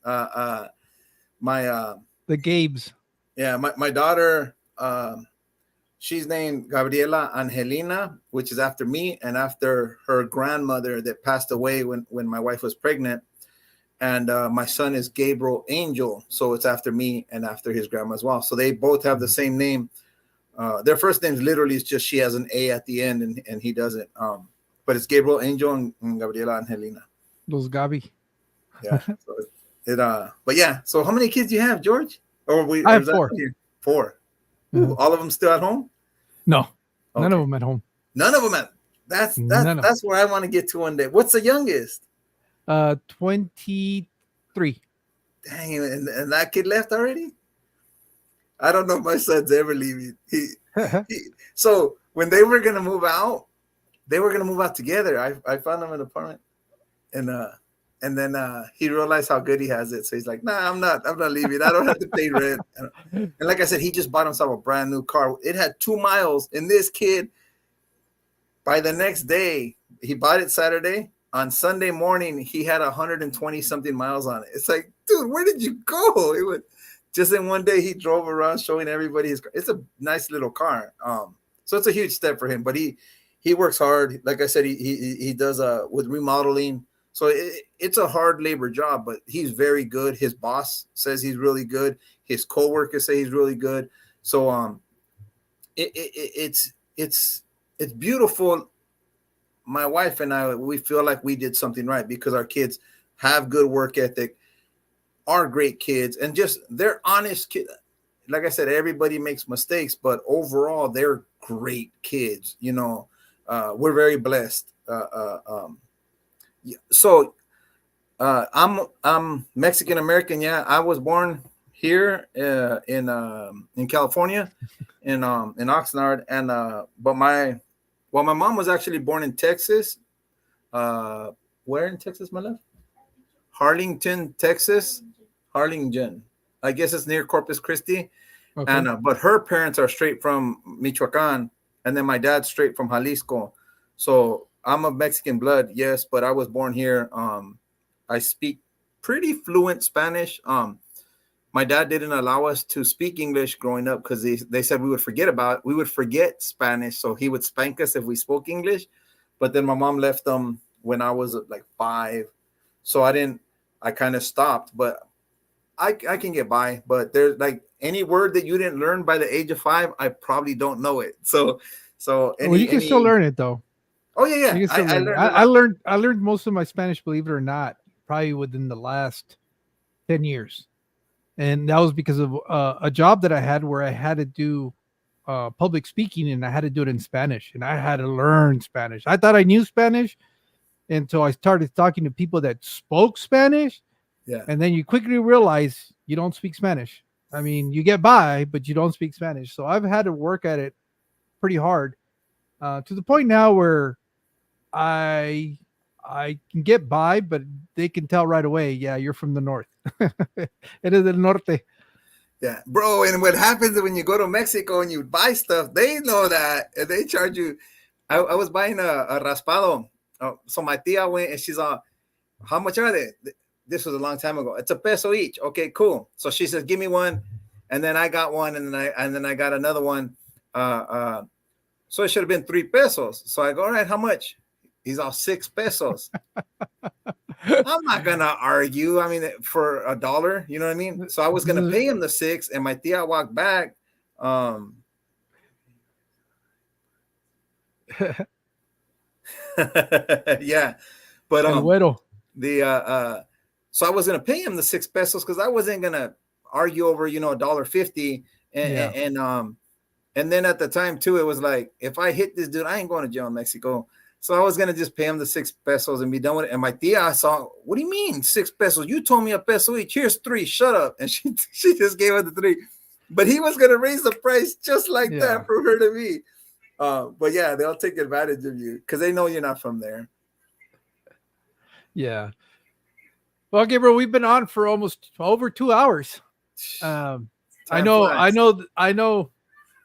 My The Gabes. yeah, my daughter, she's named Gabriela Angelina, which is after me and after her grandmother that passed away when my wife was pregnant. And my son is Gabriel Angel, so it's after me and after his grandma as well. So they both have the same name. Their first names literally is just she has an A at the end and he doesn't. But it's Gabriel Angel and Gabriela Angelina. Los Gabi. Yeah. So but yeah. So how many kids do you have, George? I have 4. 4. Ooh, all of them still at home? No, none of Okay. them at home. None of them at. That's where I want to get to one day. What's the youngest? 23. Dang, and that kid left already? I don't know if my son's ever leaving. So when they were gonna move out, they were gonna move out together. I found them an apartment, and then he realized how good he has it. So he's like, "Nah, I'm not leaving. I don't have to pay rent." And like I said, he just bought himself a brand new car. It had 2 miles, and this kid, by the next day, he bought it Saturday. On Sunday morning, he had 120 something miles on it. It's like, dude, where did you go? It was just in one day he drove around showing everybody his car. It's a nice little car. So it's a huge step for him, but he works hard. Like I said, he does with remodeling. So it's a hard labor job, but he's very good. His boss says he's really good. His coworkers say he's really good. So it's beautiful. My wife and I, we feel like we did something right because our kids have good work ethic, are great kids, and just they're honest kids. Like I said, everybody makes mistakes, but overall, they're great kids. You know, we're very blessed. So I'm Mexican American. Yeah, I was born here in California, in Oxnard, and but my mom was actually born in Texas. Where in Texas, my love? Harlingen, Texas. Harlingen. I guess it's near Corpus Christi. Okay. And but her parents are straight from Michoacan, and then my dad's straight from Jalisco. So I'm of Mexican blood, yes, but I was born here. I speak pretty fluent Spanish. My dad didn't allow us to speak English growing up because they said we would forget Spanish, so he would spank us if we spoke English. But then my mom left them when I was like 5, so I kind of stopped. But I can get by. But there's like any word that you didn't learn by the age of 5, I probably don't know it. So Well, you can still learn it though. Oh yeah. You can still learn it. I learned most of my Spanish, believe it or not, probably within the last 10 years. And that was because of a job that I had where I had to do public speaking, and I had to do it in Spanish, and I had to learn Spanish. I thought I knew Spanish until I started talking to people that spoke Spanish. Yeah. And then you quickly realize you don't speak Spanish. I mean, you get by, but you don't speak Spanish. So I've had to work at it pretty hard to the point now where I can get by, but they can tell right away, yeah, you're from the north. It is el norte. Yeah, bro. And what happens when you go to Mexico and you buy stuff, they know that, and they charge you. I was buying a raspado. So my tia went and she's on, how much are they? This was a long time ago. It's $1 each. Okay, cool. So she says, give me one. And then I got one, and then I got another one. So it should have been $3. So I go, all right, how much? He's all $6. I'm not gonna argue. I mean, for $1, you know what I mean? So I was gonna pay him the 6, and my tia walked back. Yeah, but so I was gonna pay him the $6 because I wasn't gonna argue over $1.50, and then at the time too, it was like, if I hit this dude, I ain't going to jail in Mexico. So I was gonna just pay him the $6 and be done with it. And my tia saw, what do you mean $6? You told me $1 each. Here's 3. Shut up. And she just gave her the 3. But he was gonna raise the price just like that for her to be. But yeah, they'll take advantage of you because they know you're not from there. Yeah. Well, Gabriel, we've been on for almost over 2 hours. I know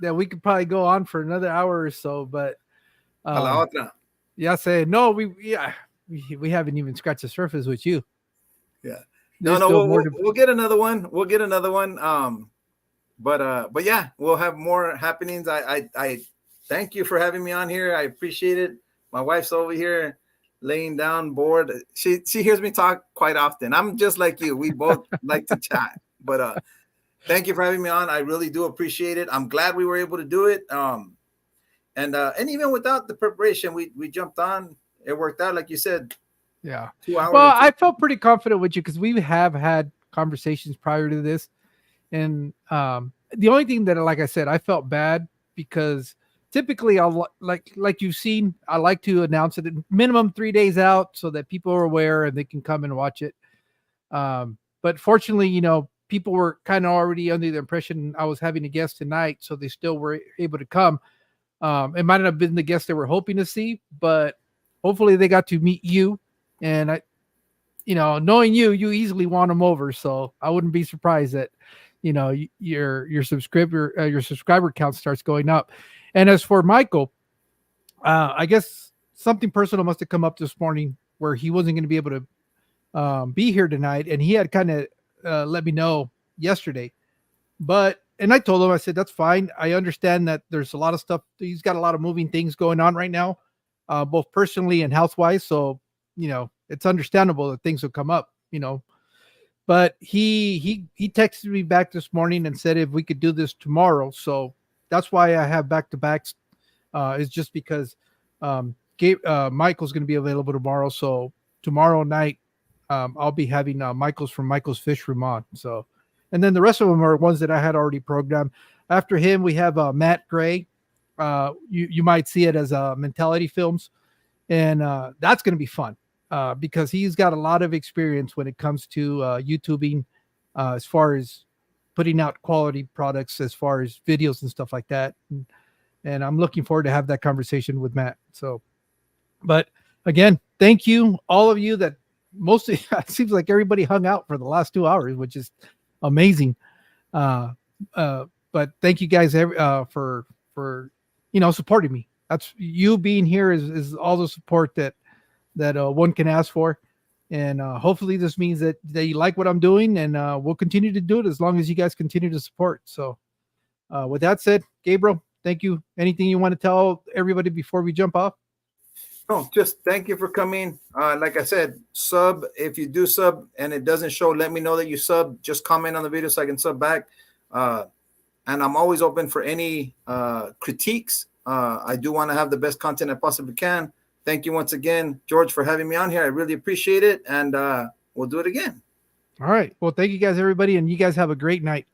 that we could probably go on for another hour or so, but A la otra. yeah, say no. We haven't even scratched the surface with you. No, There's no, still we'll, more we'll, to- we'll get another one. We'll get another one. But yeah, we'll have more happenings. I thank you for having me on here. I appreciate it. My wife's over here laying down bored. She hears me talk quite often. I'm just like you. We both like to chat. But thank you for having me on. I really do appreciate it. I'm glad we were able to do it. And even without the preparation, we jumped on. It worked out, like you said. Yeah. 2 hours. Well, I felt pretty confident with you because we have had conversations prior to this. And the only thing that, like I said, I felt bad because typically I'll like you've seen, I like to announce it at minimum 3 days out so that people are aware and they can come and watch it. But fortunately, people were kind of already under the impression I was having a guest tonight, so they still were able to come. It might not have been the guest they were hoping to see, but hopefully they got to meet you. And knowing you easily want them over. So I wouldn't be surprised that, your subscriber count starts going up. And as for Michael, I guess something personal must have come up this morning where he wasn't going to be able to be here tonight. And he had kind of let me know yesterday, and I told him, I said, that's fine. I understand that there's a lot of stuff. He's got a lot of moving things going on right now, both personally and health-wise. So, it's understandable that things will come up, but he texted me back this morning and said if we could do this tomorrow. So that's why I have back-to-backs, is just because Michael's going to be available tomorrow. So tomorrow night, I'll be having Michael's from Michael's Fish Room on. So, and then the rest of them are ones that I had already programmed. After him, we have Matt Gray. You might see it as Mentality Films, and that's going to be fun. Because he's got a lot of experience when it comes to YouTubing, as far as putting out quality products, as far as videos and stuff like that. And I'm looking forward to have that conversation with Matt. So, but again, thank you, all of you that mostly, it seems like everybody hung out for the last 2 hours, which is amazing. But thank you guys for supporting me. That's you being here is all the support that one can ask for. And hopefully this means that you like what I'm doing, and we'll continue to do it as long as you guys continue to support. So with that said, Gabriel, thank you. Anything you want to tell everybody before we jump off? No, just thank you for coming. Like I said, sub. If you do sub and it doesn't show, let me know that you sub. Just comment on the video so I can sub back. And I'm always open for any critiques. I do want to have the best content I possibly can. Thank you once again, George, for having me on here. I really appreciate it. And we'll do it again. All right. Well, thank you guys, everybody. And you guys have a great night.